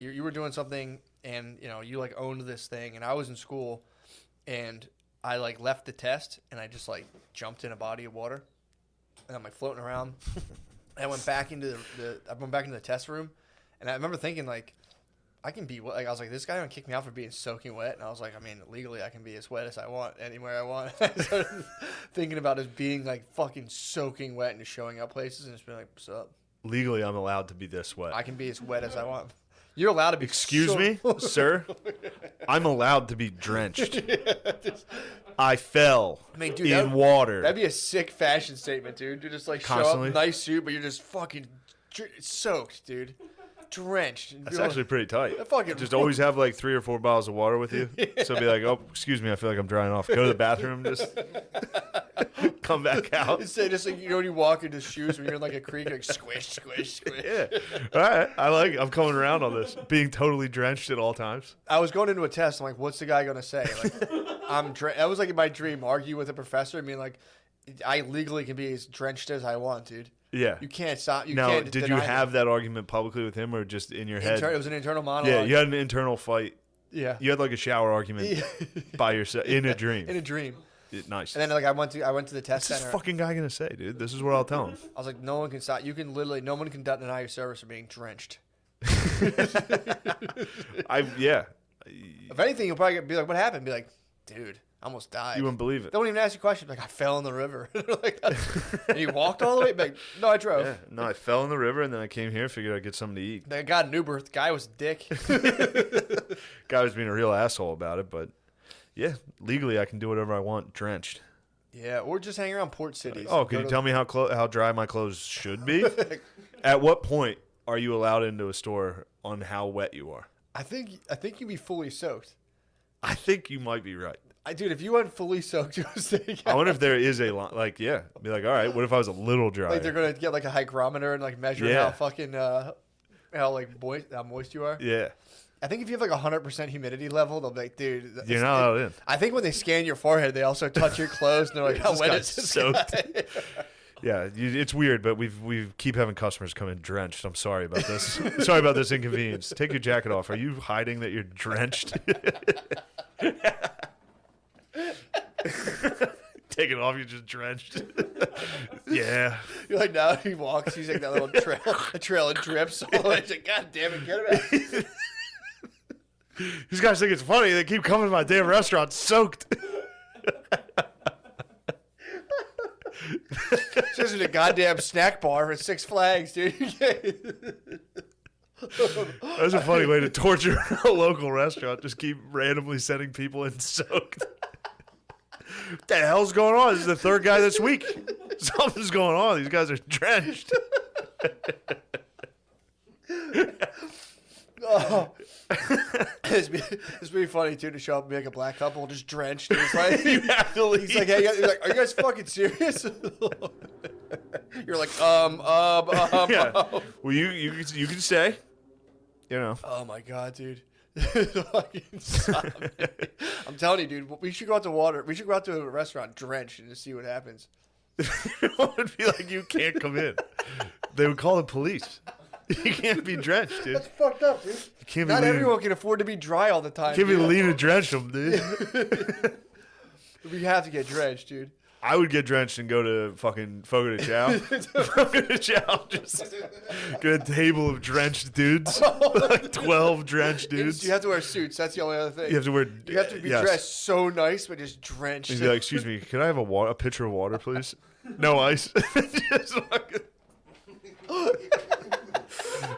you were doing something, and you like owned this thing, and I was in school, and I like left the test, and I just like jumped in a body of water, and I'm like floating around. And I went back into the test room, and I remember thinking like, I can be like, I was like, this guy gonna kick me out for being soaking wet, and I was like, I mean, legally I can be as wet as I want anywhere I want. I started thinking about just being like fucking soaking wet and just showing up places and just being like, what's up? Legally, I'm allowed to be this wet. I can be as wet as I want. You're allowed to be. Excuse me, sir. I'm allowed to be drenched. I fell in water. That'd be a sick fashion statement, dude. You just like Constantly. show up, nice suit, but you're just fucking soaked, dude. Drenched. That's actually pretty tight. Fucking just always have like 3 or 4 bottles of water with you. Yeah. So be like, oh, excuse me, I feel like I'm drying off. Go to the bathroom, just come back out. Say just like when you walk into shoes when you're in like a creek, like squish, squish, squish. Yeah. All right. I'm coming around on this. Being totally drenched at all times. I was going into a test. I'm like, what's the guy gonna say? Like, that was like in my dream, argue with a professor. I mean, like, I legally can be as drenched as I want, dude. Yeah. You can't stop. Now, did you have that argument publicly with him or just in your head? It was an internal monologue. Yeah, you had an internal fight. Yeah. You had like a shower argument by yourself in a dream. In a dream. Nice. And then like I went to the test What's center. this fucking guy gonna say, dude? This is what I'll tell him. I was like, no one can stop. You can literally, no one can deny your service for being drenched. Yeah. If anything, you'll probably be like, what happened? Be like, dude, I almost died. You wouldn't believe it. They won't even ask you questions. Like, I fell in the river. Like, and you walked all the way? Like, no, I drove. Yeah. No, I fell in the river, and then I came here, figured I'd get something to eat. I got an Uber. The guy was a dick. Guy was being a real asshole about it, but yeah, legally I can do whatever I want drenched. Yeah, or just hang around port cities. Oh, can you tell me how dry my clothes should be? At what point are you allowed into a store on how wet you are? I think you'd be fully soaked. I think you might be right. Dude, if you went fully soaked to a steakhouse. I wonder if there is a line. Like, yeah. Be like, all right, what if I was a little dry? Like, they're going to get, like, a hygrometer and, like, measure how fucking, how moist you are? Yeah. I think if you have, like, 100% humidity level, they'll be like, dude. You're not allowed in. I think when they scan your forehead, they also touch your clothes, and they're like, how wet is this guy? Yeah, it's weird, but we keep having customers come in drenched. I'm sorry about this. Sorry about this inconvenience. Take your jacket off. Are you hiding that you're drenched? Take it off, you're just drenched. Yeah. You're like, now he walks, he's like that little trail of drips. He's like, God damn it, get him out. These guys think it's funny. They keep coming to my damn restaurant soaked. This is a goddamn snack bar for Six Flags, dude. That's a funny way to torture a local restaurant. Just keep randomly sending people in soaked. What the hell's going on? This is the third guy this week. Something's going on. These guys are drenched. Oh. It's pretty funny too to show up and be like a black couple just drenched. It's like, You have to leave. he's like, hey, are you guys fucking serious? You're like, Yeah. Well, you can stay. You know. Oh my god, dude. Fucking stop it. I'm telling you, dude. We should go out to water. We should go out to a restaurant drenched and just see what happens. It would be like you can't come in. They would call the police. You can't be drenched, dude. That's fucked up, dude. You can't Not be everyone can afford to be dry all the time. Can't be lean and drenched them, dude. We have to get drenched, dude. I would get drenched and go to fucking Fogo de Chao. Fogo de Chao, just get a table of drenched dudes. Like 12 drenched dudes. You have to wear suits. That's the only other thing. You have to wear. You have to be dressed so nice, but just drenched. And be like, excuse me, can I have a pitcher of water, please? No ice. Just fucking...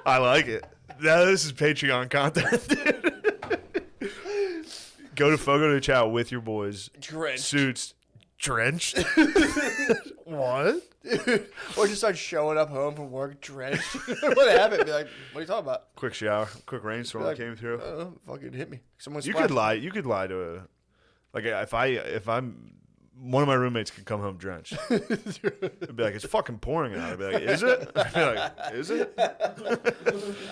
I like it. Now this is Patreon content, dude. Go to Fogo de Chao with your boys. Drenched. Suits. Drenched? What? Or just start showing up home from work drenched. What happened? Be like, what are you talking about? Quick shower. Quick rainstorm came through. Fucking hit me. Someone You could lie. You could lie to a... Like, if I'm... One of my roommates could come home drenched. I'd be like, it's fucking pouring out. I'd be like, is it? I'd be like, is it?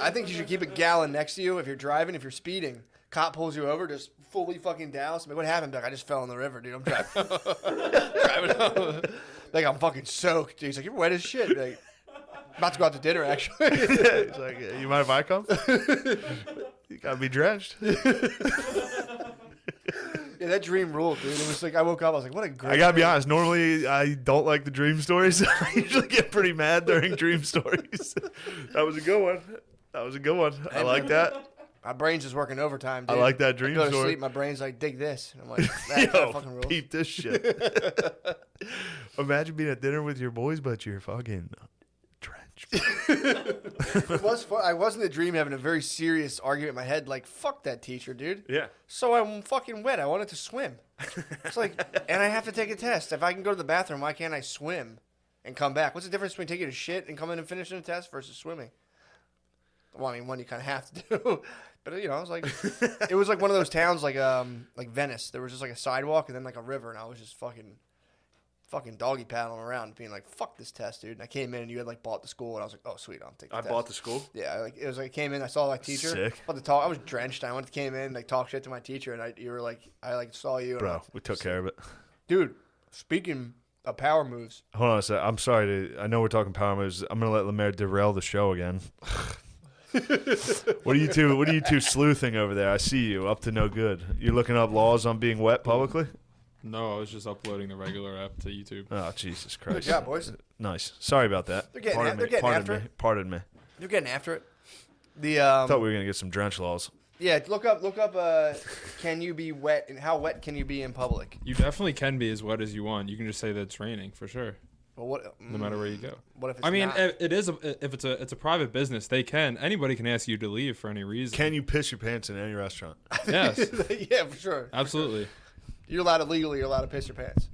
I think you should keep a gallon next to you if you're driving, if you're speeding. Cop pulls you over, just fully fucking doused. Like, what happened? Like, I just fell in the river, dude. I'm driving home. Like, I'm fucking soaked, dude. He's like, you're wet as shit. Like, About to go out to dinner, actually. He's like, you mind if I come? You gotta be drenched. Yeah, that dream ruled, dude. It was like I woke up, I was like, what a great I gotta be dream. honest. Normally, I don't like the dream stories. I usually get pretty mad during dream stories. That was a good one. I like that. My brain's just working overtime, dude. I like that dream I go to story. sleep, my brain's like, dig this. And I'm like, that fucking rules. Peep this shit. Imagine being at dinner with your boys, but you're fucking drenched. It was fun. I was in the dream having a very serious argument in my head, like, fuck that teacher, dude. Yeah. So I'm fucking wet. I wanted to swim. It's like, and I have to take a test. If I can go to the bathroom, why can't I swim and come back? What's the difference between taking a shit and coming and finishing a test versus swimming? Well, I mean, one you kind of have to do. But, you know, I was like, it was like one of those towns like Venice. There was just like a sidewalk and then like a river, and I was just fucking doggy paddling around, being like, "Fuck this test, dude." And I came in, and you had like bought the school, and I was like, "Oh, sweet, I'll take the test." I bought the school. Yeah, like it was like I came in, I saw like teacher. Sick. About to talk, I was drenched. I came in, like talk shit to my teacher, and you were like, I saw you, and Bro, we took care of it. dude. Speaking of power moves, Hold on a sec. I'm sorry to. I know we're talking power moves. I'm gonna let Lemaire derail the show again. What are you two sleuthing over there? I see you up to no good. You're looking up laws on being wet publicly? No, I was just uploading the regular app to YouTube. Oh, Jesus Christ. good job, boys. Nice. Sorry about that. They're getting after it. Pardon me. You're getting after it. I thought we were gonna get some drench laws. Yeah, look up. Can you be wet, and how wet can you be in public? You definitely can be as wet as you want. You can just say that it's raining for sure, Well, what? no matter where you go. What if it's I mean, not? it is if it's a private business, anybody can ask you to leave for any reason. Can you piss your pants in any restaurant? Yes, Yeah, for sure. absolutely. You're allowed to legally. You're allowed to piss your pants.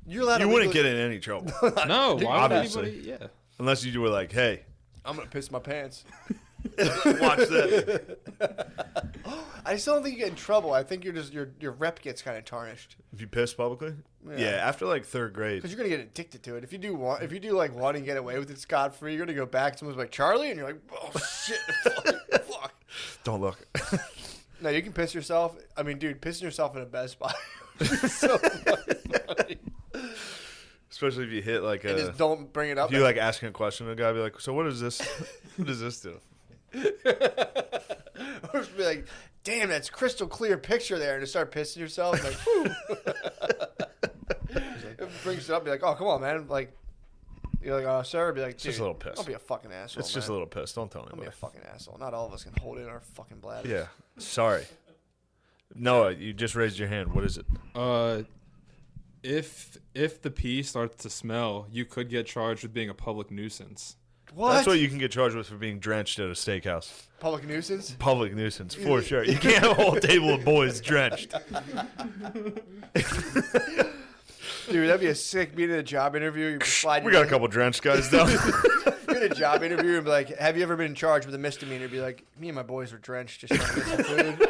You're allowed. You to wouldn't legally, get in any trouble No, why would Obviously. anybody? Yeah. unless you were like, "Hey, I'm gonna piss my pants. watch this." I still don't think you get in trouble. I think your rep gets kind of tarnished If you piss publicly, yeah. After like third grade, because you're gonna get addicted to it. If you do like one and get away with it scot free, you're gonna go back. Someone's like Charlie, and you're like, oh shit, fuck. don't look. No, you can piss yourself. I mean, dude, pissing yourself in a Best Buy is so fucking funny. Especially if you hit like And just don't bring it up. if you like asking a question, the guy be like, "So what is this? What does this do?" Or just be like, damn, that's crystal clear picture there, and just start pissing yourself. Like, whew. It brings it up, be like, oh, come on, man. Like, you're like, oh, sir. Be like, It's just a little piss. Don't be a fucking asshole. It's just a man. little piss. Don't tell Don't be anybody. a fucking asshole. Not all of us can hold in our fucking bladders. Yeah. Sorry. Noah, you just raised your hand. What is it? If the pee starts to smell, you could get charged with being a public nuisance. What? That's what you can get charged with for being drenched at a steakhouse. Public nuisance? Public nuisance, for sure. You can't have a whole table of boys drenched. Dude, that'd be a sick being in a job interview. You slide We your got a couple drenched guys, though. You're in a job interview and be like, have you ever been charged with a misdemeanor? Be like, me and my boys were drenched just trying to get some food.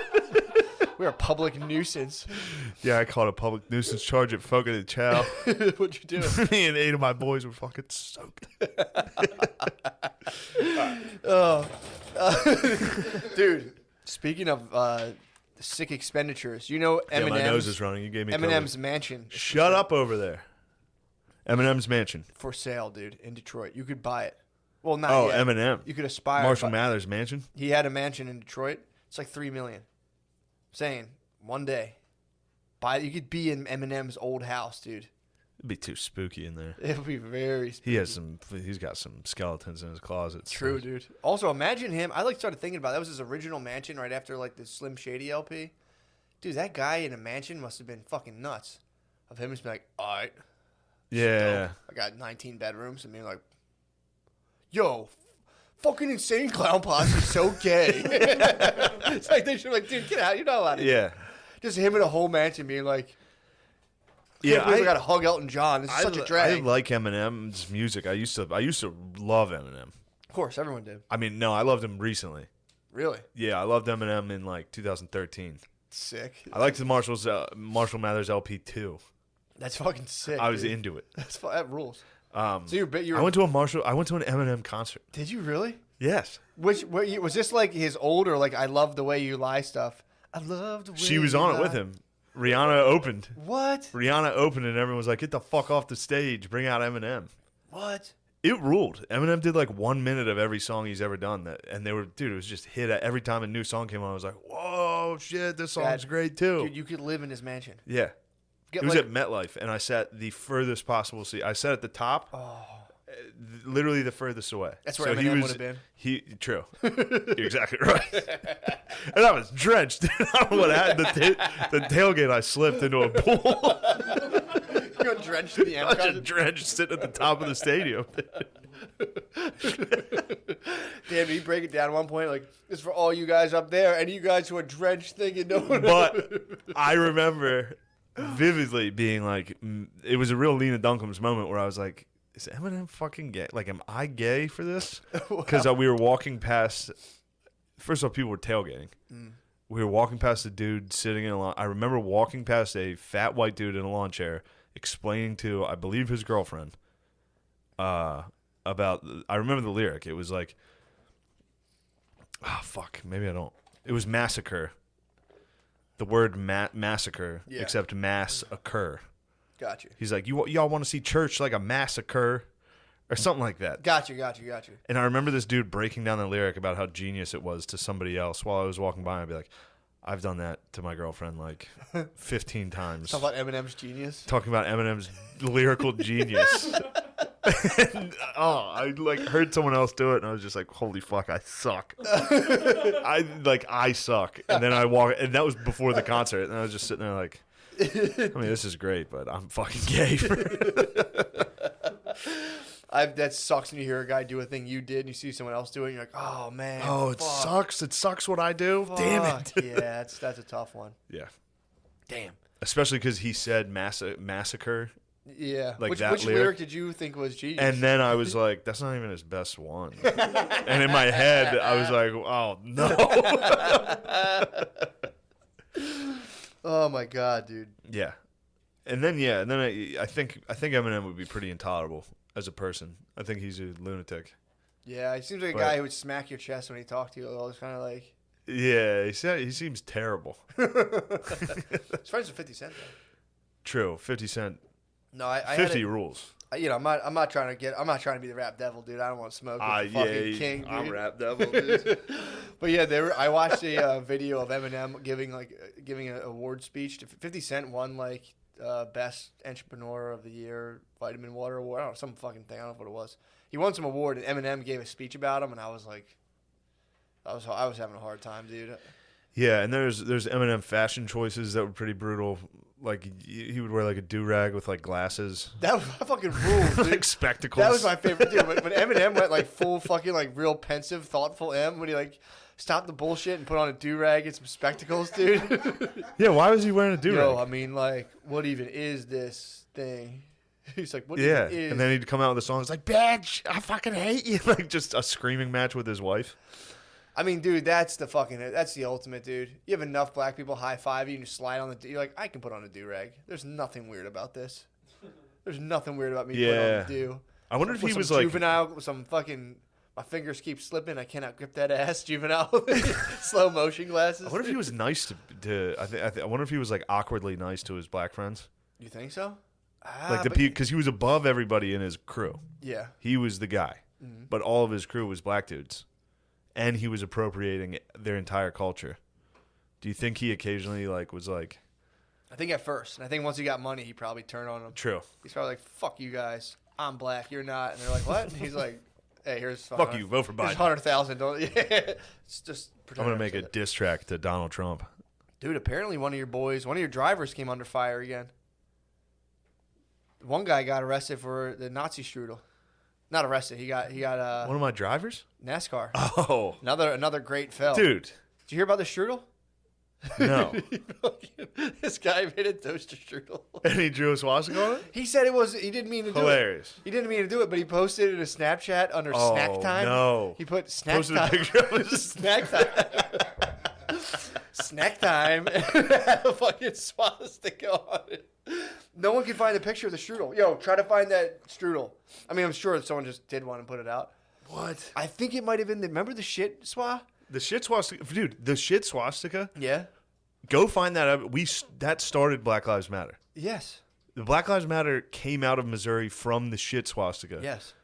We're a public nuisance. Yeah, I caught a public nuisance charge at Fogo de Chao. What'd you do? Me and 8 of my boys were fucking soaked. Dude, speaking of sick expenditures, you know Yeah, my nose Eminem's, is running. You gave me Eminem's mansion. COVID. Shut up over there. Eminem's mansion. For sale, dude, in Detroit. You could buy it. Well, not Oh, yet. Eminem. You could aspire. Marshall but Mathers mansion. he had a mansion in Detroit. It's like $3 million. Saying one day, you could be in Eminem's old house, dude. It'd be too spooky in there. It would be very spooky. He's got some skeletons in his closet. True, dude. Also, imagine him. I started thinking about that was his original mansion right after like the Slim Shady LP. Dude, that guy in a mansion must have been fucking nuts. Of him just being like, all right, Yeah. I got 19 bedrooms, and being like, yo, fucking Insane Clown Posse is so gay. It's like they should be like, dude, get out. You're not allowed to. Yeah. Just him in a whole mansion being like, Yeah, I got to hug Elton John. This is such a I drag. like Eminem's music. I used to love Eminem. Of course, everyone did. I mean, no, I loved him recently. Really? Yeah, I loved Eminem in like 2013. Sick. I liked the Marshall Mathers LP too. That's fucking sick. I was dude. into it. That rules. So So I went to an Eminem concert. Did you really? Yes. What was this like his old or like I love the way you lie stuff? I love the way She was you on lie. it with him. Rihanna opened. What? Rihanna opened and everyone was like, "Get the fuck off the stage. Bring out Eminem." What? It ruled. Eminem did like 1 minute of every song he's ever done. And they were, dude, it was just hit every time a new song came on. I was like, whoa, shit, this song's great too. Dude, you could live in his mansion. Yeah. It was at MetLife, and I sat the furthest possible seat. I sat at the top, literally the furthest away. That's where Eminem would have been. True. You're exactly right. And I was drenched. I don't know what happened. The tailgate, I slipped into a pool. You got drenched in the I was just drenched sitting at the top of the stadium. Damn, you break it down at one point like, this is for all you guys up there, and you guys who are drenched thinking no one. But I remember vividly being like, it was a real Lena Dunham's moment where I was like, is Eminem fucking gay? Like, am I gay for this? Because we were walking past, first of all, people were tailgating. We were walking past a dude sitting in a lawn. I remember walking past a fat white dude in a lawn chair explaining to, I believe, his girlfriend about, I remember the lyric. It was like, oh, fuck, maybe I don't. It was massacre. The word massacre, except mass occur. Got you. He's like, y'all want to see church like a massacre? Or something like that. Got you. And I remember this dude breaking down the lyric about how genius it was to somebody else while I was walking by. I'd be like, I've done that to my girlfriend like 15 times. Talk about Eminem's genius. Talking about Eminem's lyrical genius. And, I like heard someone else do it, and I was just like, "Holy fuck, I suck!" I suck. And then I walk, and that was before the concert, and I was just sitting there like, I mean, this is great, but I'm fucking gay. That sucks when you hear a guy do a thing you did, and you see someone else do it, and you're like, "Oh man, it sucks. It sucks what I do. Fuck. Damn it." Yeah, that's a tough one. Yeah. Damn. Especially because he said massacre. Yeah. Like which that lyric did you think was genius? And then I was like, that's not even his best one. And in my head, I was like, oh, no. Oh, my God, dude. Yeah. And then I think Eminem would be pretty intolerable as a person. I think he's a lunatic. Yeah, he seems like a guy who would smack your chest when he talked to you. It's kind of like... Yeah, he seems terrible. He's friends with 50 Cent, though. True, 50 Cent. No, I 50 rules. You know, I'm not trying to be the rap devil, dude. I don't want to smoke with the fucking king, dude. I'm rap devil, dude. But yeah, I watched a video of Eminem giving an award speech to 50 Cent won like best entrepreneur of the year, vitamin water award. I don't know, some fucking thing. I don't know what it was. He won some award, and Eminem gave a speech about him, and I was like, I was having a hard time, dude. Yeah, and there's Eminem fashion choices that were pretty brutal. Like he would wear like a do-rag with like glasses. That fucking ruled, dude. Like spectacles. That was my favorite, dude. When Eminem went like full fucking like real pensive, thoughtful M, when he like stopped the bullshit and put on a do-rag and some spectacles, dude. Yeah, why was he wearing a do-rag? Yo, I mean, like, what even is this thing? He's like, what even is? And then he'd come out with a song. It's like, bitch, I fucking hate you. Like just a screaming match with his wife. I mean, dude, that's the ultimate, dude. You have enough black people high-five you and you slide on you're like, I can put on a do-rag. There's nothing weird about this. There's nothing weird about me putting on a do. I wonder if he was like Juvenile with some fucking, my fingers keep slipping, I cannot grip that ass, Juvenile. Slow motion glasses. I wonder if he was nice to I wonder if he was like awkwardly nice to his black friends. You think so? Like because he was above everybody in his crew. Yeah. He was the guy. Mm-hmm. But all of his crew was black dudes. And he was appropriating their entire culture. Do you think he occasionally was like? I think at first, and I think once he got money, he probably turned on them. True. He's probably like, "Fuck you guys, I'm black, you're not," and they're like, "What?" And he's like, "Hey, here's fuck you, vote for Biden. Here's 100,000. Don't yeah." It's just. I'm gonna make a diss track to Donald Trump. Dude, apparently one of your drivers came under fire again. One guy got arrested for the Nazi strudel. Not arrested. He got one of my drivers? NASCAR. Oh. Another great film. Dude. Did you hear about the strudel? No. This guy made a toaster strudel. And he drew a swastika on it? He said he didn't mean to do it. Hilarious. He didn't mean to do it, but he posted it in a Snapchat under snack time. No. He put snack posted time. A picture of his snack time. Snack time. And had a fucking swastika on it. No one can find the picture of the strudel. Yo, try to find that strudel. I mean, I'm sure someone just did one and put it out. What? I think it might have been remember the shit swa? The shit swastika, dude. The shit swastika. Yeah. Go find that. That started Black Lives Matter. Yes. The Black Lives Matter came out of Missouri from the shit swastika. Yes.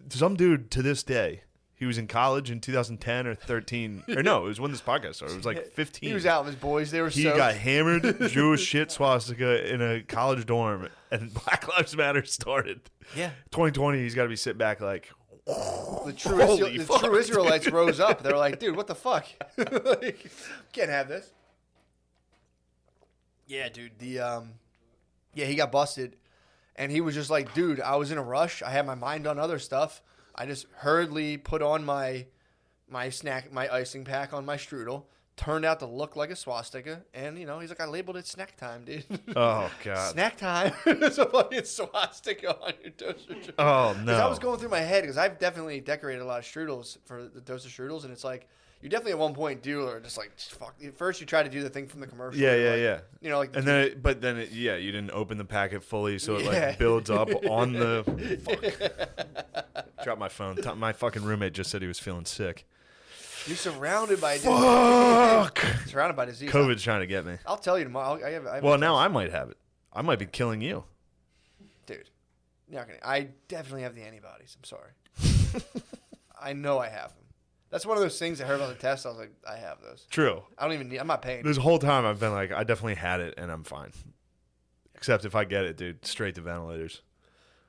Some dude to this day, he was in college in 2010 or 13. Or no, it was when this podcast started. It was like 15. He was out with his boys. They were He soaked. got hammered, drew a shit swastika in a college dorm, and Black Lives Matter started. Yeah. 2020, he's got to be sitting back like, The true, holy the fuck, true Israelites rose up. They were like, dude, what the fuck? Like, can't have this. Yeah, dude. He got busted. And he was just like, dude, I was in a rush. I had my mind on other stuff. I just hurriedly put on my icing pack on my strudel. Turned out to look like a swastika. And, he's like, I labeled it snack time, dude. oh, God. Snack time. It's a fucking swastika on your toaster strudel. Oh, no. Because I was going through my head, because I've definitely decorated a lot of strudels for the toaster strudels, and it's like, you definitely at one point do, or just like, fuck. First, you try to do the thing from the commercial. Yeah. Like, And then, you didn't open the packet fully, so it like builds up on the. Fuck. Drop my phone. My fucking roommate just said he was feeling sick. You're surrounded by Fuck. surrounded by disease. COVID's trying to get me. I'll tell you tomorrow. I have Well, now I might have it. I might be killing you. dude. You're not gonna. I definitely have the antibodies. I'm sorry. I know I have them. That's one of those things I heard on the test. I was like, I have those. True. I don't even need. I'm not paying. This whole time I've been like, I definitely had it, and I'm fine. Except if I get it, dude, straight to ventilators.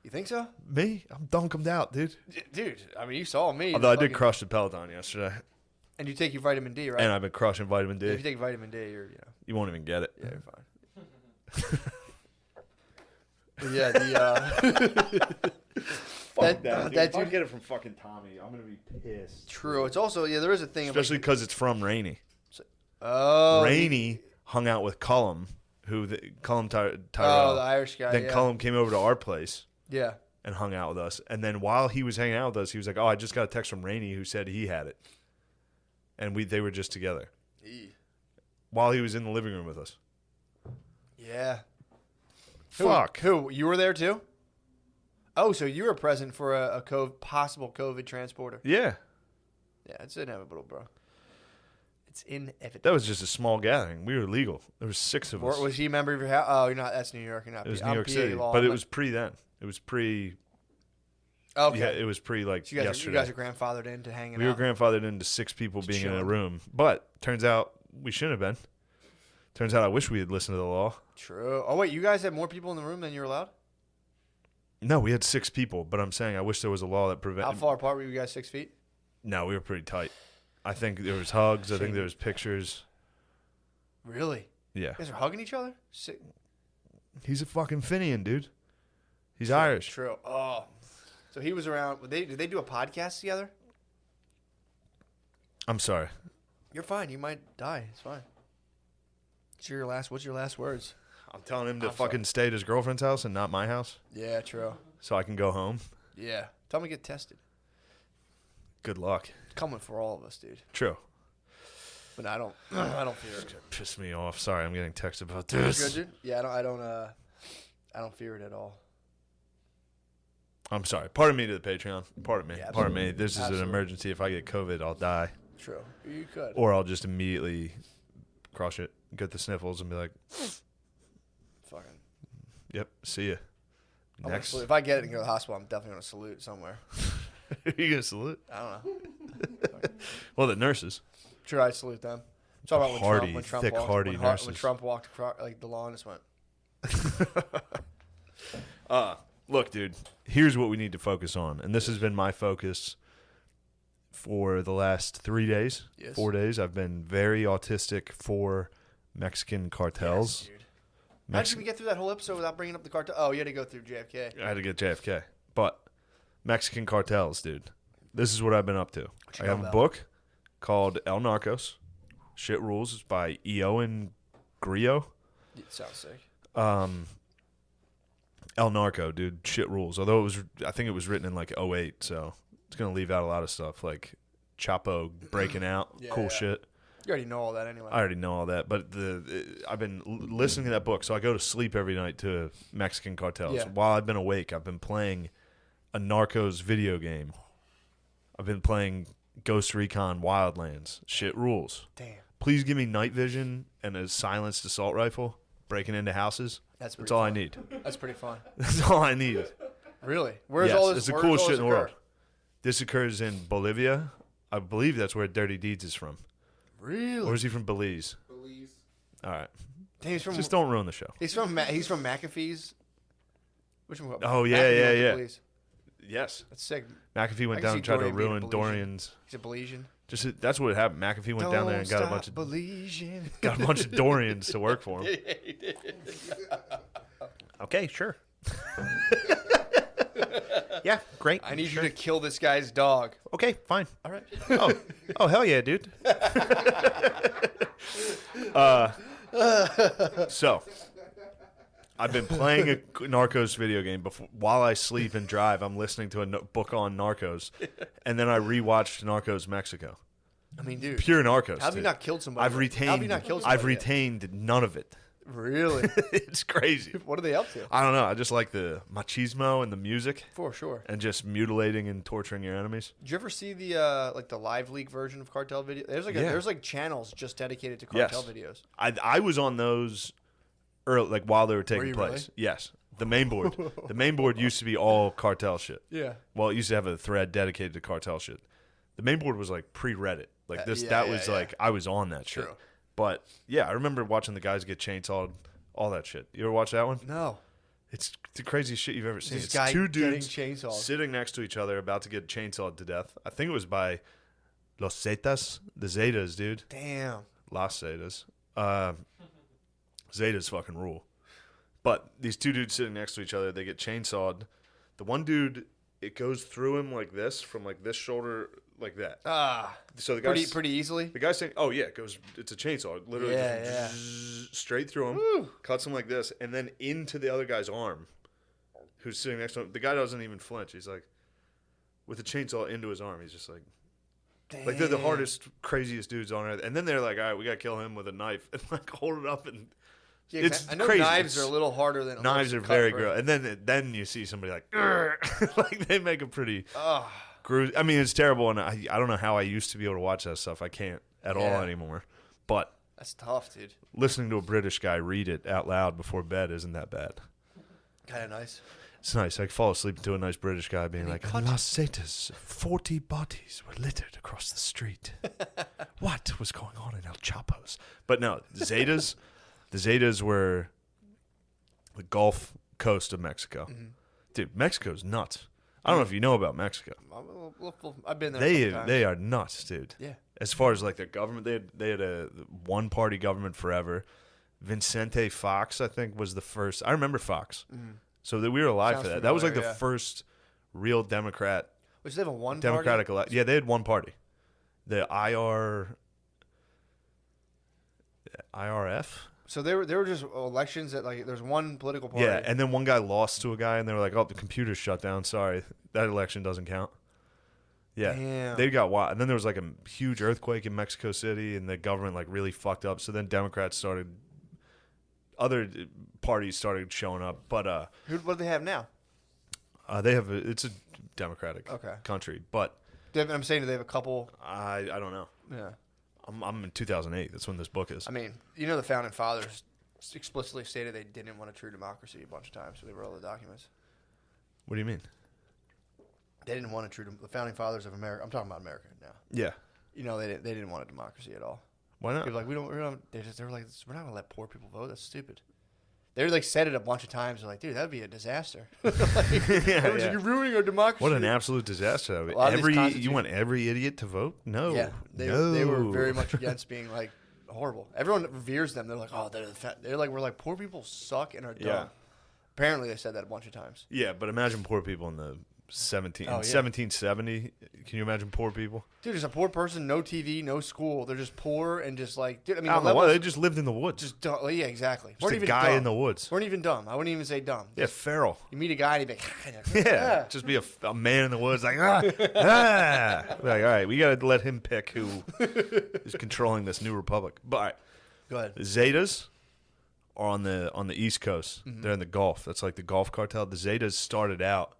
You think so? Me? I'm dunkum out, dude. Dude, I mean, you saw me. Although I did crush the Peloton yesterday. And you take your vitamin D, right? And I've been crushing vitamin D. If you take vitamin D, you're, You won't even get it. yeah, you're fine. Yeah, the Fuck that If I dude- get it from fucking Tommy, I'm gonna be pissed. true. It's also there is a thing. Especially because it's from Rainey. Oh, Rainey hung out with Cullum, Cullum Tyrell. Oh, the Irish guy. Then yeah. Cullum came over to our place Yeah. and hung out with us. And then while he was hanging out with us, he was like, "Oh, I just got a text from Rainey who said he had it," and they were just together while he was in the living room with us. Yeah. Fuck. Who? You were there too? Oh, so you were present for a possible COVID transporter. Yeah, Yeah, it's inevitable, bro. It's inevitable. that was just a small gathering. We were legal. There was 6 of us. Was he a member of your house? Oh, you're not. That's New York. You're not. It was I'm New York PA City, law. but I'm it not- was pre then. It was pre. Okay. Yeah, it was pre like So you yesterday. guys are grandfathered into hanging We were out. grandfathered into 6 people Just being in a chilling. room, but turns out we shouldn't have been. Turns out I wish we had listened to the law. True. Oh wait, you guys had more people in the room than you're allowed? No, we had 6 people, but I'm saying I wish there was a law that How prevented. far apart were you guys? 6 feet? No, we were pretty tight. I think there was hugs. I think Shady. there was pictures. Really? Yeah, You guys are hugging each other? he's a fucking Finian, dude. He's Irish. True. Oh. So he was around. Did they do a podcast together? I'm sorry. You're fine. You might die. It's fine. What's your last words? I'm telling him to I'm fucking stay at his girlfriend's house and not my house, Yeah, true. so I can go home. Yeah. Tell him to get tested. Good luck. It's coming for all of us, dude. True. But I don't fear it. Piss me off. Sorry, I'm getting texted about You're this. good, dude? Yeah, I don't fear it at all. I'm sorry. Pardon me to the Patreon. Pardon me. Yeah, Pardon me. absolutely. This is an Absolutely. emergency. If I get COVID, I'll die. True. You could. Or I'll just immediately crush it, get the sniffles, and be like, Fucking. yep, see ya. I'm gonna Next. salute. If I get it and go to the hospital, I'm definitely gonna salute somewhere. Are you going to salute? I don't know. Well, the nurses. Sure, I salute them. I'm talking about Hardy, when Trump thick, walked, hardy when, nurses. when Trump walked across like the lawn, just went. Look, dude, here's what we need to focus on. And this has been my focus for the last 3 days, Yes. 4 days. I've been very autistic for Mexican cartels. Yes, dude. How did we get through that whole episode without bringing up the cartel? Oh, you had to go through JFK. I had to get JFK. But Mexican cartels, dude. This is what I've been up to. you I know have a about? book called El Narcos. Shit Rules. It's by Eoin Grillo. It sounds sick. El Narco, dude. Shit Rules. Although I think it was written in like '08, so it's going to leave out a lot of stuff like Chapo breaking out. Yeah, cool yeah. shit. You already know all that anyway. I already know all that, but I've been listening to that book, so I go to sleep every night to Mexican cartels. Yeah. While I've been awake, I've been playing a Narcos video game. I've been playing Ghost Recon Wildlands. Shit Rules. Damn. Please give me night vision and a silenced assault rifle, breaking into houses. That's That's all I fun. need. That's pretty fun. That's all I need. Really? Where's Yes, all this? it's the where's coolest all shit this in the occur? world. This occurs in Bolivia. I believe that's where Dirty Deeds is from. Really? Or is he from Belize? Belize. All right. Damn, he's from. Just don't ruin the show. He's from McAfee's. Which one? Oh, yeah, McAfee yeah, went to yeah. Belize. Yes. That's sick. McAfee I went can down see and tried to Dorian being a ruin Belizean. Dorian's. He's a Belizean. Just that's what happened. McAfee went down there and got a bunch of Belizean. got a bunch of Dorians to work for him. Yeah, he did. Okay, sure. Yeah, great. I need you to kill this guy's dog. Okay, fine. All right. Oh, hell yeah, dude. So, I've been playing a Narcos video game before while I sleep and drive. I'm listening to a book on Narcos, and then I rewatched Narcos Mexico. I mean, dude. Pure Narcos. How have you dude. not killed somebody? I've yet? retained. How have you not killed somebody I've retained none of it. yet? Really? It's crazy. What are they up to? I don't know. I just like the machismo and the music, For sure. and just mutilating and torturing your enemies. Did you ever see the like the live leak version of cartel video? There's like Yeah. there's like channels just dedicated to cartel videos. I was on those early, like while they were taking you place. Yes, the main board. The main board used to be all cartel shit. Yeah. Well, it used to have a thread dedicated to cartel shit. The main board was like pre-Reddit. Like this, that was like I was on that shit. True. But yeah, I remember watching the guys get chainsawed, all that shit. You ever watch that one? No. It's the craziest shit you've ever seen. This It's guy two getting dudes chainsawed. sitting next to each other, about to get chainsawed to death. I think it was by Los Zetas, the Zetas, dude. Damn. Las Zetas. Zetas fucking rule. But these two dudes sitting next to each other, they get chainsawed. The one dude, it goes through him like this, from like this shoulder, like that. So the guy, Pretty easily. the guy's saying, "Oh yeah, it goes. It's a chainsaw. It literally Yeah, just straight through him, cuts him like this, and then into the other guy's arm, who's sitting next to him. The guy doesn't even flinch. He's like, with the chainsaw into his arm. He's just like, Damn. like they're the hardest, craziest dudes on earth. And then they're like, all right, we gotta kill him with a knife and like hold it up and. Yeah, It's I know crazy. knives are a little harder than Knives are cut, very right? gross, and then you see somebody like, like they make a pretty Ugh. gruesome. I mean, it's terrible, and I don't know how I used to be able to watch that stuff. I can't at all Yeah. anymore. But That's tough, dude. listening to a British guy read it out loud before bed isn't that bad. Kind of nice. It's nice. I can fall asleep to a nice British guy being And he like, cut- "In Las Zetas, 40 bodies were littered across the street. What was going on in El Chapo's?" But no, Zetas, the Zetas were the Gulf Coast of Mexico. Dude, Mexico's nuts. I don't know if you know about Mexico. I've been there. a couple times. They are nuts, dude. Yeah. As far as like their government, they had a one party government forever. Vicente Fox, I think, was the first. I remember Fox. So that we were alive Sounds for that. That was like familiar, the yeah. first real Democratic Which they have a one elect. Yeah, they had one party. The IRF. So they were just elections that like there's one political party. Yeah, and then one guy lost to a guy, and they were like, "Oh, the computer's shut down. Sorry, that election doesn't count." Yeah, Damn. they got wild. And then there was like a huge earthquake in Mexico City, and the government like really fucked up. So then Democrats started, other parties started showing up. But What do they have now? they have it's a democratic Okay. country. But I'm saying, do they have a couple? I don't know. Yeah. I'm in 2008. That's when this book is. I mean, you know, the founding fathers explicitly stated they didn't want a true democracy a bunch of times, so they wrote all the documents. What do you mean? They didn't want a true. The founding fathers of America. I'm talking about America now. Yeah. You know, they didn't want a democracy at all. Why not? People were like, we don't. They were like, we're not gonna let poor people vote. That's stupid. They like said it a bunch of times. They're like, dude, that'd be a disaster. You're ruining our democracy. What an absolute disaster! A lot of these You constitutions- want every idiot to vote? No. Yeah, they no. were very much against being like horrible. Everyone reveres them. They're like, oh, they're like, we're like, poor people suck and are dumb. Yeah. Apparently, they said that a bunch of times. Yeah, but imagine poor people in the 1770. Can you imagine poor people? Dude, just a poor person, no TV, no school. They're just poor and just like, dude. I mean, I don't the know why. levels They just lived in the woods. just dumb. Well, yeah, exactly. Just a guy in the woods. Weren't even dumb. I wouldn't even say dumb. Yeah, feral. You meet a guy and he'd be like, Yeah, just be a man in the woods, like ah. Like, all right, we got to let him pick who is controlling this new republic. But all right, Go ahead. the Zetas are on the East Coast. They're in the Gulf. That's like the Gulf cartel. The Zetas started out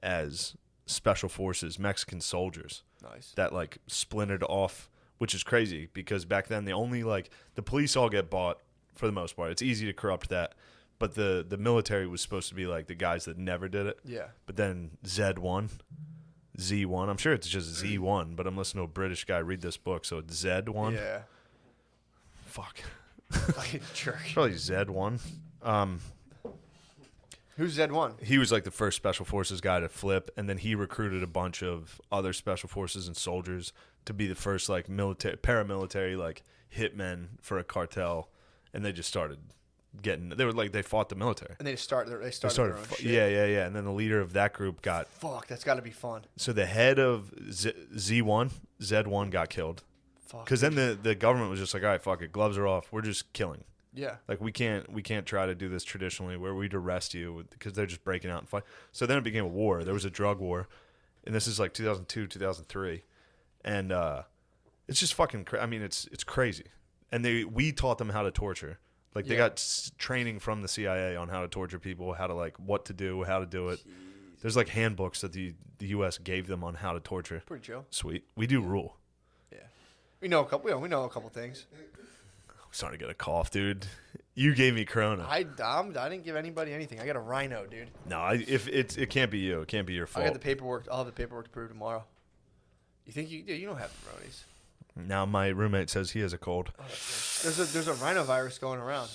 as special forces, Mexican soldiers Nice. that like splintered off, which is crazy because back then the police all get bought for the most part. It's easy to corrupt that, but the military was supposed to be like the guys that never did it. Yeah. But then Z1, I'm sure it's just Z1, but I'm listening to a British guy read this book, so it's Z1. Yeah. Fuck. Fucking jerk. It's probably Z1. Who's Z1? He was like the first special forces guy to flip, and then he recruited a bunch of other special forces and soldiers to be the first like paramilitary like hitmen for a cartel, and they just started getting. They fought the military. And they started their own shit. Yeah. And then the leader of that group got. Fuck, that's got to be fun. So the head of Z1 got killed. Fuck. Because then the government was just like, all right, fuck it, gloves are off. We're just killing. Yeah. Like we can't try to do this traditionally where we'd arrest you because they're just breaking out and fight. So then it became a war. There was a drug war, and this is like 2002, 2003, and it's just fucking. I mean, it's crazy. And we taught them how to torture. Like they got training from the CIA on how to torture people, how to like what to do, how to do it. Jeez. There's like handbooks that the U.S. gave them on how to torture. Pretty chill. Sweet. We do rule. Yeah. We know a couple things. I'm starting to get a cough, dude. You gave me corona. I didn't give anybody anything. I got a rhino, dude. No, it can't be you. It can't be your fault. I got the paperwork. I'll have the paperwork to prove tomorrow. You think you don't have the bronies? Now my roommate says he has a cold. Oh, there's a rhinovirus going around.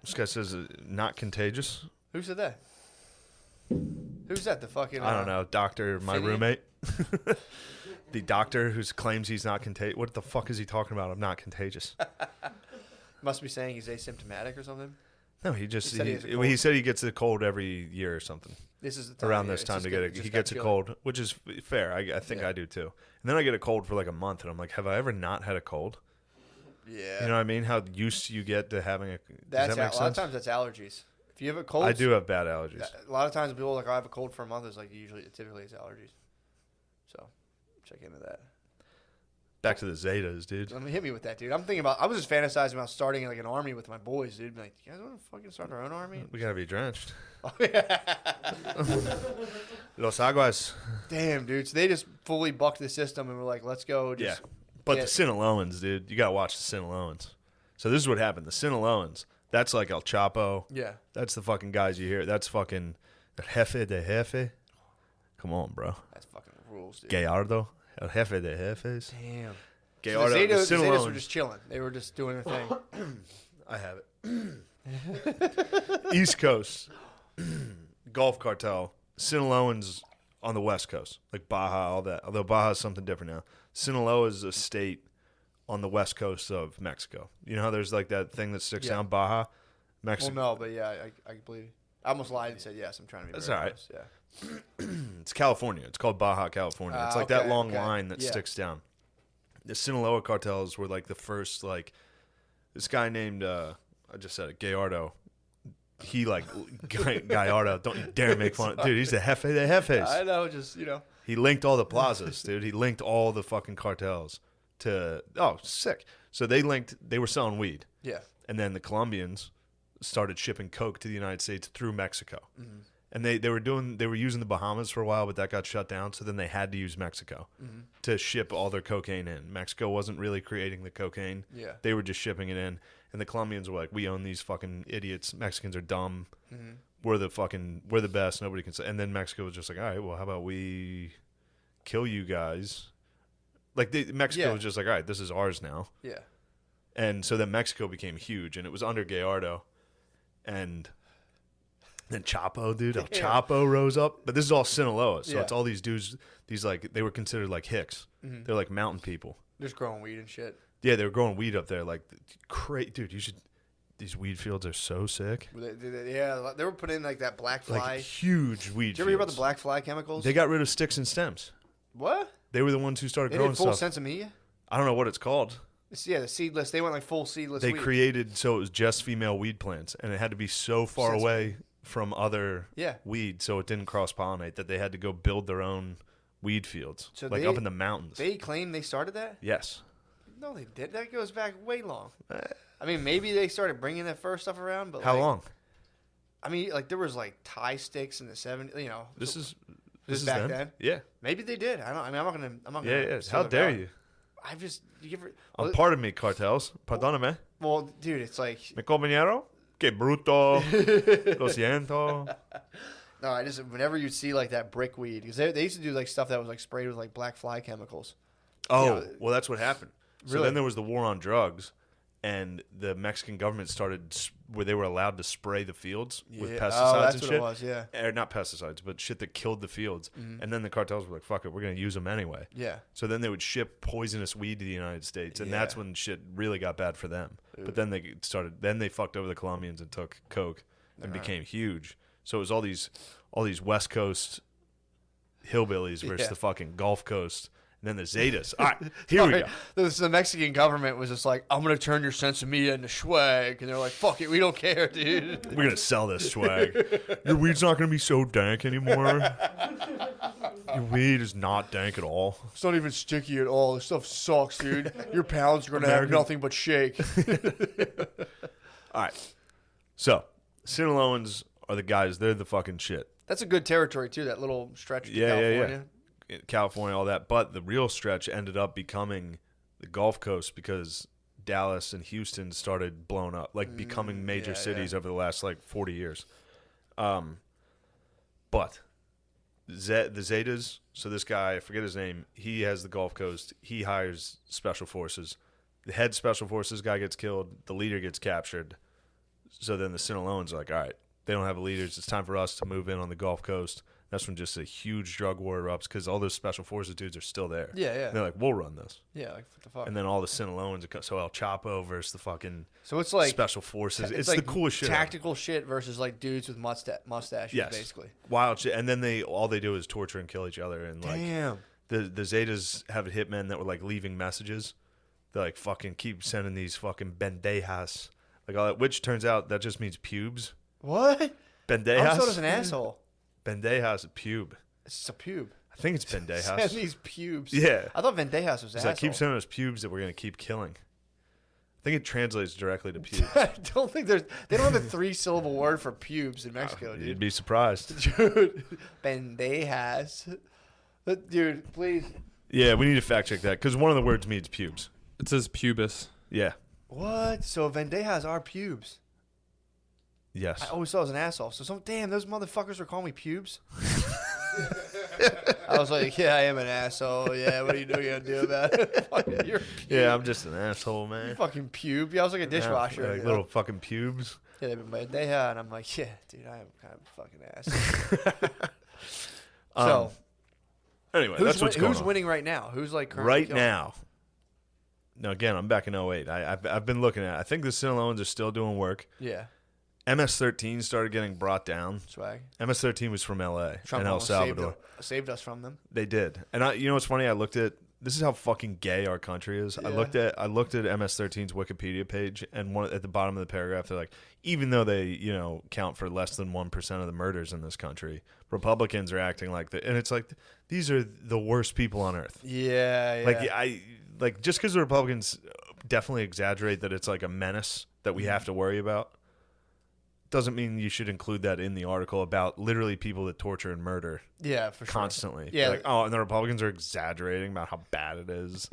This guy says not contagious. Who said that? Who's that? The fucking I don't know. Doctor, my Finian? roommate. The doctor who claims he's not contagious. What the fuck is he talking about? I'm not contagious. Must be saying he's asymptomatic or something. No, he said he he said he gets a cold every year or something. This is the time around this time to get it. He gets a cold, which is fair. I think I do too. And then I get a cold for like a month, and I'm like, have I ever not had a cold? Yeah. You know what I mean? How used you get to having a. Does that make sense? A lot of times that's allergies. If you have a cold, I do have bad allergies. A lot of times people are like, I have a cold for a month. It's like typically it's allergies. So check into that. Back to the Zetas, dude. Hit me with that, dude. I was just fantasizing about starting like an army with my boys, dude. Like, you guys want to fucking start our own army? We gotta be drenched. Oh, yeah. Los Aguas. Damn, dude. So they just fully bucked the system and were like, let's go. Just But the Sinaloans, dude. You gotta watch the Sinaloans. So this is what happened. The Sinaloans, that's like El Chapo. Yeah. That's the fucking guys you hear. That's fucking El Jefe de Jefe. Come on, bro. That's fucking rules, dude. Gallardo. El Jefe de Jefes. Damn. Gallardo. So the the Zetas were just chilling. They were just doing their thing. I have it. East Coast. Gulf Cartel. Sinaloans on the West Coast. Like Baja, all that. Although Baja is something different now. Sinaloa is a state on the West Coast of Mexico. You know how there's like that thing that sticks down Baja? Mexico. Well, no, but yeah, I believe you. I almost lied and said yes. I'm trying to be That's very all right. honest. Yeah. It's California. It's called Baja California. It's like that long line that Yeah. sticks down. The Sinaloa cartels were like the first, like, this guy named, I just said it, Gallardo. He, like, Gallardo, don't you dare make fun of, dude, he's the Jefe de Jefes. I know, just, He linked all the plazas, dude. He linked all the fucking cartels to, sick. So they were selling weed. Yeah. And then the Colombians started shipping coke to the United States through Mexico. Mm-hmm. And they were using the Bahamas for a while, but that got shut down. So then they had to use Mexico to ship all their cocaine in. Mexico wasn't really creating the cocaine. Yeah. They were just shipping it in. And the Colombians were like, we own these fucking idiots. Mexicans are dumb. Mm-hmm. We're the best. Nobody can say. And then Mexico was just like, all right, well, how about we kill you guys? Like Mexico was just like, all right, this is ours now. Yeah. And so then Mexico became huge, and it was under Gallardo. And then Chapo, dude. El Chapo rose up. But this is all Sinaloa. So it's all these dudes, they were considered like hicks. Mm-hmm. They're like mountain people. Just growing weed and shit. Yeah, they were growing weed up there. Like, great. Dude, these weed fields are so sick. They were putting in like that black fly. Like huge weed Did you ever hear about the black fly chemicals? They got rid of sticks and stems. What? They were the ones who started They growing did full stuff. sensimilla? I don't know what it's called. Yeah, the seedless. They went like full seedless They weed. created, so it was just female weed plants, and it had to be so far away from other weed, so it didn't cross-pollinate, that they had to go build their own weed fields, so up in the mountains. They claim they started that? Yes. No, they did. That goes back way long. I mean, maybe they started bringing that first stuff around, but how long? I mean, like there was like Thai sticks in the 70s. You know, this is back then. Yeah, maybe they did. I don't. I mean, I'm not gonna. Yeah. How dare you? I've just. Pardon me, cartels. Pardon me. Well, dude, it's like Mi compañero, que bruto, lo siento. no. I just whenever you see like that brick weed because they used to do like stuff that was like sprayed with like black fly chemicals. Oh, You know, well, that's what happened. So Really? then there was the war on drugs, and the Mexican government started where they were allowed to spray the fields with Yeah. pesticides Oh, that's and what shit. it was. Yeah. Or not pesticides, but shit that killed the fields. And then the cartels were like, fuck it, we're going to use them anyway. Yeah. So then they would ship poisonous weed to the United States, and that's Yeah. when shit really got bad for them. But then they fucked over the Colombians and took coke and became huge. So it was all these West Coast hillbillies versus Yeah. the fucking Gulf Coast. And then the Zetas. All right, here we go. The Mexican government was just like, I'm going to turn your sense of media into swag. And they're like, fuck it, we don't care, dude. We're going to sell this swag. Your weed's not going to be so dank anymore. Your weed is not dank at all. It's not even sticky at all. This stuff sucks, dude. Your pounds are going to have nothing but shake. All right. So, Sinaloans are the guys. They're the fucking shit. That's a good territory, too, that little stretch to California. California, all that. But the real stretch ended up becoming the Gulf Coast because Dallas and Houston started blowing up, like becoming major cities over the last like 40 years. But the Zetas, so this guy, I forget his name, he has the Gulf Coast. He hires special forces. The head special forces guy gets killed. The leader gets captured. So then the Sinaloans are like, all right, they don't have leaders. It's time for us to move in on the Gulf Coast. That's when just a huge drug war erupts because all those special forces dudes are still there. Yeah, yeah. And they're like, we'll run this. Yeah, like, what the fuck? And then all the Sinaloans, so El Chapo versus the fucking So it's like special forces. It's like the coolest shit. Tactical shit versus like dudes with mustaches, Yes. basically. Wild shit. And then all they do is torture and kill each other. And like Damn. the Zetas have hitmen that were like leaving messages. They like fucking keep sending these fucking bendejas. Like all that, which turns out that just means pubes. What? Bendejas. I thought it was an asshole. Bendejas, a pube. It's just a pube. I think it's bendejas. Send these pubes. Yeah. I thought Vendejas was It's asshole. like, keep sending us pubes that we're going to keep killing. I think it translates directly to pubes. I don't think they don't have a 3-syllable word for pubes in Mexico, You'd dude. be surprised. Dude, Bendejas. Dude, please. Yeah, we need to fact check that because one of the words means pubes. It says pubis. Yeah. What? So Vendejas are pubes. Yes. I always thought I was an asshole. So damn, those motherfuckers were calling me pubes. I was like, yeah, I am an asshole. Yeah, what are you going to do about it? Fucking, you're a pube. Yeah, I'm just an asshole, You man. fucking pube. Yeah, I was like a dishwasher. Like you know? little fucking pubes. Yeah, they've been Bendeja, and I'm like, yeah, dude, I am kind of a fucking asshole. So, Anyway, that's what's going who's on. winning right now? Who's like currently Right killing? now. No, again, I'm back in 08. I've been looking at it. I think the Sinaloans are still doing work. Yeah, MS-13 started getting brought down. swag. MS-13 was from LA Trump and El almost Salvador. saved us from them. They did. And you know what's funny? I looked at this is how fucking gay our country is. Yeah. I looked at MS-13's Wikipedia page, and at the bottom of the paragraph, they're like, even though they count for less than 1% of the murders in this country, Republicans are acting like and it's like these are the worst people on earth. Yeah, yeah. Like just because the Republicans definitely exaggerate that it's like a menace that we have to worry about, doesn't mean you should include that in the article about literally people that torture and murder Yeah, for sure. constantly. Yeah. Like, oh, and the Republicans are exaggerating about how bad it is.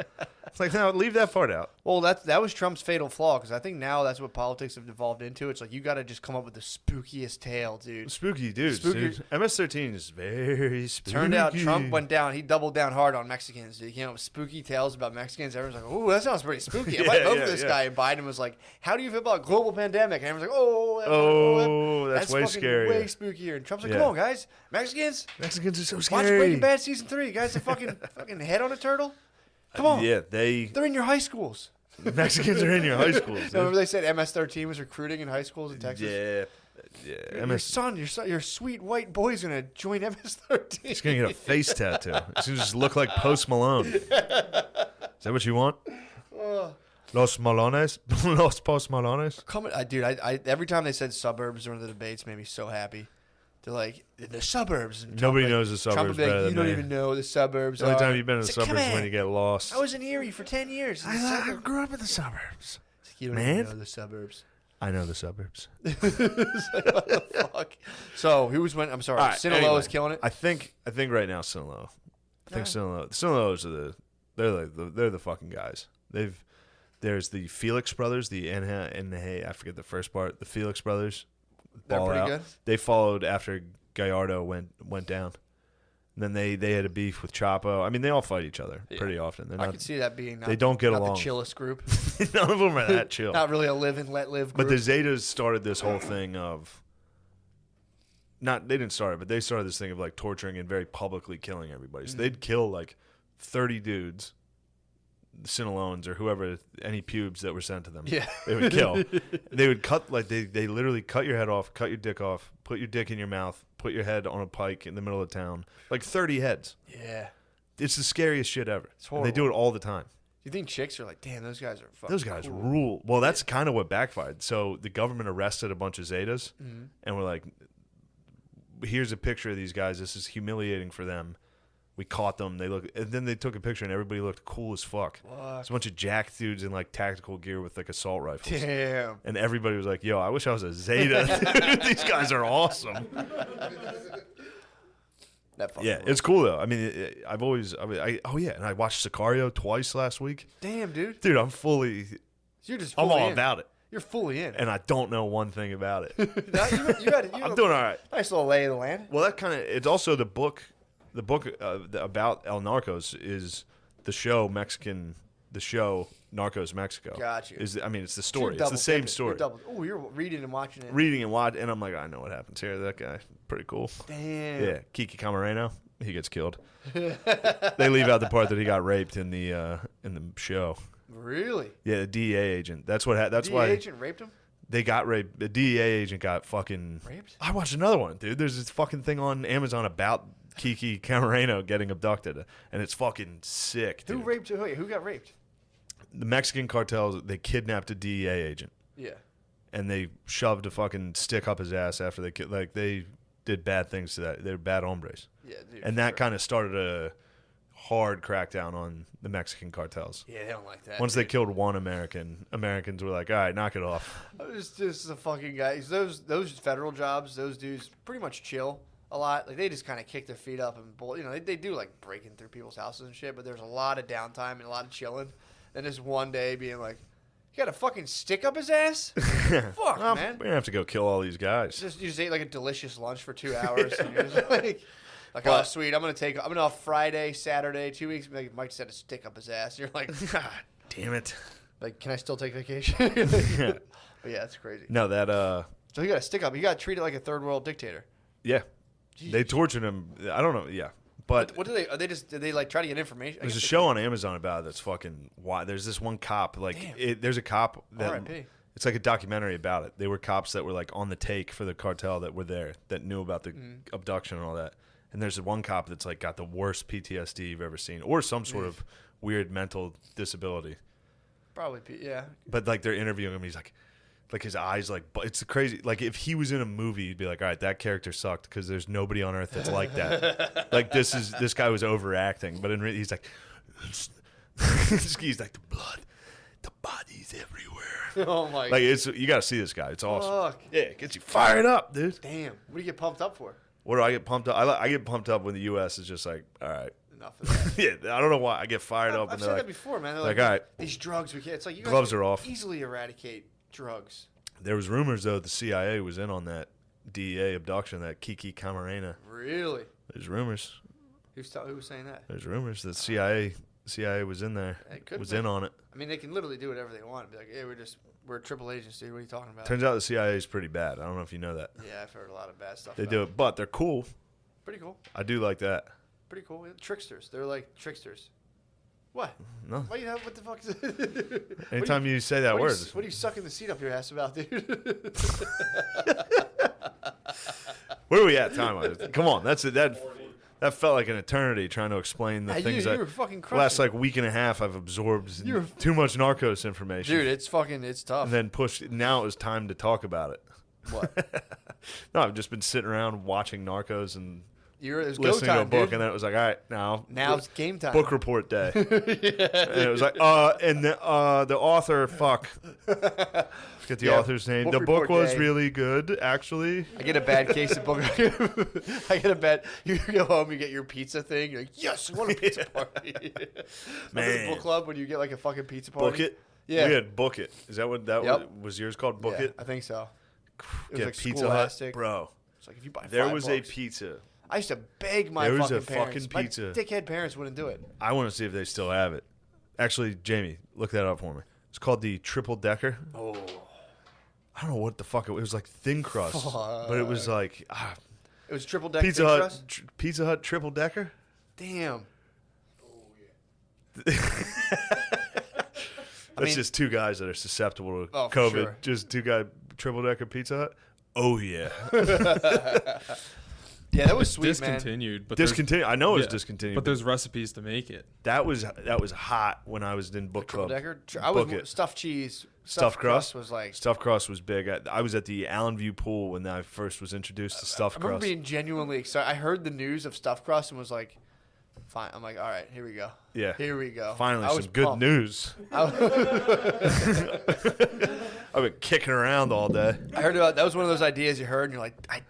It's like, no, leave that part out. Well, that was Trump's fatal flaw because I think now that's what politics have devolved into. It's like you got to just come up with the spookiest tale, dude. Spooky dudes, Spooky. dude. MS-13 is very spooky. Turned out Trump went down. He doubled down hard on Mexicans. Dude. He came up with spooky tales about Mexicans. Everyone's like, "Ooh, that sounds pretty spooky." I might vote for this guy. And Biden was like, "How do you feel about global pandemic?" And everyone's like, Oh, that's way fucking scarier. way spookier." And Trump's like, Yeah. "Come on, guys, Mexicans, Mexicans are so watch scary. Breaking Bad season 3. Guys, a fucking head on a turtle. Come on, Yeah, they're in your high schools." Mexicans are in your high schools. dude. Remember they said MS-13 was recruiting in high schools in Texas. Yeah. Your son, your sweet white boy's gonna join MS-13. He's gonna get a face tattoo. He's gonna just look like Post Malone. Is that what you want? Los Malones, Los Post Malones. Dude, I every time they said suburbs during the debates made me so happy. They're like, the suburbs. And Trump Nobody like- knows the Trump suburbs would be like, better you than don't me. even know the suburbs. The only are." time you've been in the It's like, suburbs "Come is when on. you get lost. I was in Erie for 10 years. I grew up in the suburbs. It's like, you don't Man. even know the suburbs. I know the suburbs. It's like, what the fuck? So, who's winning? I'm sorry. All right, Sinaloa anyway, is killing it. I think right now Sinaloa. I think Sinaloa. Sinaloa's they're the fucking guys. They've There's the Felix brothers, I forget the first part. The Felix brothers. They're ball pretty out. good. They followed after Gallardo went down. And then they had a beef with Chapo. I mean, they all fight each other pretty often. I could see that being they don't get not along. the chillest group. None of them are that chill. Not really a live and let live group. But the Zetas started this whole thing of they didn't start it, but they started this thing of like torturing and very publicly killing everybody. So they'd kill like 30 dudes, Sinaloans or whoever, any pubes that were sent to them. Yeah. They would kill. They would cut, like they literally cut your head off, cut your dick off, put your dick in your mouth, put your head on a pike in the middle of town. Like 30 heads. Yeah. It's the scariest shit ever. It's horrible. And they do it all the time. You think chicks are like, damn, those guys are fucking Those guys cool. rule. Well, that's kind of what backfired. So the government arrested a bunch of Zetas, and we're like, here's a picture of these guys. This is humiliating for them. We caught them. And then they took a picture, and everybody looked cool as fuck. It's a bunch of jack dudes in like tactical gear with like assault rifles. Damn. And everybody was like, yo, I wish I was a Zeta. These guys are awesome. Yeah, it's cool though. I mean, and I watched Sicario twice last week. Damn, dude. Dude, I'm You're all fully in. about it. You're fully in. And I don't know one thing about it. I'm doing all right. Nice little lay of the land. Well, that kind of, it's also the book about El Narcos is the show Narcos Mexico. Got you. It's the story. It's the same story. Oh, you're reading and watching it. Reading and watching, and I'm like, I know what happens here. That guy, pretty cool. Damn. Yeah, Kiki Camarena, he gets killed. They leave out the part that he got raped in the show. Really? Yeah, the DEA agent. That's what. That's DEA why agent raped him. they got raped. The DEA agent got fucking raped. I watched another one, dude. There's this fucking thing on Amazon about Kiki Camarena getting abducted, and it's fucking sick, dude. Who got raped? The Mexican cartels, they kidnapped a DEA agent. Yeah. And they shoved a fucking stick up his ass after they did bad things to that. They're bad hombres. Yeah, dude. And that kind of started a hard crackdown on the Mexican cartels. Yeah, they don't like that. Once they killed one American, Americans were like, all right, knock it off. It's just the fucking guys. Those federal jobs, those dudes pretty much chill a lot. Like they just kind of kick their feet up and they do like breaking through people's houses and shit. But there's a lot of downtime and a lot of chilling. And just one day being like, you got a fucking stick up his ass? Fuck, man. We're going to have to go kill all these guys. You just ate like a delicious lunch for 2 hours. And you're just like oh, sweet. I'm gonna off Friday, Saturday, 2 weeks. Like, Mike just had a stick up his ass. You're like, God damn it. Like, can I still take vacation? But yeah, that's crazy. No, that, So he got a stick up. He got treated like a third world dictator. yeah. Jeez. They tortured him. I don't know. Yeah. But what do they? Did they like try to get information? there's a show on Amazon about it that's fucking wild. There's this one cop, there's a cop that R.I.P. it's like a documentary about it. They were cops that were like on the take for the cartel that were there, that knew about the abduction and all that. And there's one cop that's like got the worst PTSD you've ever seen, or some sort of weird mental disability. Probably, yeah. But like they're interviewing him, he's like his eyes, like, it's crazy. Like if he was in a movie, you'd be like, all right, that character sucked because there's nobody on earth that's like that. Like this guy was overacting, but he's like, he's like the blood, the body's everywhere. Oh my! Like you got to see this guy. It's awesome. Fuck. Yeah, it gets you fired up, dude. Damn. What do you get pumped up for? What do I get pumped up? I get pumped up when the U.S. is just like, all right. Enough of that. Yeah, I don't know why I get fired up. I've said that before, man. They're like, all right, these drugs we can't. It's like you gloves guys are off. Easily eradicate drugs. There was rumors though the CIA was in on that DEA abduction, that Kiki Camarena. Really? There's rumors. Who was saying that? There's rumors that CIA was in there. Was in on it. I mean, they can literally do whatever they want. Be like, hey, we're triple agents, dude. What are you talking about? Turns out the CIA is pretty bad. I don't know if you know that. Yeah, I've heard a lot of bad stuff. They do it, but they're cool. Pretty cool. I do like that. Pretty cool. Tricksters. They're like tricksters. What? No. What the fuck is it? Anytime you say that word. What are you sucking the seat up your ass about, dude? Where are we at time-wise? Come on. That's it. That felt like an eternity trying to explain the things you were fucking the crushing. last like week and a half I've absorbed too much Narcos information. Dude, it's tough. And then now it was time to talk about it. What? No, I've just been sitting around watching Narcos and It's listening to a book, dude. and then it was like, all right, now it's game time. Book report day. And it was like, and the author, fuck. Forget the author's name. The book was really good, actually. I get a bad case of book. You go home, you get your pizza thing. You're like, yes, I want a pizza party. Man. The book club when you get like a fucking pizza party. Book it. Yeah. We had Book It. Is that what that Yep. was yours called? Book It? I think so. It was Get like Pizza Hut, Scholastic. bro. It's like if you buy There $5 was a pizza. I used to beg my There was fucking a parents. fucking pizza. My dickhead parents wouldn't do it. I want to see if they still have it. Actually, Jamie, look that up for me. It's called the Triple Decker. Oh. I don't know what the fuck it was. It was like thin crust, but it was like It was triple deck Pizza thin Hut. crust? Pizza Hut Triple Decker. Damn. That's just two guys that are susceptible to Oh, for COVID. sure. Just two guy Triple Decker Pizza Hut. Oh yeah. Yeah, that was sweet, Discontinued, but Discontinued. I know it's yeah, discontinued. but there's recipes to make it. that was man. hot when I was in book Triple club. decker. I was Book it. stuffed cheese. Stuffed crust was like. Stuffed crust was big. I was at the Allen View pool when I first was introduced to stuffed I remember crust. being genuinely excited. I heard the news of stuffed crust and was like, "Fine." I'm like, "All right, here we go. Yeah. Here we go." Finally, I was some good pumped. news. I've been kicking around all day. I heard about that was one of those ideas you heard, and you're like, I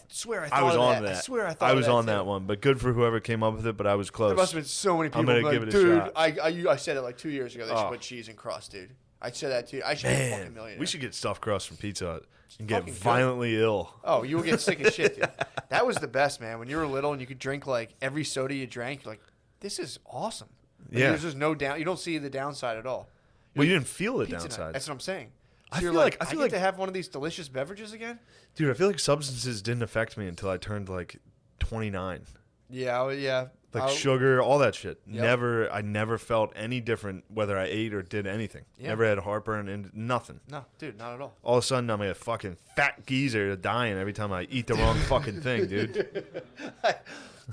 swear I thought I was of on that. that. I swear I thought I was of on too. that one, but good for whoever came up with it. But I was close. There must have been so many people. I'm gonna like, give it a dude, shot. I said it like 2 years ago. They should Oh. put cheese and crust, dude. I said that too. I should be a fucking Man, millionaire. we should get stuffed crust from Pizza Hut and get fucking good. violently ill. Oh, you will get sick as shit, dude. That was the best, man. When you were little and you could drink like every soda you drank, you're like, this is awesome. Like, Yeah. There's just no down. You don't see the downside at all. Well, you didn't feel the Pizza Nut. downside. That's what I'm saying. So I you're feel like, like- I I feel get like- to have one of these delicious beverages again. Dude, I feel like substances didn't affect me until I turned like 29. Yeah, yeah. Like sugar, all that shit. Yep. I never felt any different whether I ate or did anything. Yeah. Never had heartburn and nothing. No, dude, not at all. All of a sudden, I'm a fucking fat geezer dying every time I eat the wrong fucking thing, dude.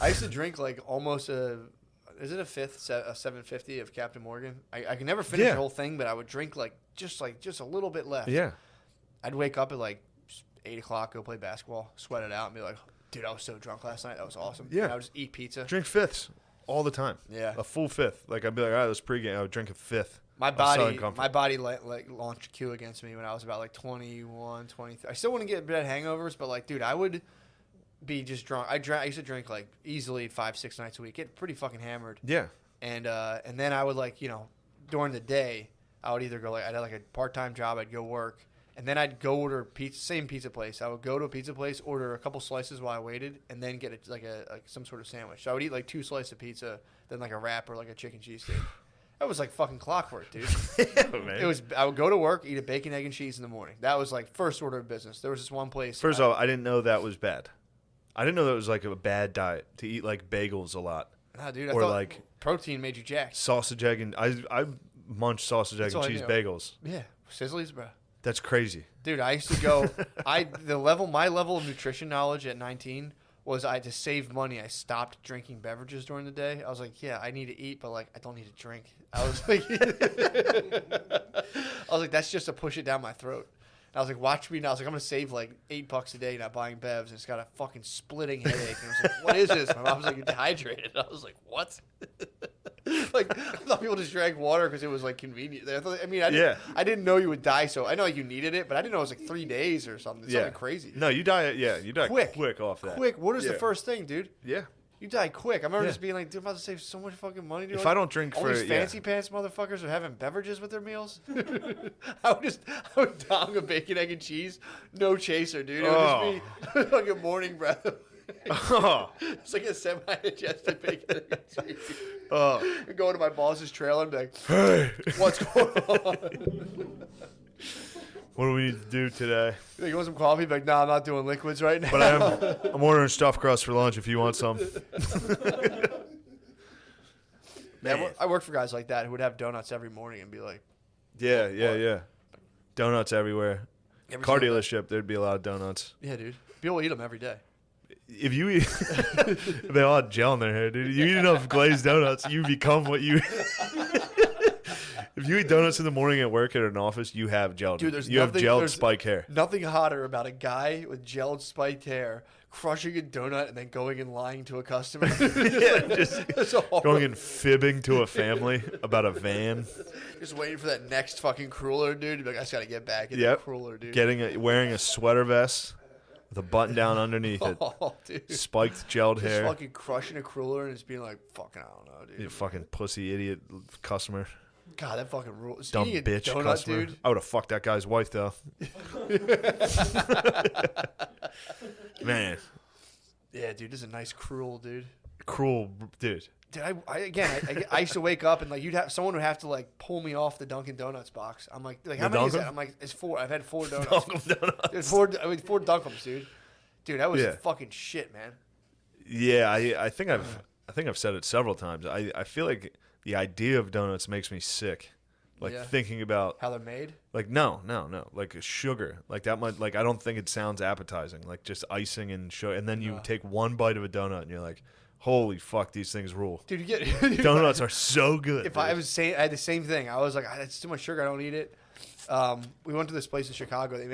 I used to drink like almost is it a 750 of Captain Morgan? I can never finish Yeah. the whole thing, but I would drink just a little bit left. Yeah. I'd wake up at like 8 o'clock, go play basketball, sweat it out, and be like, dude, I was so drunk last night. That was awesome. Yeah. And I would just eat pizza. Drink fifths all the time. Yeah. A full fifth. Like, I'd be like, all right, let's pregame. I would drink a fifth. My of Southern body, Comfort. like launched Q against me when I was about like 21, 23. I still wouldn't get bad hangovers, but like, dude, I would be just drunk. I used to drink like easily 5-6 nights a week, get pretty fucking hammered. Yeah. And then I would like, during the day, I would either go I had like a part-time job, I'd go work, and then I'd go order pizza, same pizza place. I would go to a pizza place, order a couple slices while I waited, and then get some sort of sandwich. So I would eat like 2 slices of pizza, then like a wrap or like a chicken cheesesteak. That was like fucking clockwork, dude. Yeah, man. I would go to work, eat a bacon, egg, and cheese in the morning. That was like first order of business. There was this one place. First off, I didn't know that was bad. I didn't know that was like a bad diet to eat like bagels a lot. Nah, dude, I or thought like protein made you jacked. sausage, egg, and I munch sausage, egg, That's and all I cheese knew. bagels. Yeah, Sizzlies, bro. That's crazy. Dude, I used to go. My level of nutrition knowledge at 19 was to save money. I stopped drinking beverages during the day. I was like, yeah, I need to eat, but like I don't need to drink. I was like, that's just to push it down my throat. And I was like, watch me now. I was like, I'm gonna save like $8 a day not buying bevs, and it's got a fucking splitting headache. And I was like, what is this? My mom was like, you're dehydrated. I was like, what? Like, I thought people just drank water because it was like convenient. I didn't know you would die. So I know you needed it, but I didn't know it was like 3 days or something. Something crazy. No, you die. Yeah, you die Quick. quick off that. Quick. What is the Yeah. first thing, dude? Yeah. You die quick. I remember Yeah. just being like, dude, I'm about to save so much fucking money. Dude. If Like, I don't drink all for these fancy pants motherfuckers are having beverages with their meals. I would dong a bacon, egg, and cheese, no chaser, dude. It would just be like a morning breath. Oh. It's like a semi-digested bacon, egg, and cheese. Oh. I'd go into my boss's trailer and be like, Hey, what's going on? what do we need to do today? You think you want some coffee? Be like, nah, I'm not doing liquids right now. But I'm ordering stuffed crust for lunch if you want some. Man, I worked for guys like that who would have donuts every morning and be like, Yeah. Donuts everywhere. every Car single day. dealership, there'd be a lot of donuts. Yeah, dude. People eat them every day. If you eat, they all have gel in their hair, dude. You eat enough glazed donuts, you become what you. If you eat donuts in the morning at work at an office, you have gel. Dude, there's you have nothing- gelled there's- spike hair. Nothing hotter about a guy with gelled spiked hair crushing a donut and then going and lying to a customer. It's horrible. Going and fibbing to a family about a van. Just waiting for that next fucking cruller, dude. To be like, I just got to get back in Yep. the cruller, dude. Wearing a sweater vest with a button down underneath it. Oh, dude. Spiked gelled Just hair. fucking crushing a cruller and just being like, fucking, I don't know, dude. You fucking pussy idiot customer. God, that fucking rules. Dumb Eating a bitch donut, customer. dude. I would have fucked that guy's wife though. Man, Yeah, dude, this is a nice cruel, dude. cruel dude. Dude, I used to wake up and like someone would have to like pull me off the Dunkin' Donuts box. I'm like how many is that? I'm like, it's 4. I've had 4 donuts. Dunkin' Donuts. Dude, 4 Dunkums, dude. Dude, that was Yeah. fucking shit, man. Yeah, I think I've said it several times. I feel like the idea of donuts makes me sick. Like Yeah. thinking about How they're made? like no, like sugar. Like that might like I don't think it sounds appetizing. Like just icing and sugar, and then you No. take one bite of a donut and you're like, holy fuck, these things rule. Dude, you get Donuts are so good. If I was saying, I had the same thing. I was like, that's too much sugar. I don't eat it. We went to this place in Chicago. They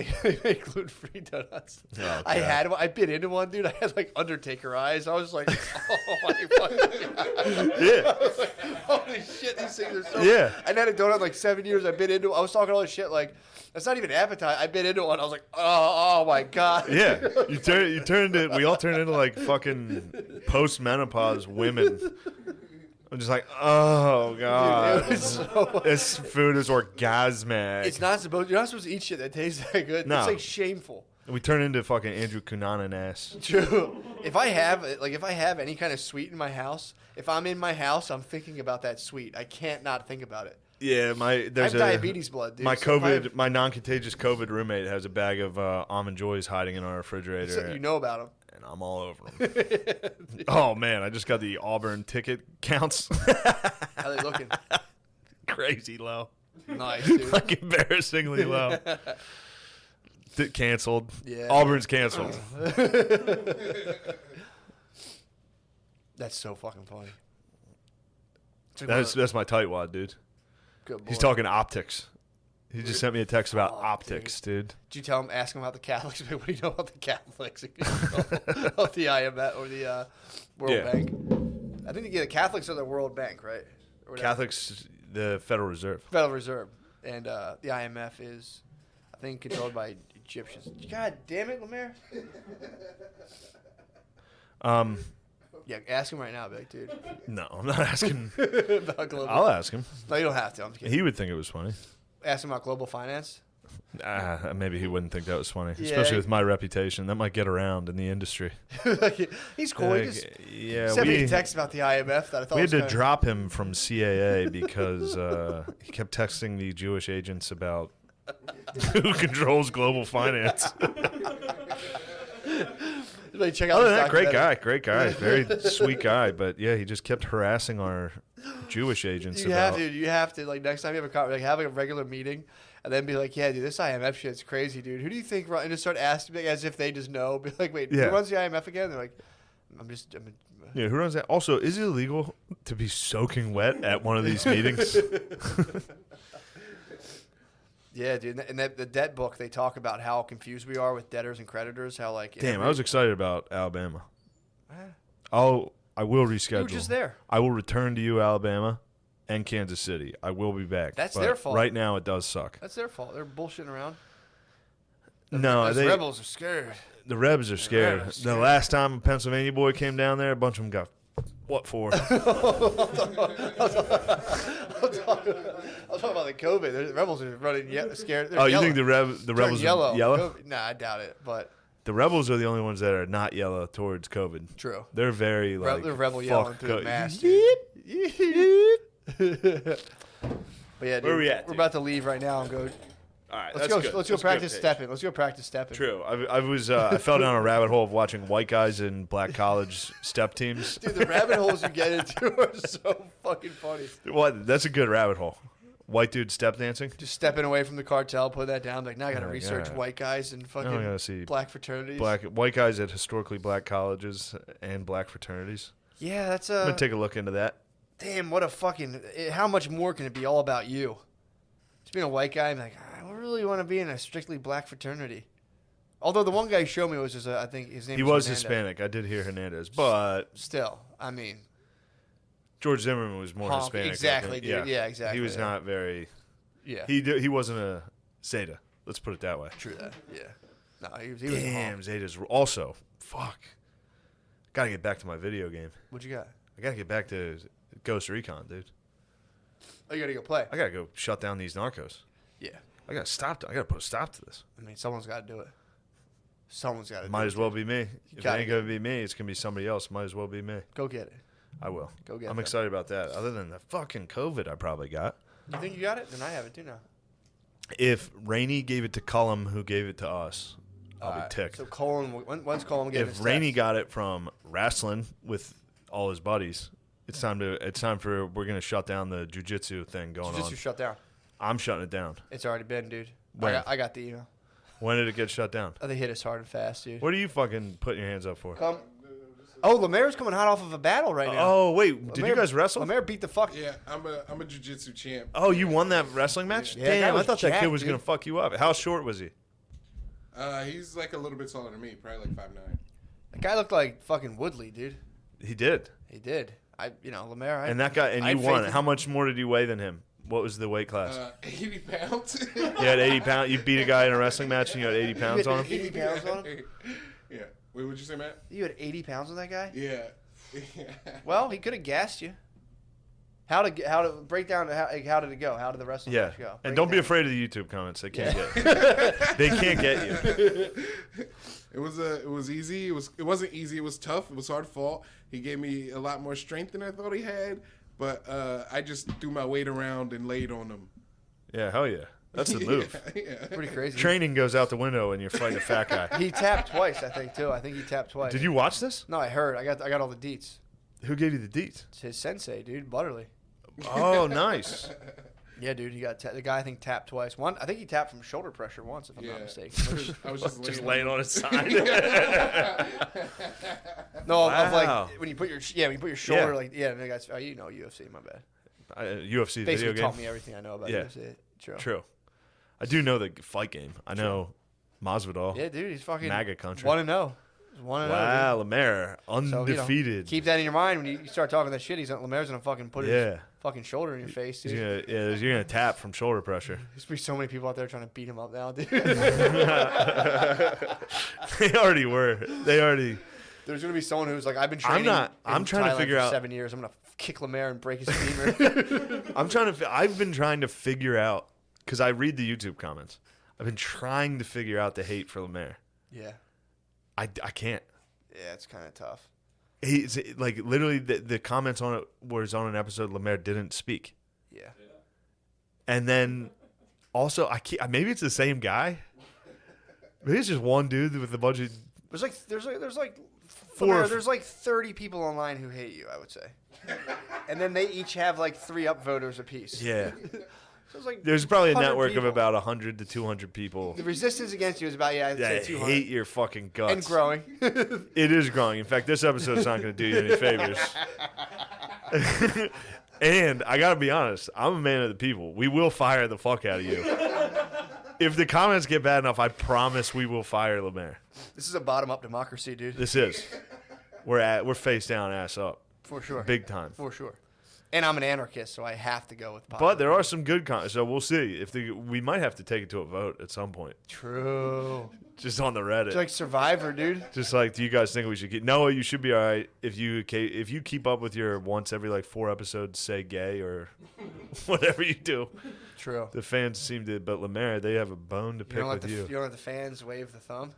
make gluten-free donuts. Oh, I God. had one. I bit into one, dude. I had like Undertaker eyes. I was like, oh my fucking God. Yeah. I was like, holy shit, these things are so. Yeah. I had a donut in like 7 years. I bit into. I was talking all this shit like, that's not even appetite. I bit into one. I was like, oh my God. Yeah, you turned it. We all turned into like fucking post-menopause women. I'm just like, oh god, Dude, it was so. this food is orgasmic. It's not supposed. You're not supposed to eat shit that tastes that good. No. It's like shameful. We turn into fucking Andrew Cunanan ass. True. If I have any kind of sweet in my house, if I'm in my house, I'm thinking about that sweet. I can't not think about it. Yeah, I have diabetes blood, dude. My so if I have- my non-contagious COVID roommate has a bag of almond joys hiding in our refrigerator. so you know about them. And I'm all over them. Oh man, I just got the Auburn ticket counts. How they looking? Crazy low. Nice, dude. Like embarrassingly low. Canceled. Yeah. Auburn's canceled. That's so fucking funny. It's like one of That's my tightwad, dude. the- good boy. He's talking optics. He just sent me a text about Fuck, optics, dude. Did you tell him? Ask him about the Catholics. What do you know about the Catholics? Of the IMF or the World Yeah. Bank? I think the Catholics are the World Bank, right? Or whatever. Catholics, the Federal Reserve. Federal Reserve, and the IMF is, I think, controlled by Egyptians. God damn it, Lemaire! Yeah, ask him right now, big dude. No, I'm not asking. About global. I'll ask him. No, you don't have to. I'm just kidding. He would think it was funny. Ask him about global finance. Maybe he wouldn't think that was funny, Yeah. especially with my reputation. That might get around in the industry. He's cool. He just Yeah, sent me we a text about the IMF that I thought had was to kinda- drop him from CAA because he kept texting the Jewish agents about who controls global finance. Everybody check out Other this than that, documentary. great guy, very sweet guy. But yeah, he just kept harassing our Jewish agents You about. have to like next time you have have like a regular meeting, and then be like, yeah, dude, this IMF shit's crazy, dude. Who do you think? And just start asking as if they just know. Be like, wait, Yeah. who runs the IMF again? They're like, I'm Yeah, who runs that? Also, is it illegal to be soaking wet at one of these meetings? yeah, dude. And the debt book, they talk about how confused we are with debtors and creditors. How like Damn, I was excited about Alabama. I will reschedule. You were just there. I will return to you, Alabama, and Kansas City. I will be back. That's but their fault. Right now, it does suck. That's their fault. They're bullshitting around. No, Those they rebels are scared. the Rebs are scared. Rebs are The scared. last time a Pennsylvania boy came down there, a bunch of them got what for? I'm talking about the COVID. The rebels are running scared. They're Oh, you yellow. think the rebels Turn yellow? are yellow? COVID. Nah, I doubt it. But The rebels are the only ones that are not yellow towards COVID. true. They're very like They're rebel fuck yelling through the co- mask. But yeah, dude, Where we at, we're dude? about to leave right now and go. All right, Let's that's go. good. Let's go That's practice good, Paige. stepping. Let's go practice stepping. True. I fell down a rabbit hole of watching white guys in black college step teams. Dude, the rabbit holes you get into are so fucking funny. What? That's a good rabbit hole. White dude step dancing. Just stepping away from the cartel, put that down. Like now, I got to Oh, research God. white guys and fucking I gotta see black fraternities. white guys at historically black colleges and black fraternities. Yeah, that's I'm gonna take a look into that. damn. What a fucking. How much more can it be all about you? Just being a white guy, I'm like, I really want to be in a strictly black fraternity. Although the one guy you showed me was just, I think his name. He was Hernandez. Hispanic. I did hear Hernandez, but Still, I mean, George Zimmerman was more Honk, Hispanic. I exactly, think. dude. Yeah, exactly, He was yeah. not very. yeah, He wasn't a Zeta. Let's put it that way. true that. Yeah, no, he was. A honk. Damn, Zetas also. Fuck. Gotta get back to my video game. What you got? I gotta get back to Ghost Recon, dude. Oh, you gotta go play. I gotta go shut down these narcos. Yeah. I gotta put a stop to this. I mean, someone's got to do it. Someone's got to. Might as well be me. If it gotta ain't gonna be me, it's gonna be somebody else. Might as well be me. Go get it. I will. Go get it. I'm excited about that. Other than the fucking COVID I probably got. You think you got it? Then I have it too now. If Rainey gave it to Cullum, who gave it to us, I'll be ticked. So Colin, when's Colin getting his If Rainey test? got it from wrestling with all his buddies, it's time for we're gonna shut down the jiu-jitsu thing going Jiu-jitsu on. shut down. I'm shutting it down. It's already been, dude. When? I got the email. When did it get shut down? They hit us hard and fast, dude. What are you fucking putting your hands up for? Come. Oh, Lemaire's coming hot off of a battle right now. Oh wait, did you guys wrestle? Lemaire beat the fuck. Yeah, I'm a jiu-jitsu champ. Oh, you won that wrestling match? Yeah, that guy Damn, I was thought that kid jacked, was dude. gonna fuck you up. How short was he? He's like a little bit taller than me, probably like 5'9". That guy looked like fucking Woodley, dude. He did. He did. Lemaire. And that guy, and I you had won. faith in How him. much more did you weigh than him? What was the weight class? 80 pounds. You had 80 pounds. You beat a guy in a wrestling match, and you had 80 pounds on him. 80 pounds on him? Yeah. Wait, what'd you say, Matt? You had 80 pounds on that guy? Yeah. Well, he could have gassed you. How to break down? How did it go? How did the wrestling Yeah, match go? and Break don't it be down. afraid of the YouTube comments. They can't get. They can't get you. It was easy. It wasn't easy. It was tough. It was hard fought. He gave me a lot more strength than I thought he had, but I just threw my weight around and laid on him. Yeah, hell yeah. That's the move. Yeah. Pretty crazy. Training goes out the window when you're fighting a fat guy. He tapped twice, I think, too. I think he tapped twice. Did you watch this? No, I heard. I got all the deets. Who gave you the deets? It's his sensei, dude, Butterly. Oh, nice. Yeah, dude, he got the guy. I think tapped twice. I think he tapped from shoulder pressure once, if I'm not mistaken. I was just Just laying laying on his side. No, of Wow. like when you put your shoulder and the guy's you know UFC, my bad. UFC video Basically game. taught me everything I know about Yeah. UFC. True. True. I do know the fight game. I know Masvidal. Yeah, dude, he's fucking MAGA country. 1-0. He's 1-0. Wow, Lemaire, So, you know, undefeated. keep that in your mind when you start talking that shit. Lemaire's gonna fucking put his Yeah. fucking shoulder in your face, He's dude. you're gonna tap from shoulder pressure. There's be so many people out there trying to beat him up now, dude. They already were. There's gonna be someone who's like, I've been training. I'm trying to Thailand figure for out- 7 years. I'm gonna kick Lemaire and break his femur. I've been trying to figure out because I read the YouTube comments. I've been trying to figure out the hate for Lemaire. Yeah, I can't. yeah, it's kind of tough. He's like literally the comments on it was on an episode Lemaire didn't speak, Yeah, and then also maybe it's the same guy. Maybe it's just one dude with a bunch of there's like Four Lemaire, of- there's like 30 people online who hate you. I would say, and then they each have like 3 upvoters apiece. yeah. So it's like There's probably a 100 network people. of about 100 to 200 people The resistance against you is about I'd say that 200 hate your fucking guts. and growing. It is growing. In fact, this episode's not going to do you any favors. And I got to be honest, I'm a man of the people. We will fire the fuck out of you. If the comments get bad enough, I promise we will fire Lemaire. This is a bottom-up democracy, dude. This is. We're face down, ass up. For sure. Big time. For sure. And I'm an anarchist, so I have to go with But popular. there are some good comments, so we'll see. We might have to take it to a vote at some point. True. Just on the Reddit. It's like Survivor, dude. Just like, do you guys think we should keep? Noah, you should be all right if you keep up with your once every like 4 episodes say gay or whatever you do. True. The fans seem to, but Lemaire, they have a bone to pick don't let with the, you. You don't let the fans wave the thumb?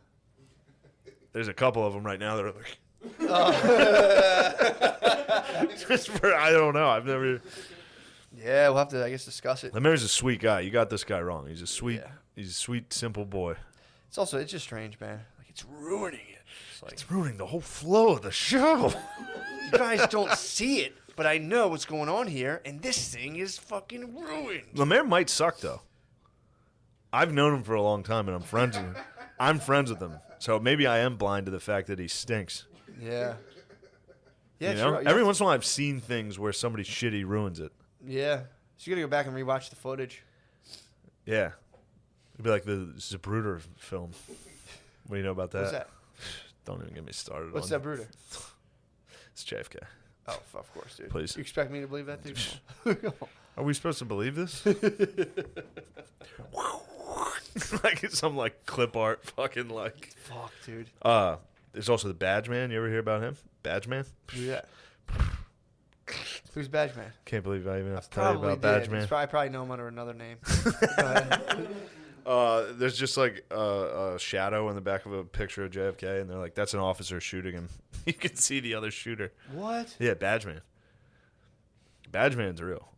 There's a couple of them right now that are like. Just for I don't know. I've never. Yeah, we'll have to, I guess, discuss it. Lemaire's a sweet guy. You got this guy wrong. He's a sweet. Yeah. He's a sweet, simple boy. It's just strange, man. Like, it's ruining it. It's like, It's ruining the whole flow of the show. you guys don't see it, but I know what's going on here, and this thing is fucking ruined. Lemaire might suck though. I've known him for a long time, and I'm friends with him. So maybe I am blind to the fact that he stinks. Yeah. Yeah, You know? true. Every once in a while, I've seen things where somebody shitty ruins it. Yeah. So you gotta go back and rewatch the footage. Yeah. It'd be like the Zapruder film. What do you know about that? What's that? Don't even get me started What's on that, Bruder? It's JFK. Oh, of course, dude. Please. You expect me to believe that, dude? Are we supposed to believe this? Like it's some like clip art fucking like. Fuck, dude. There's also the Badge Man. You ever hear about him? Badge Man? Yeah. Who's Badge Man? Can't believe I even have to tell you about Badge Man. I probably know him under another name. Go ahead. There's just like a shadow in the back of a picture of JFK, and they're like, "That's an officer shooting him." You can see the other shooter. What? Yeah, Badge Man. Badge Man's real.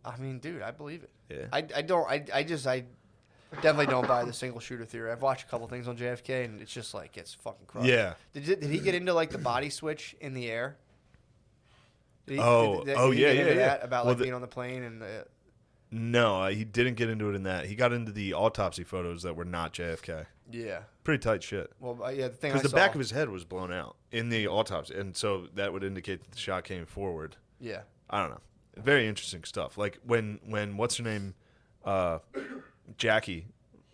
I mean, dude, I believe it. Yeah. I definitely don't buy the single shooter theory. I've watched a couple things on JFK, and it's just like it's fucking crushed. Yeah. Did he get into like the body switch in the air? Did he Yeah. get into that about like being on the plane and No, he didn't get into it in that. He got into the autopsy photos that were not JFK. yeah. Pretty tight shit. Well, yeah, the thing Because I the saw, back of his head was blown out in the autopsy, and so that would indicate that the shot came forward. yeah. I don't know. Very interesting stuff. Like when what's her name, Jackie,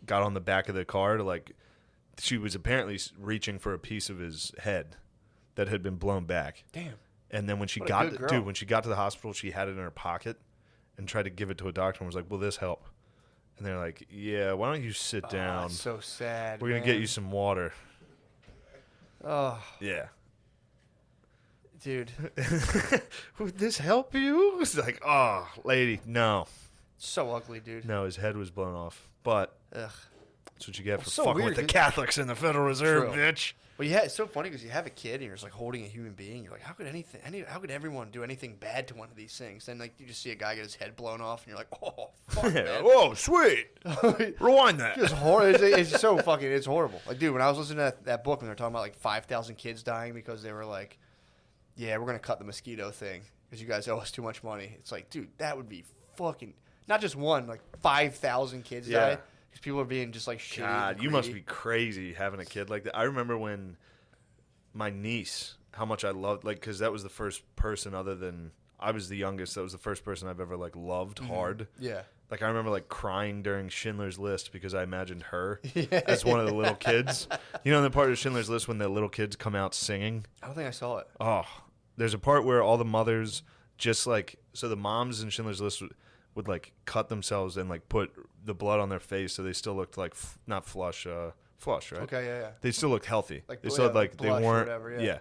got on the back of the car to like, she was apparently reaching for a piece of his head that had been blown back. Damn. And then when she What a got good to, girl. dude, when she got to the hospital, she had it in her pocket and tried to give it to a doctor and was like, "Will this help?" And they're like, "Yeah, why don't you sit down? That's so sad. We're gonna get you some water." Oh, Yeah. dude, Would this help you? It's like, oh, lady, no. so ugly, dude. No, his head was blown off. But Ugh. that's what you get for so fucking weird, with the 'cause- Catholics and the Federal Reserve, True. bitch. Well, yeah, it's so funny because you have a kid and you're just like holding a human being. You're like, how could how could everyone do anything bad to one of these things? Then like you just see a guy get his head blown off, and you're like, oh, fuck, man. Whoa, sweet. Rewind that. It's horrible. It's so fucking. It's horrible. Like, dude, when I was listening to that book and they're talking about like 5,000 kids dying because they were like, yeah, we're gonna cut the mosquito thing because you guys owe us too much money. It's like, dude, that would be fucking not just one, like 5,000 kids Yeah. die because people are being just like shitty. God, and you must greedy. be crazy having a kid like that. I remember when my niece, how much I loved, like, because that was the first person other than, I was the youngest, that was the first person I've ever, like, loved hard. Yeah. Like, I remember, like, crying during Schindler's List because I imagined her as one of the little kids. You know the part of Schindler's List when the little kids come out singing? I don't think I saw it. Oh, there's a part where all the mothers just, like, so the moms in Schindler's List would like, cut themselves and, like, put the blood on their face so they still looked like, not flush, right? Okay, yeah. They still looked healthy. Like, They still had, like, they blush or weren't, whatever, yeah.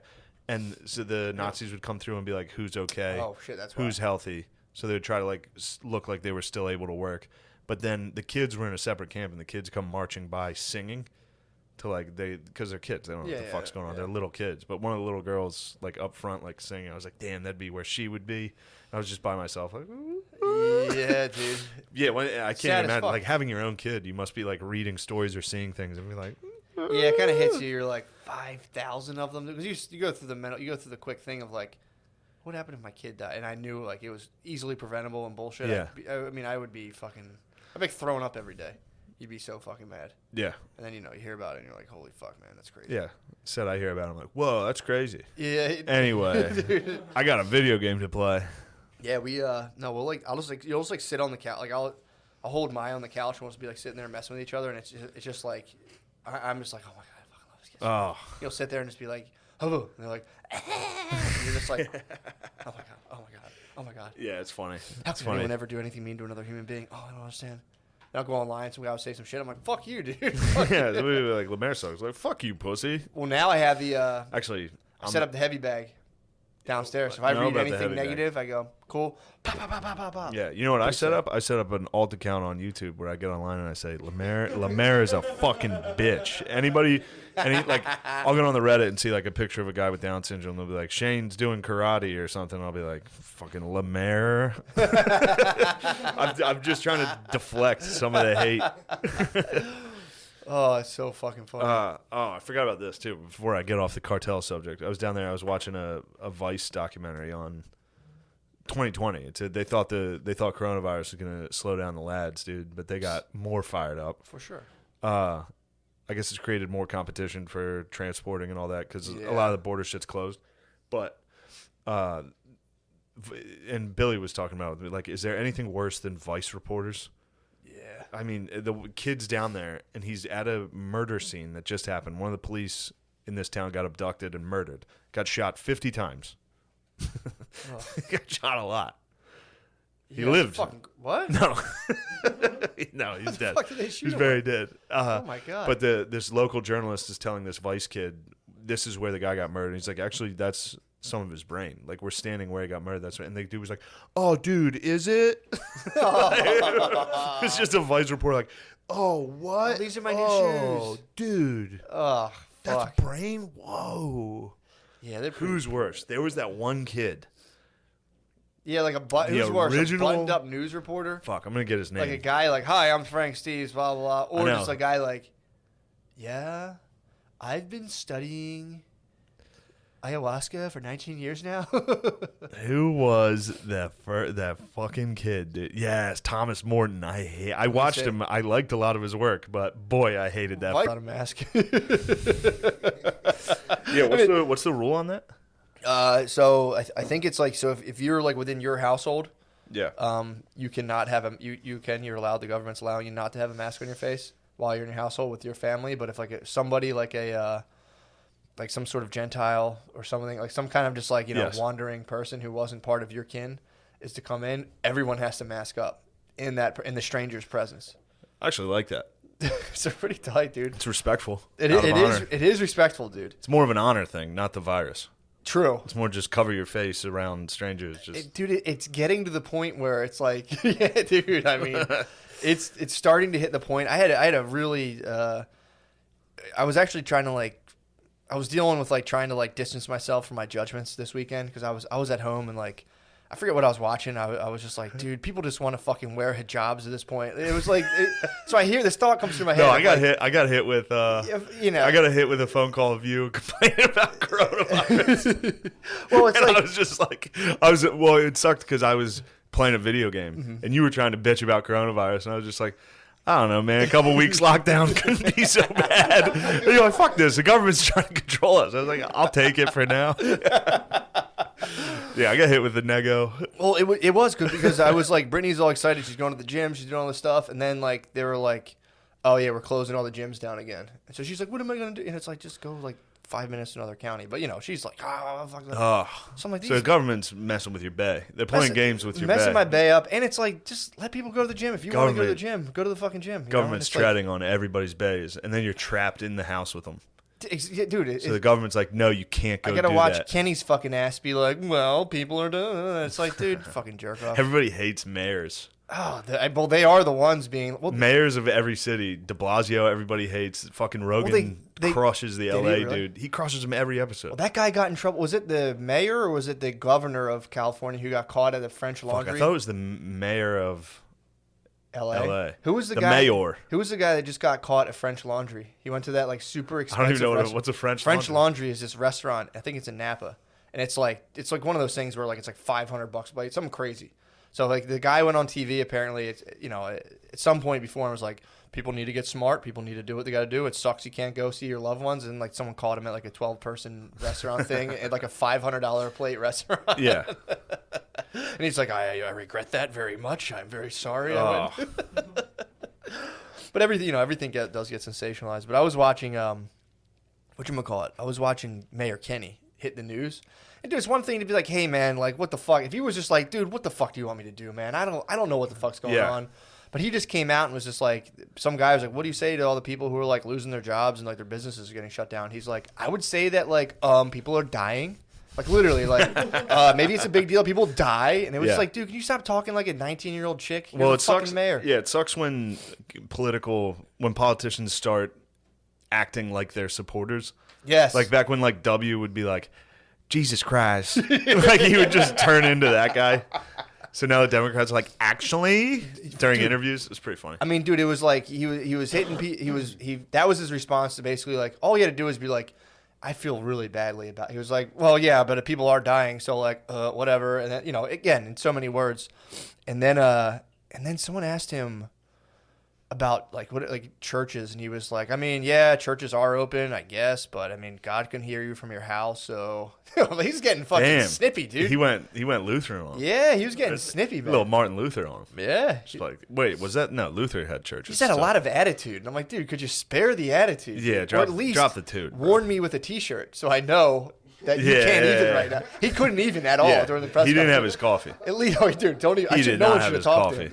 And so the Nazis would come through and be like, who's okay? Oh shit, that's Who's why. healthy? So they would try to, like, look like they were still able to work. But then the kids were in a separate camp, and the kids come marching by singing to, like, because they're kids. They don't know what the fuck's going on. yeah. They're little kids. But one of the little girls, like, up front, like, singing. I was like, damn, that'd be where she would be. I was just by myself, like, Yeah, dude. yeah, I Sad can't as imagine. fuck. Like, having your own kid, you must be, like, reading stories or seeing things and be like, Yeah, it kind of hits you. You're like 5,000 of them because you go through the quick thing of like, what happened if my kid died? And I knew like it was easily preventable and bullshit. Yeah. I mean, I would be fucking. I'd be throwing up every day. You'd be so fucking mad. yeah. And then you hear about it and you're like, holy fuck, man, that's crazy. Yeah. Said I hear about it. I'm like, whoa, that's crazy. Yeah. Anyway, I got a video game to play. Yeah, we'll like you'll just like sit on the couch. Like I'll hold Maya on the couch and we'll just be like sitting there messing with each other, and it's just like I'm just like, oh my god, I fucking love this kid. Oh, You'll sit there and just be like, oh, and they're like, and you're just like, oh my god. yeah, it's funny. How It's can funny. anyone ever do anything mean to another human being? Oh, I don't understand. And I'll go online, some guy will say some shit. I'm like, fuck you, dude. Yeah, we were like Lemaire sucks. Like, fuck you, pussy. Well, now I have the Actually, I set up the heavy bag downstairs. If I know read about the anything heavy bag. negative, I go, cool. Pop, pop, pop, pop, pop, pop. Yeah, you know what I set sick. up? I set up an alt account on YouTube where I get online and I say, Lemaire is a fucking bitch. Like, I'll get on the Reddit and see, like, a picture of a guy with Down syndrome. They'll be like, Shane's doing karate or something. I'll be like, fucking Lemaire. I'm just trying to deflect some of the hate. Oh, it's so fucking funny. I forgot about this, too, before I get off the cartel subject. I was down there. I was watching a Vice documentary on 2020. They thought coronavirus was going to slow down the lads, dude, but they got more fired up. For sure. I guess it's created more competition for transporting and all that because a Yeah. lot of the border shit's closed. But, and Billy was talking about, like, is there anything worse than Vice reporters? Yeah. I mean, the kid's down there, and he's at a murder scene that just happened. One of the police in this town got abducted and murdered. Got shot 50 times. He got shot a lot. He Yeah, lived. Fucking, what? No. No, he's dead. fuck did they shoot He's him very with? dead. Oh, my God. But this local journalist is telling this Vice kid, this is where the guy got murdered. He's like, actually, that's some of his brain. Like, we're standing where he got murdered. And the dude was like, "Oh, dude, is it?" It's just a Vice reporter like, "Oh, what? Oh, these are my new shoes." Dude. Oh, That's fuck. brain? Whoa. Yeah, they're Who's worse? There was that one kid. Yeah, like who's worse, a buttoned up news reporter? Fuck, I'm going to get his name. Like a guy like, "Hi, I'm Frank Steves, blah, blah, blah." Or I know. just a guy like, "Yeah, I've been studying ayahuasca for 19 years now." Who was that fucking kid, dude? Yes, Thomas Morton. I watched him. I liked a lot of his work, but boy, I hated that. Without a mask. Yeah, what's the rule on that? So I think it's like, so if you're like within your household, Yeah. you cannot have you're allowed, the government's allowing you not to have a mask on your face while you're in your household with your family. But if like somebody like like some sort of Gentile or something, like some kind of just like, Yes. wandering person who wasn't part of your kin is to come in, everyone has to mask up in the stranger's presence. I actually like that. It's pretty tight, dude. It's respectful. It Out of honor. is respectful, dude. It's more of an honor thing, not the virus. True. It's more just cover your face around strangers. Just It's getting to the point where it's like, yeah, dude. I mean, it's starting to hit the point. I had a really, I was actually trying to like, I was dealing with like trying to like distance myself from my judgments this weekend because I was at home and like, I forget what I was watching. I was just like, dude, people just want to fucking wear hijabs at this point. It was like, so I hear this thought comes through my head. no, I got hit with I got a hit with a phone call of you complaining about coronavirus. Well, it's and like, I was just like, well, it sucked because I was playing a video game and you were trying to bitch about coronavirus, and I was just like, I don't know, man. A couple weeks lockdown couldn't be so bad. And you're like, fuck this. The government's trying to control us. I was like, I'll take it for now. Yeah, I got hit with the nego. well, it was good because I was like, Brittany's all excited. She's going to the gym. She's doing all this stuff. And then like, they were like, "Oh yeah, we're closing all the gyms down again." And so she's like, "What am I going to do?" And it's like, just go like 5 minutes to another county. But she's like, fuck that. So I'm like, So the government's messing with your bay. They're playing games with your bay. messing my bay up. And it's like, just let people go to the gym. If you want to go to the gym, go to the fucking gym. Government's treading on everybody's bays, and then you're trapped in the house with them. Dude, So the government's like, no, you can't go. I gotta do watch that. Kenny's fucking ass be like, "Well, people are doing it." It's like, dude, fucking jerk off. Everybody hates mayors. Oh, well, they are the ones being. Well, Mayors of every city. De Blasio, everybody hates. Fucking Rogan they crushes the did he LA really? dude. He crushes him every episode. that guy got in trouble. Was it the mayor or was it the governor of California who got caught at the French Fuck, Laundry? I thought it was the mayor of LA. Who was the The guy? mayor. Who was the guy that just got caught at French Laundry? He went to that like super I expensive. don't even know restaurant. what's a French Laundry is this restaurant. I think it's in Napa, and it's like one of those things where like it's like $500 a plate, something crazy. So like the guy went on TV. Apparently, it's at some point before, and was like, people need to get smart. People need to do what they got to do. It sucks you can't go see your loved ones. And like someone caught him at like a 12-person restaurant thing at like a $500 a plate restaurant. Yeah. And he's like, I regret that very much. I'm very sorry. Oh. But everything does get sensationalized. But I was watching whatchamacallit? I was watching Mayor Kenny hit the news. And dude, it's one thing to be like, "Hey man, like what the fuck?" If he was just like, "Dude, what the fuck do you want me to do, man? I don't know what the fuck's going on." But he just came out and was just like, some guy was like, "What do you say to all the people who are like losing their jobs and like their businesses are getting shut down?" He's like, "I would say that like people are dying." Like literally, like maybe it's a big deal. People die, and it was just like, dude, can you stop talking like a 19-year-old chick? You're It fucking sucks. mayor. Yeah, it sucks when politicians start acting like they're supporters. Yes. Like back when like W would be like, "Jesus Christ," like he would just turn into that guy. So now the Democrats are like, actually, during interviews, it's pretty funny. I mean, dude, it was like he was hitting. That was his response to basically like all he had to do was be like, "I feel really badly about." He was like, "Well, yeah, but people are dying, so like, whatever." And then again in so many words, and then someone asked him about like churches, and he was like, "I mean, yeah, churches are open, I guess, but I mean, God can hear you from your house." So he's getting fucking snippy, dude. He went Lutheran on him. Yeah, he was getting snippy, man. Little Martin Luther on him. Yeah. Just like, wait, was that? No, Luther had churches. He's had a lot of attitude. And I'm like, dude, could you spare the attitude? Yeah, or at least drop the toot. Warn me with a T-shirt so I know that you can't even right now. He couldn't even at all during the press conference. He didn't have his coffee. At least, dude, don't even. He did not have his coffee.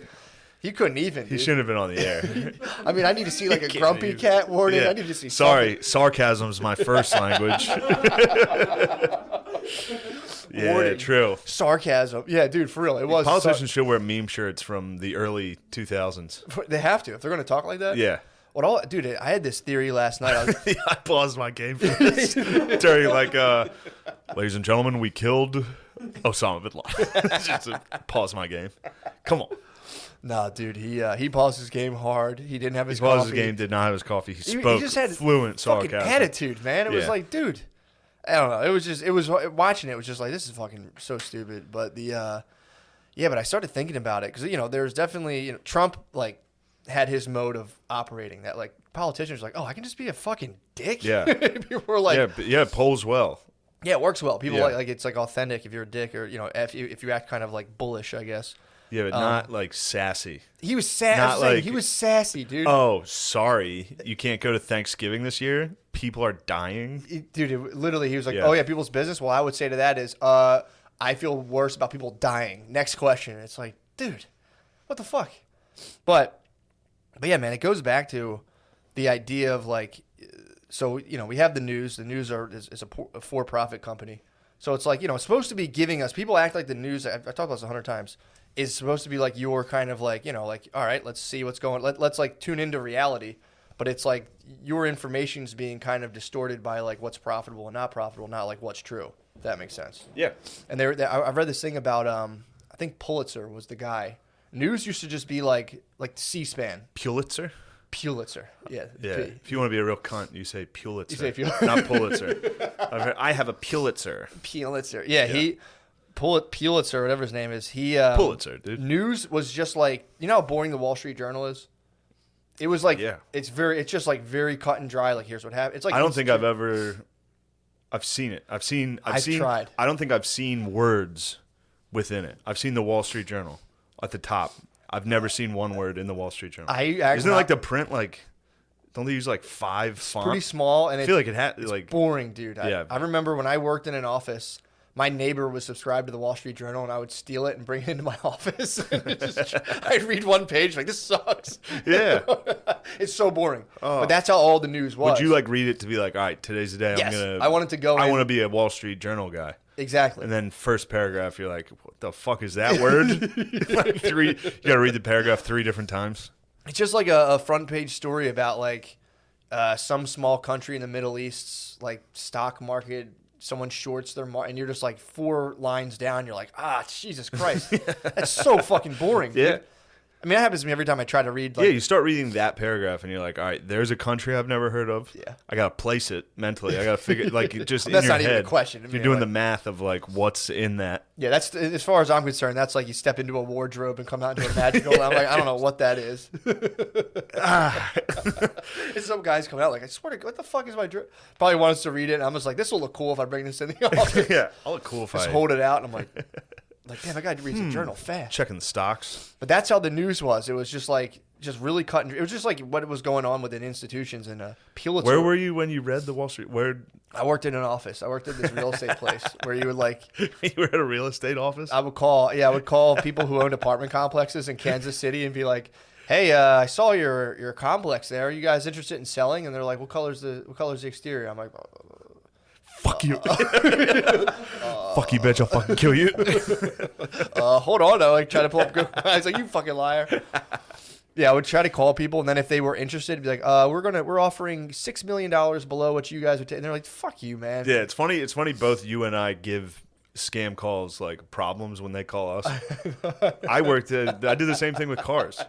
He couldn't even. He shouldn't have been on the air. I mean, I need to see like a grumpy cat warning. Yeah. I need to see. Sorry, sarcasm's my first language. Yeah, wording, true. sarcasm. Yeah, dude, for real, it was. Politicians should wear meme shirts from the early 2000s. They have to if they're going to talk like that. Yeah. Dude, I had this theory last night. I paused my game for this. During ladies and gentlemen, we killed Osama bin Laden. Just to pause my game. Come on. Nah, dude, he paused his game hard. He didn't have his He paused coffee. his game, did not have his coffee. He He spoke just had fluent fucking sarcasm. attitude, man. It was Yeah. like, dude, I don't know. It was watching it was just like, this is fucking so stupid. But but I started thinking about it because there's definitely Trump like had his mode of operating that like politicians are like, oh, I can just be a fucking dick. Yeah. People were like, yeah, it polls well. yeah, it works well. People Yeah. like it's like authentic if you're a dick or if you act kind of like bullish, I guess. Yeah, but not like sassy. He was sassy. Not like- He was sassy, dude. Oh, sorry. You can't go to Thanksgiving this year? People are dying? Dude, literally, he was like, Yeah. "Oh yeah, people's business." Well, I would say to that is, I feel worse about people dying. Next question. It's like, dude, what the fuck? But yeah, man, it goes back to the idea of like, so we have the news. The news is a for-profit company, so it's like it's supposed to be giving us. People act like the news. I've talked about this 100 times. Is supposed to be like your kind of like like, all right, let's see what's going. Let's like tune into reality. But it's like your information's being kind of distorted by like what's profitable and not profitable, not like what's true. If that makes sense. Yeah. And I've read this thing about I think Pulitzer was the guy. News used to just be like C-SPAN. Pulitzer? Pulitzer. Yeah. Yeah. If you want to be a real cunt, you say Pulitzer. You say Pulitzer. Not Pulitzer. I have a Pulitzer. Pulitzer. Yeah. Pulitzer, whatever his name is. Pulitzer, dude. News was just like how boring the Wall Street Journal is. It was like it's just like very cut and dry. Like here's what happened. It's like I don't think I've seen it. I've tried. I don't think I've seen words within it. I've seen the Wall Street Journal at the top. I've never seen one word in the Wall Street Journal. Isn't it like the print don't they use like 5 fonts? Pretty small, and I feel like it had like boring, dude. Yeah. I remember when I worked in an office, my neighbor was subscribed to the Wall Street Journal, and I would steal it and bring it into my office. I'd read one page like, this sucks. Yeah. It's so boring. But that's how all the news was. Would you like read it to be like, all right, today's the day. Yes. I'm gonna. I wanted to go. I in- want to be a Wall Street Journal guy. Exactly. And then first paragraph, you're like, what the fuck is that word? You gotta read the paragraph 3 different times. It's just like a front page story about like some small country in the Middle East's like stock market. Someone shorts their and you're just like 4 lines down. You're like, Jesus Christ, that's so fucking boring. Yeah. Dude. I mean, that happens to me every time I try to read. Like, Yeah, you start reading that paragraph and you're like, all right, there's a country I've never heard of. Yeah. I gotta place it mentally. I gotta figure like just in That's your not head. even a question. I You're mean, doing like- the math of like what's in that. Yeah, that's as far as I'm concerned. That's like you step into a wardrobe and come out into a magical. I'm like, I don't know what that is. And some guys come out like, I swear to God, what the fuck is my drip? Probably want us to read it. And I'm just like, this will look cool if I bring this in the office. Yeah, I'll look cool if Just I hold it out, and I'm like, damn, that guy reads a journal fast. checking the stocks. But that's how the news was. It was just like, really cut. It was just like what was going on within institutions and Pulitzer. Where were you when you read the Wall Street? Where I worked in an office. I worked at this real estate place where you would like. you were at a real estate office? I would call people who owned apartment complexes in Kansas City and be like, "Hey, I saw your complex there. Are you guys interested in selling?" And they're like, "What color's the exterior?" I'm like, Fuck you. Fuck you, bitch. I'll fucking kill you. hold on. I like try to pull up good. I was like, "You fucking liar." Yeah, I would try to call people, and then if they were interested, be like, we're offering $6 million below what you guys would take. And they're like, "Fuck you, man." Yeah, it's funny. It's funny. Both you and I give scam calls like problems when they call us. I did the same thing with cars.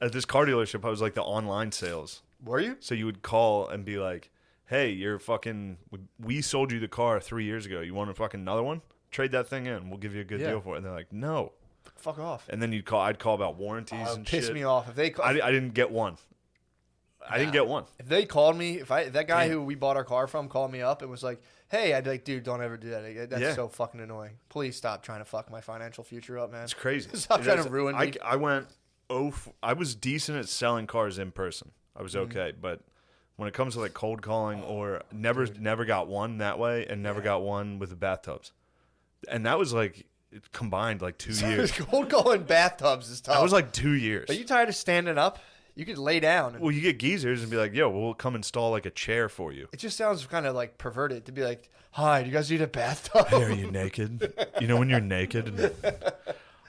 At this car dealership, I was like the online sales. Were you? So you would call and be like, "Hey, we sold you the car 3 years ago. You want fucking another one? Trade that thing in. We'll give you a good deal for it." And they're like, "No." Fuck off. And then I'd call about warranties and shit. Piss me off if they. I didn't get one. I didn't get one. If they called me, if that guy who we bought our car from called me up and was like, "Hey," I'd be like, "Dude, don't ever do that again. That's so fucking annoying. Please stop trying to fuck my financial future up, man." It's crazy. Stop trying to ruin me. I was decent at selling cars in person. I was okay, but when it comes to like cold calling or never got one that way and never got one with the bathtubs, and that was like combined like 2 years. Cold calling bathtubs is tough. That was like 2 years. Are you tired of standing up? You could lay down. Well, you get geezers and be like, yo, we'll come install like a chair for you. It just sounds kind of like perverted to be like, hi, do you guys need a bathtub? Hey, are you naked? You know when you're naked? And,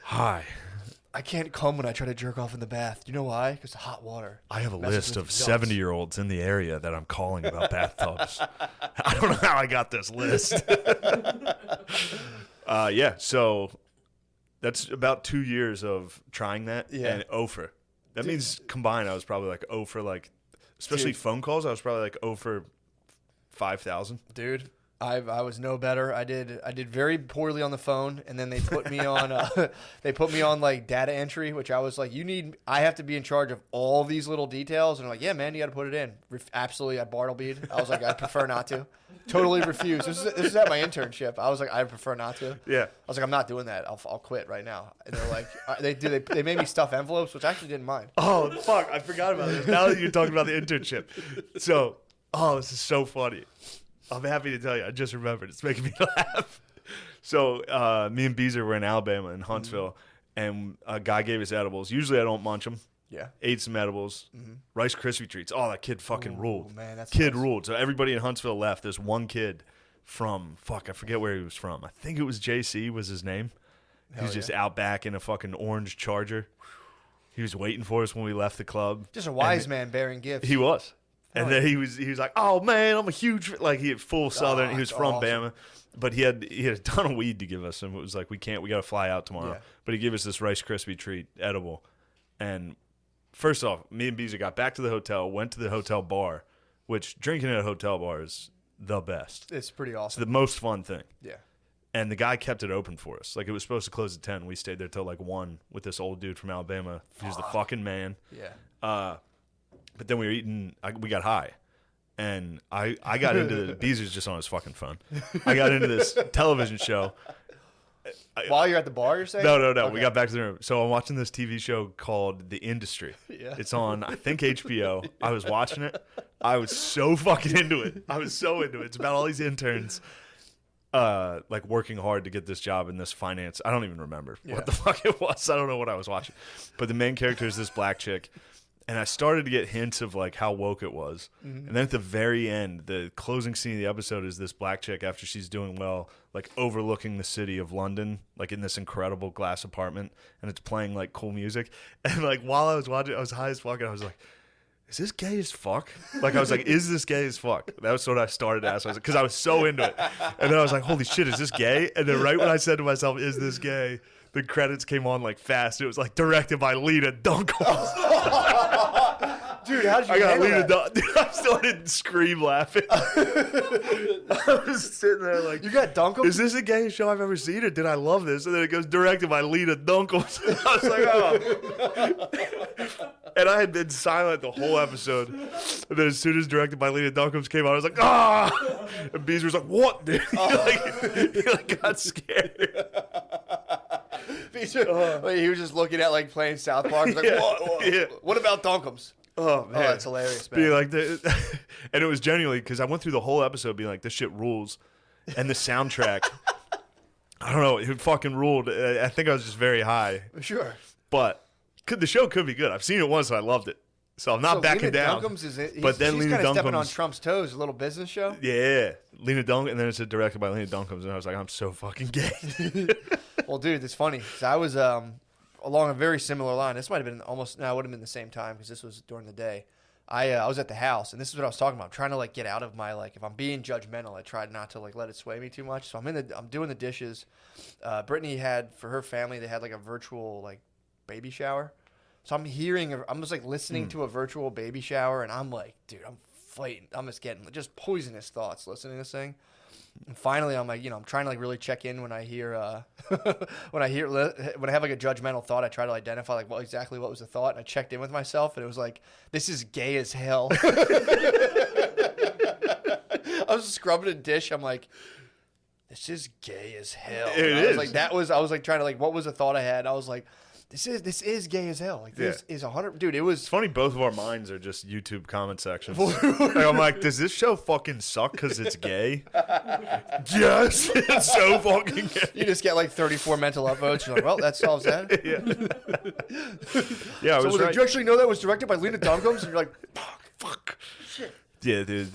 hi. I can't come when I try to jerk off in the bath. You know why? Because the hot water. I have a messes list with of your guts. 70-year-olds in the area that I'm calling about bathtubs. I don't know how I got this list. Yeah, so that's about 2 years of trying that and over. That means combined, I was probably like for like, especially phone calls, I was probably like for 5,000. Dude, I was no better. I did very poorly on the phone, and then they put me on like data entry, which I was like, I have to be in charge of all these little details, and I'm like, yeah, man, you got to put it in. Absolutely, I Bartlebe'd. I was like, I prefer not to. Totally refused. This is at my internship. I was like, I prefer not to. Yeah. I was like, I'm not doing that. I'll quit right now. And they're like, they made me stuff envelopes, which I actually didn't mind. Oh, fuck. I forgot about this. Now that you're talking about the internship. So, this is so funny. I'm happy to tell you. I just remembered. It's making me laugh. So, me and Beezer were in Alabama, in Huntsville, and a guy gave us edibles. Usually I don't munch them. Yeah. Ate some edibles. Rice Krispie treats. Oh, that kid fucking ruled. Man, that's kid nice. ruled. So everybody in Huntsville left. There's one kid from, I forget where he was from. I think it was JC was his name. He was just out back in a fucking orange Charger. He was waiting for us when we left the club. Just a wise man bearing gifts. He was. And then he was like, oh man, I'm a huge, like he had full Southern. He was from awesome. Bama, but he had a ton of weed to give us, and it was like we got to fly out tomorrow. Yeah. But he gave us this Rice Krispie treat edible, and first off, me and Beezer got back to the hotel, went to the hotel bar, which drinking at a hotel bar is the best. It's pretty It's awesome. the most fun thing. Yeah. And the guy kept it open for us. Like it was supposed to close at 10. We stayed there till like 1 with this old dude from Alabama. He was the fucking man. Yeah. But then we were eating. We got high. And I got into Beezer's just on his fucking phone. I got into this television show. While you're at the bar, you're saying? No. Okay. We got back to the room. So I'm watching this TV show called The Industry. Yeah. It's on, I think, HBO. I was watching it. I was so fucking into it. I was so into it. It's about all these interns like working hard to get this job in this finance. I don't even remember what the fuck it was. I don't know what I was watching. But the main character is this black chick. And I started to get hints of like how woke it was. And then at the very end, the closing scene of the episode is this black chick after she's doing well, like overlooking the city of London, like in this incredible glass apartment, and it's playing like cool music. And like while I was watching, I was high as fuck, and I was like, is this gay as fuck? Like I was like, is this gay as fuck? That was what I started to ask. I was because I was so into it. And then I was like, holy shit, is this gay? And then right when I said to myself, is this gay? The credits came on like fast. It was like directed by Lena Dunkel. Dude, how did you I got handle Lena that? Dunkel. I started to scream laughing. I was sitting there like, You got Dunkel? is this a gay show I've ever seen, or did I love this? And then it goes directed by Lena Dunkel. I was like, oh. And I had been silent the whole episode. And then as soon as directed by Lena Dunkel came out, I was like, ah! And Beezer was like, what, dude? He like got scared. He was just looking at like playing South Park. He's like, what about Dunkums? Oh, man. Oh, that's hilarious, man. Being like, and it was genuinely, because I went through the whole episode being like, this shit rules. And the soundtrack, I don't know, it fucking ruled. I think I was just very high. Sure. But the show could be good. I've seen it once and I loved it. So I'm not backing Lena down. Dunham's is it? But then she's Lena kind of stepping on Dunham's- Trump's toes. A little business show. Yeah. Lena Dunham, and then it's directed by Lena Dunham, and I was like, I'm so fucking gay. Well, dude, it's funny. 'Cause I was along a very similar line. This might have been almost. No, it would have been the same time because this was during the day. I was at the house, and this is what I was talking about. I'm trying to like get out of my like if I'm being judgmental, I tried not to like let it sway me too much. So I'm doing the dishes. Brittany had for her family they had like a virtual like baby shower. So I'm just like listening to a virtual baby shower, and I'm like, dude, I'm fighting. I'm just getting just poisonous thoughts listening to this thing. And finally, I'm like, I'm trying to like really check in when I hear, when I have like a judgmental thought. I try to identify like what was the thought. And I checked in with myself, and it was like, this is gay as hell. I was scrubbing a dish. I'm like, this is gay as hell. It And I was is. like, I was like trying to like, what was the thought I had? I was like, this is gay as hell. Like this is 100. Dude, it was It's funny. Both of our minds are just YouTube comment sections. Like, I'm like, does this show fucking suck because it's gay? Yes, it's so fucking gay. You just get like 34 mental upvotes. You're like, well, that solves that. Yeah, I So was like, right. do you actually know that was directed by Lena Dunham? And you're like, Fuck. Shit. Yeah, dude.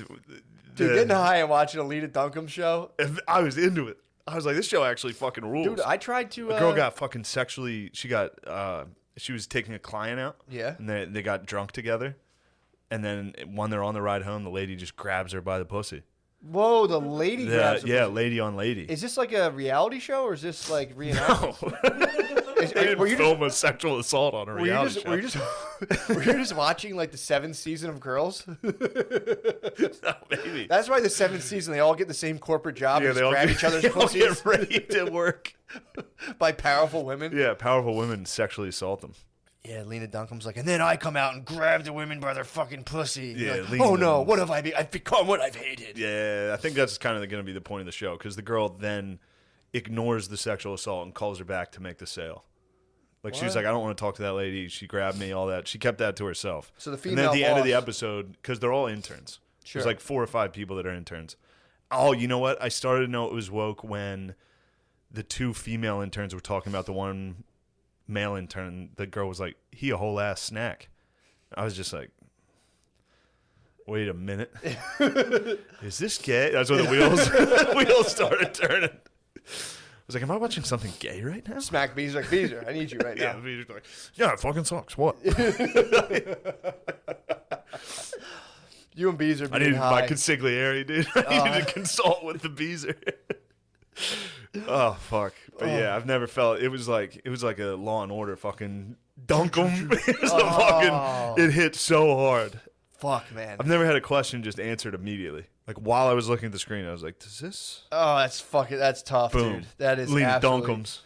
dude, getting high and watching a Lena Dunham show. I was into it. I was like, this show actually fucking rules. Dude, I tried to. A girl got fucking sexually. She was taking a client out. Yeah. And they got drunk together, and then when they're on the ride home, the lady just grabs her by the pussy. Whoa, the lady grabs her Yeah, pussy. lady on lady. Is this like a reality show or is this like reenactment? They didn't film a sexual assault on a reality show. Were you just watching like the 7th season of Girls? Maybe. That's why the 7th season they all get the same corporate job and they just all grab get- each other's they all pussies get raped at work. by powerful women. Yeah, powerful women sexually assault them. Yeah, Lena Dunham's like, and then I come out and grab the women by their fucking pussy. And you're Yeah, like, Lena oh no, Dunham's- what have I been? I've become what I've hated. Yeah, I think that's kind of going to be the point of the show because the girl then ignores the sexual assault and calls her back to make the sale. Like she was What? like, I don't want to talk to that lady. She grabbed me, all that. She kept that to herself. So the and then at the female end of the boss- episode, because they're all interns. Sure. There's like 4 or 5 people that are interns. Oh, you know what? I started to know it was woke when the 2 female interns were talking about the one male intern. The girl was like, he a whole ass snack. I was just like, wait a minute. Is this gay? That's when the wheels started turning. I was like, am I watching something gay right now? Smack Beezer like, Beezer, I need you right Yeah, now. Beezer's like, yeah, it fucking sucks. What? You and Beezer I being needed high. my consigliere, dude. I needed to consult with the Beezer. Oh fuck! But yeah, I've never felt it was like a Law and Order fucking dunk 'em. It was a fucking. It hit so hard. Fuck, man. I've never had a question just answered immediately. Like while I was looking at the screen, I was like, "Does this?" Oh, that's tough, Boom. dude. That is Lena absolutely. Dunkums.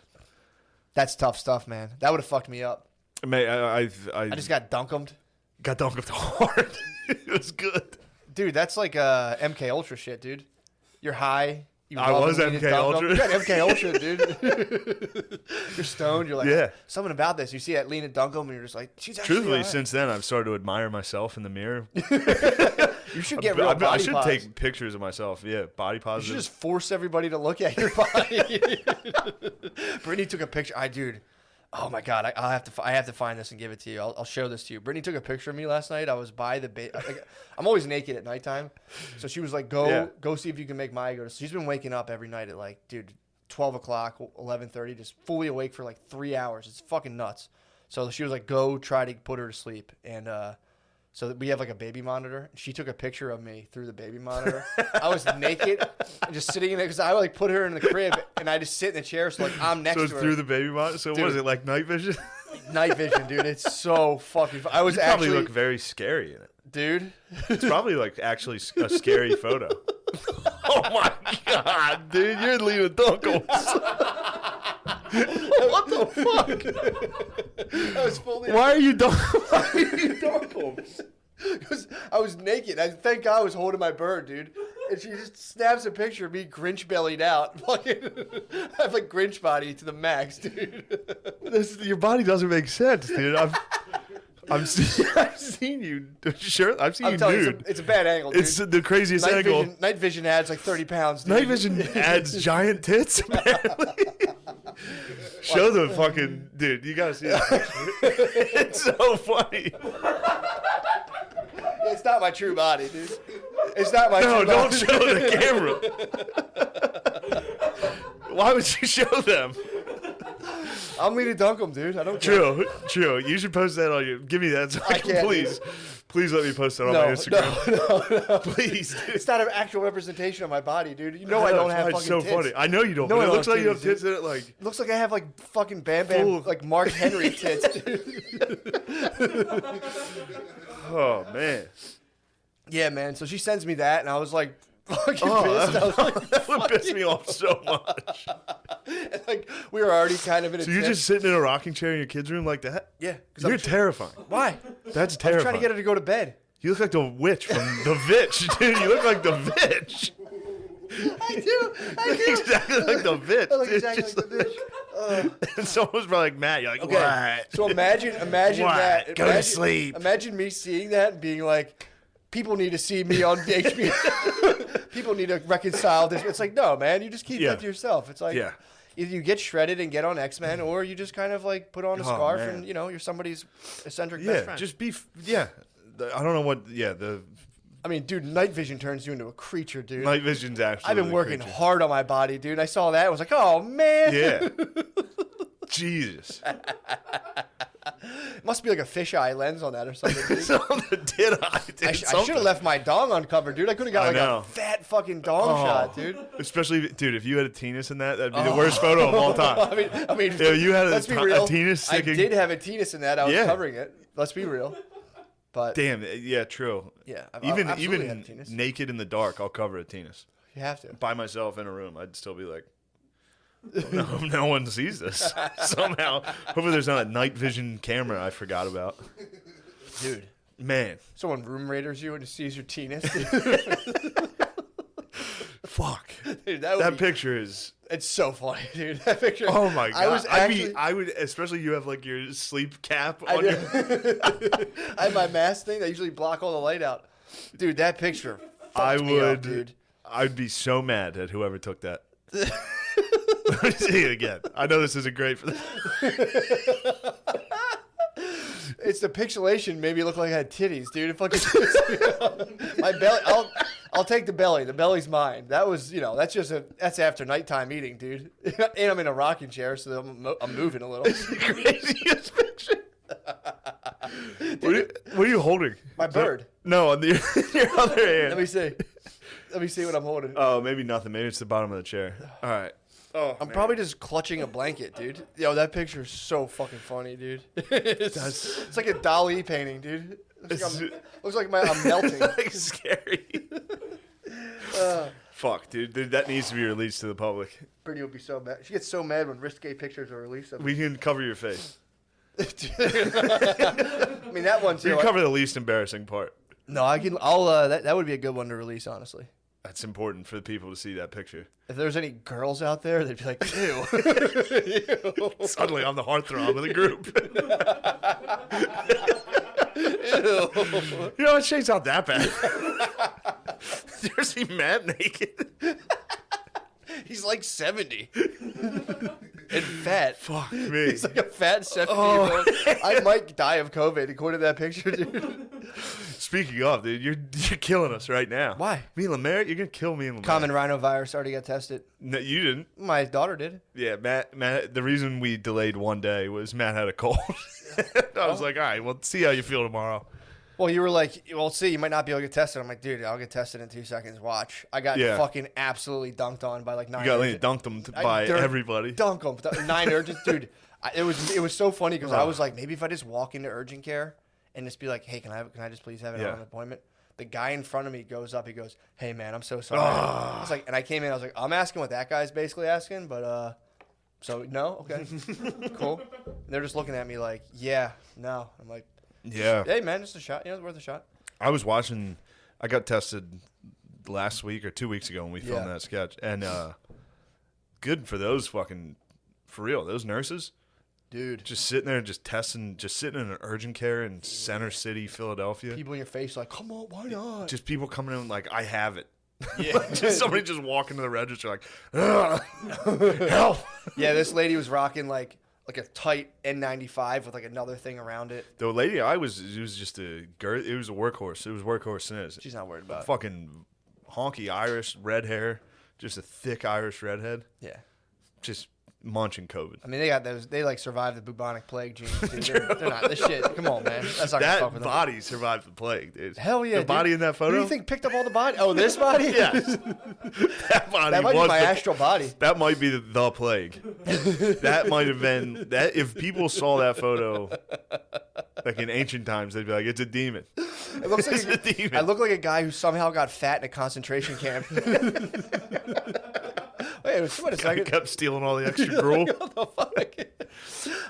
That's tough stuff, man. That would have fucked me up. I I just got dunkumed. got dunked hard. It was good. Dude, that's like MK Ultra shit, dude. You're high. You I love was Lena MK Dunham. Ultra. You got MK Ultra, dude. You're stoned. You're like, Yeah. something about this. You see that Lena Dunham, and you're just like, she's actually Truthfully, alright. since then, I've started to admire myself in the mirror. You should get real I body should pos. take pictures of myself. Yeah, body You positive. should just force everybody to look at your body. Brittany took a picture. Dude. Oh my God! I have to find this and give it to you. I'll show this to you. Brittany took a picture of me last night. I was by the I'm always naked at nighttime, so she was like, "Go see if you can make Maya go." So she's been waking up every night at like, dude, 12 o'clock, 11:30, just fully awake for like 3 hours. It's fucking nuts. So she was like, "Go try to put her to sleep," and so we have like a baby monitor. She took a picture of me through the baby monitor. I was naked, and just sitting in there because I like put her in the crib, and I just sit in the chair. So like I'm next so it's to her. through the baby monitor. So what Dude. is it like night vision? Night vision, dude. It's so fucking. I was You probably actually, look very scary in it. dude. It's probably like actually a scary photo. Oh my God, dude, you're Lena Dunkles. What the fuck? I was fully. Why are you Dunkles? Because I was naked. Thank God I was holding my bird, dude. And she just snaps a picture of me Grinch bellied out. Fucking, I have like Grinch body to the max, dude. Your body doesn't make sense, dude. I've seen you. Sure, I've seen I'm you telling you, nude. it's a bad angle, dude. It's the craziest night angle. vision, night vision adds like 30 pounds, dude. Night vision adds giant tits, apparently. Show the fucking dude. You gotta see it. It's so funny. It's not my true body, dude. It's not my No, true don't body. show the camera. Why would you show them? I'm Lena Dunham, dude. I don't care. True. You should post that on your. Give me that, so I can can't, please. dude. Please let me post that on my Instagram. No. Please, dude. It's not an actual representation of my body, dude. You know I don't have It's fucking so tits. funny. I know you don't, No, but I it don't looks have like you have titties, tits in it. Like, It looks like I have like fucking Bam Bam, Full. like Mark Henry tits, dude. oh man. Yeah, man. So she sends me that, and I was like, fucking pissed. Oh, I was like, that would piss me off so much. and, like we were already kind of in a. So you're tip. just sitting in a rocking chair in your kid's room like that? yeah. 'cause You're I'm terrifying. Why? That's I was terrifying. trying to get her to go to bed. You look like the witch from The Vitch, dude. You look like the Vitch. I do. Exactly like the Vitch. I look dude. exactly Just like the bitch. And someone was probably like, Matt, you're like, Okay. what? So imagine What? that. Go to sleep. Imagine me seeing that and being like, people need to see me on HBO. People need to reconcile this. It's like, no, man, you just keep that to yourself. It's like, Yeah. either you get shredded and get on X-Men, or you just kind of like put on a scarf man. and, you're somebody's eccentric best friend. Just be, I don't know what, the I mean, dude, night vision turns you into a creature, dude. night vision's actually. I've been working hard on my body, dude. I saw that. I was like, oh, man. Yeah. Jesus. Must be like a fisheye lens on that or something. Dude. I should have left my dong uncovered, dude. I could have got like a fat fucking dong shot, dude. Especially, dude, if you had a penis in that'd be the worst photo of all time. I mean, if you had let's be real. a penis sticking. I did have a penis in that. I was covering it. Let's be real. But damn, yeah, true. Yeah, even had a penis. naked in the dark, I'll cover a penis. You have to. By myself in a room, I'd still be like, no one sees this. Somehow, hopefully there's not a night vision camera I forgot about. Dude. Man. Someone room raiders you and sees your penis. Fuck. Dude, that picture is... It's so funny, dude. That picture. Oh my god! I would, especially you have like your sleep cap on your. I have my mask thing that usually block all the light out. Dude, that picture. Dude. I'd be so mad at whoever took that. Let me see it again. I know this isn't great for them. It's the pixelation made me look like I had titties, dude. It fucking my belly. I'll take the belly. The belly's mine. That was, that's after nighttime eating, dude. And I'm in a rocking chair, so I'm moving a little. It's the craziest picture. What are you holding? My bird. No, on your other hand. Let me see. Let me see what I'm holding. Oh, maybe nothing. Maybe it's the bottom of the chair. All right. Oh, I'm probably just clutching a blanket, dude. Yo, that picture is so fucking funny, dude. It's like a Dali painting, dude. Looks like I'm melting. Like scary. Fuck, dude. That needs to be released to the public. Brittany would be so mad. She gets so mad when risque pictures are released. We can cover your face. I mean, that one too. You can cover the least embarrassing part. No, I can. That would be a good one to release, honestly. That's important for the people to see that picture. If there's any girls out there, they'd be like, ew. Ew. Suddenly I'm the heartthrob of the group. Ew. You know what? Shane's not that bad. You ever see Matt naked? He's like 70. And fat. Fuck me. He's like a fat 70-year-old. I might die of COVID according to that picture, dude. Speaking of, dude, you're killing us right now. Why? Me and Lemaire, you're gonna kill me and Lemaire. Common rhinovirus already got tested. No, you didn't. My daughter did. Yeah, Matt. The reason we delayed one day was Matt had a cold. I was like, all right, well, see how you feel tomorrow. Well, you were like, well, see, you might not be able to get tested. I'm like, dude, I'll get tested in 2 seconds. Watch. I got fucking absolutely dunked on by like 9 You got dunked them by everybody. Dunk them. 9 urgent. Dude, it was so funny because I was like, maybe if I just walk into urgent care and just be like, hey, can I just please have an appointment? The guy in front of me goes up. He goes, hey, man, I'm so sorry. I was like, and I came in. I was like, I'm asking what that guy's basically asking, but so no, okay, cool. And they're just looking at me like, yeah, no. I'm like, yeah. Hey, man, just a shot. It's worth a shot. I was watching. I got tested last week or 2 weeks ago when we filmed that sketch, and good for those fucking, for real, those nurses. Dude. Just sitting there, just testing, just sitting in an urgent care in Center City, Philadelphia. People in your face like, come on, why not? Just people coming in like, I have it. Yeah. Just somebody just walking to the register like, help. Yeah, this lady was rocking like a tight N95 with like another thing around it. The lady it was just it was a workhorse. It was workhorse Sniz. She's not worried about it. Fucking honky Irish, red hair, just a thick Irish redhead. Yeah. Just munching COVID. I mean, they got those. They like survived the bubonic plague genes. Dude. They're not this shit. Come on, man. That's not gonna fuck with them. That body survived the plague, dude. Hell yeah, the body in that photo. Who do you think picked up all the body? Oh, this body? Yeah. That body. That might be my astral body. That might be the plague. That might have been that. If people saw that photo, like in ancient times, they'd be like, "It's a demon." It looks like a demon. I look like a guy who somehow got fat in a concentration camp. Wait a second. I kept stealing all the extra gruel. What the fuck?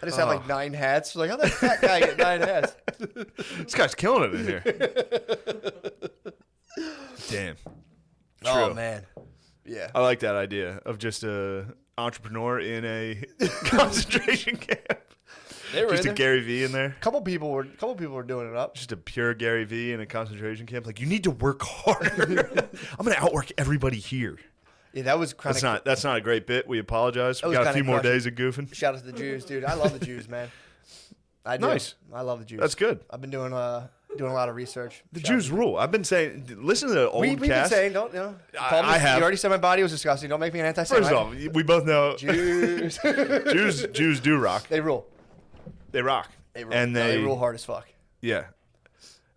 I just have like 9 hats. Like, how that fat guy get 9 hats? This guy's killing it in here. Damn. Oh True. man. Yeah. I like that idea of just a entrepreneur in a concentration camp. They were Just in a there. Gary V in there. Couple people were doing it up. Just a pure Gary V in a concentration camp. Like, you need to work harder. I'm going to outwork everybody here. Yeah, that was kind of. That's not a great bit. We apologize. We was got a kinda few more crushing. days of goofing. Shout out to the Jews, dude. I love the Jews, man. I do. Nice. I love the Jews. That's good. I've been doing a lot of research. The Shout out Jews rule. I've been saying, listen to the old We've been cast. saying, don't, you know. I have. You already said my body was disgusting. Don't make me an anti-Semite. First off, we both know Jews. Jews do rock. They rule. They rock. They rule. And No, they they rule hard as fuck. Yeah.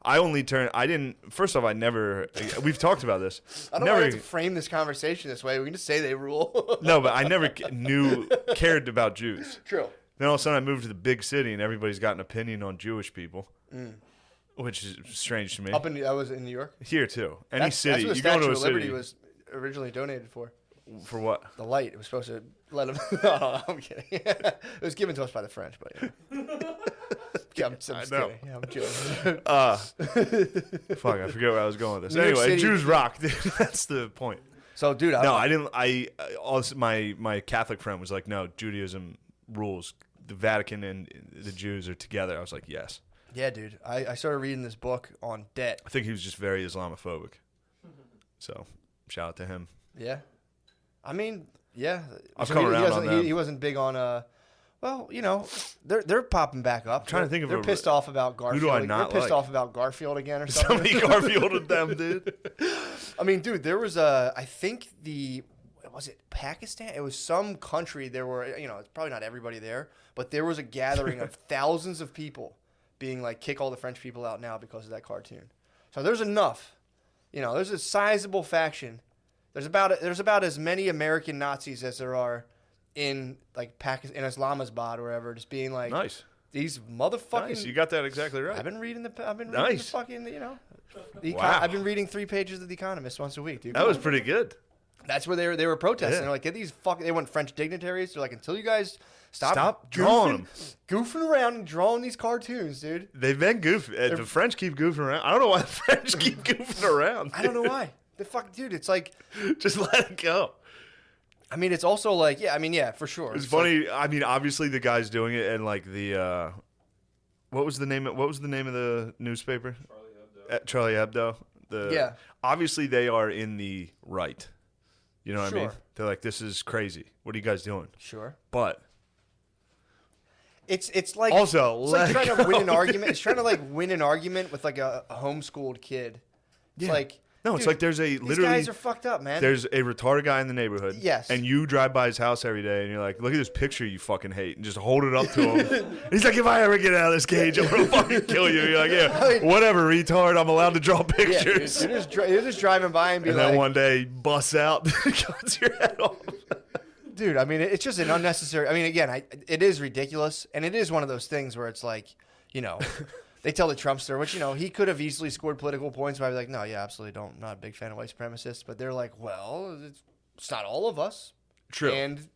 First off, I never, we've talked about this. I don't know why we have to frame this conversation this way. We can just say they rule. No, but I never cared about Jews. True. Then all of a sudden I moved to the big city and everybody's got an opinion on Jewish people, which is strange to me. I was in New York. Here too. Any That's city. what the You go to Statue a of Liberty city. was originally donated for. For what? The light. It was supposed to let them. No, I'm kidding. It was given to us by the French, but yeah. I'm just know. kidding. Yeah, I'm joking. Fuck, I forget where I was going with this. New York Anyway, City- Jews rock. That's the point. So, dude, I didn't. My Catholic friend was like, no, Judaism rules. The Vatican and the Jews are together. I was like, yes. Yeah, dude. I started reading this book on debt. I think he was just very Islamophobic. So, shout out to him. Yeah. I mean, yeah. I've So come he around doesn't- on them. He wasn't big on well, you know, they're popping back up. trying to think of They're a- pissed off about Garfield. do I not They're pissed like? off about Garfield again or something. Somebody Garfielded them, dude. I mean, dude, there was I think was it Pakistan? It was some country. There were, you know, it's probably not everybody there, but there was a gathering of thousands of people being like, kick all the French people out now because of that cartoon. So there's enough. You know, there's a sizable faction. There's about as many American Nazis as there are in like Pakistan, in Islamabad or wherever, just being like, Nice. these motherfucking. Nice. You got that exactly right. I've been reading the Nice. fucking, you know. Wow. I've been reading 3 pages of The Economist once a week, dude. That was pretty good. That's where they were protesting. Yeah. They're like, get these they want French dignitaries. They're like, until you guys stop drawing them. goofing around and drawing these cartoons, dude. They've been goofy. The French keep goofing around. I don't know why the French keep goofing around. I don't know why. The fuck, dude. It's like, Just let it go. I mean, it's also like, yeah. I mean, yeah, for sure. It's like- funny. I mean, obviously the guy's doing it, and like the what was the name of the newspaper? Charlie Hebdo. Yeah. Obviously, they are in the right. You know what I mean? Sure. They're like, this is crazy. What are you guys doing? Sure. But It's like Also, it's like let trying to win go, an argument. It's trying to like win an argument with like a homeschooled kid. It's Yeah. like no, it's dude, like there's these guys are fucked up, man. there's a retarded guy in the neighborhood. Yes. And you drive by his house every day, and you're like, look at this picture you fucking hate, and just hold it up to him. And he's like, if I ever get out of this cage, I'm gonna fucking kill you. You're like, yeah, whatever, retard. I'm allowed to draw Yeah, dude, pictures. you're just driving by and be And like, then one day, he busts out, cuts your head off. dude, I mean, it's just an unnecessary. I mean, again, it is ridiculous, and it is one of those things where it's like, you know, they tell the Trumpster, which, you know, he could have easily scored political points by like, no, yeah, absolutely don't. Not a big fan of white supremacists, but they're like, well, it's not all of us. True. And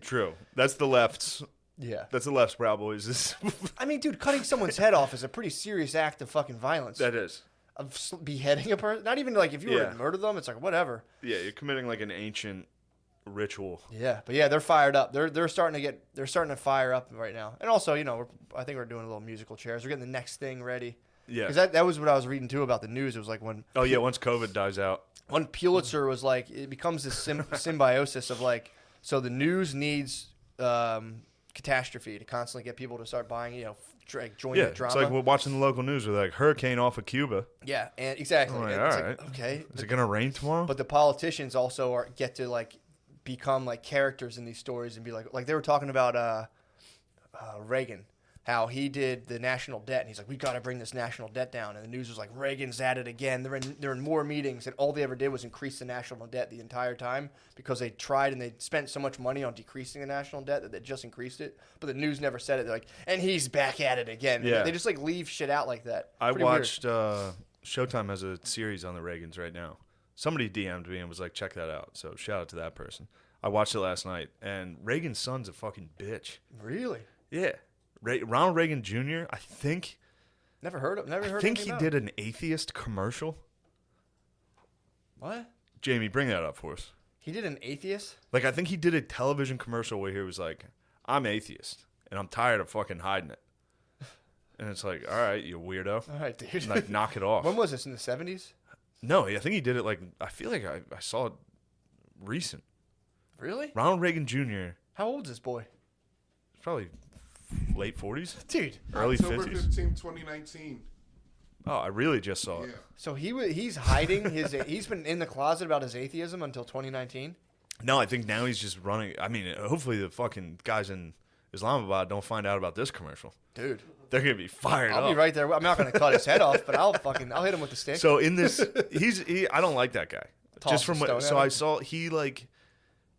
True. That's the left's. yeah, That's the left's proud boys. I mean, dude, cutting someone's head off is a pretty serious act of fucking violence. That is. Of beheading a person. Not even like if you were Yeah. to murder them, it's like whatever. Yeah, you're committing like an ancient ritual. Yeah, but yeah, they're fired up. They're starting to fire up right now. And also, you know, I think we're doing a little musical chairs. We're getting the next thing ready. Yeah. Because that was what I was reading too about the news. It was like when Oh yeah, once COVID dies out. when Pulitzer was like, it becomes this symbiosis of like, so the news needs catastrophe to constantly get people to start buying, you know, join Yeah, the drama. it's like we're watching the local news with like hurricane off of Cuba. Yeah, and exactly. I'm like, And all it's right. like, okay, Is it gonna rain tomorrow? but the politicians also get to like become like characters in these stories and be like they were talking about Reagan, how he did the national debt, and he's like, we got to bring this national debt down, and the news was like, Reagan's at it again. They're in more meetings, and all they ever did was increase the national debt the entire time because they tried and they spent so much money on decreasing the national debt that they just increased it, but the news never said it. They're like, and he's back at it again. Yeah. They just like leave shit out like that. I Pretty weird. watched Showtime has a series on the Reagans right now. Somebody DM'd me and was like, check that out. So shout out to that person. I watched it last night, and Reagan's son's a fucking bitch. Really? Yeah. Ronald Reagan Jr., I think Never heard of. Never heard. I think anything he about did it. an atheist commercial. What? Jamie, bring that up for us. He did an atheist? Like, I think he did a television commercial where he was like, I'm atheist, and I'm tired of fucking hiding it. And it's like, all right, you weirdo. All right, dude. Like, knock it off. When was this, in the 70s? No, I think he did it like, I feel like I saw it recent. Really? Ronald Reagan Jr., How old is this boy? probably late 40s, Dude. early October 50s. 15th, 2019. Oh, I really just saw Yeah. it. So he's hiding his... he's been in the closet about his atheism until 2019? No, I think now he's just running. I mean, hopefully the fucking guys in Islamabad don't find out about this commercial. Dude. They're going to be fired up. I'll be right there. I'm not going to cut his head off, but I'll hit him with the stick. So in this, I don't like that guy. Toss Just from the stone what, at so him? I saw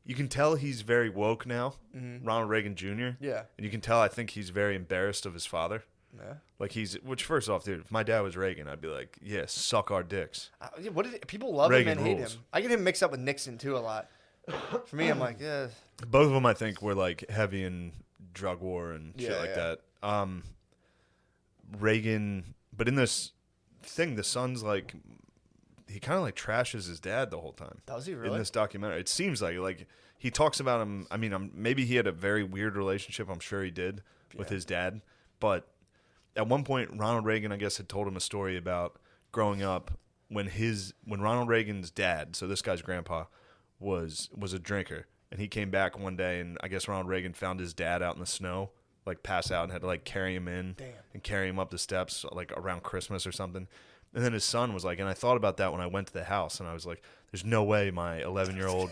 you can tell he's very woke now, Ronald Reagan Jr. Mm-hmm. Yeah. And you can tell, I think he's very embarrassed of his father. Yeah. Like which first off, dude, if my dad was Reagan, I'd be like, yeah, suck our dicks. People love Reagan him and hate rules. him. I get him mixed up with Nixon too a lot. For me, I'm like, yeah. Both of them, I think, were like heavy in drug war and shit Yeah, like yeah. that. Reagan, but in this thing, the son's like, he kind of like trashes his dad the whole time. Does he really? In this documentary, it seems like he talks about him. I mean, maybe he had a very weird relationship. I'm sure he did with his dad. But at one point, Ronald Reagan, I guess, had told him a story about growing up when Ronald Reagan's dad, so this guy's grandpa, was a drinker, and he came back one day, and I guess Ronald Reagan found his dad out in the snow, like pass out, and had to like carry him in and carry him up the steps like around Christmas or something. And then his son was like, and I thought about that when I went to the house, and I was like, there's no way my 11-year-old,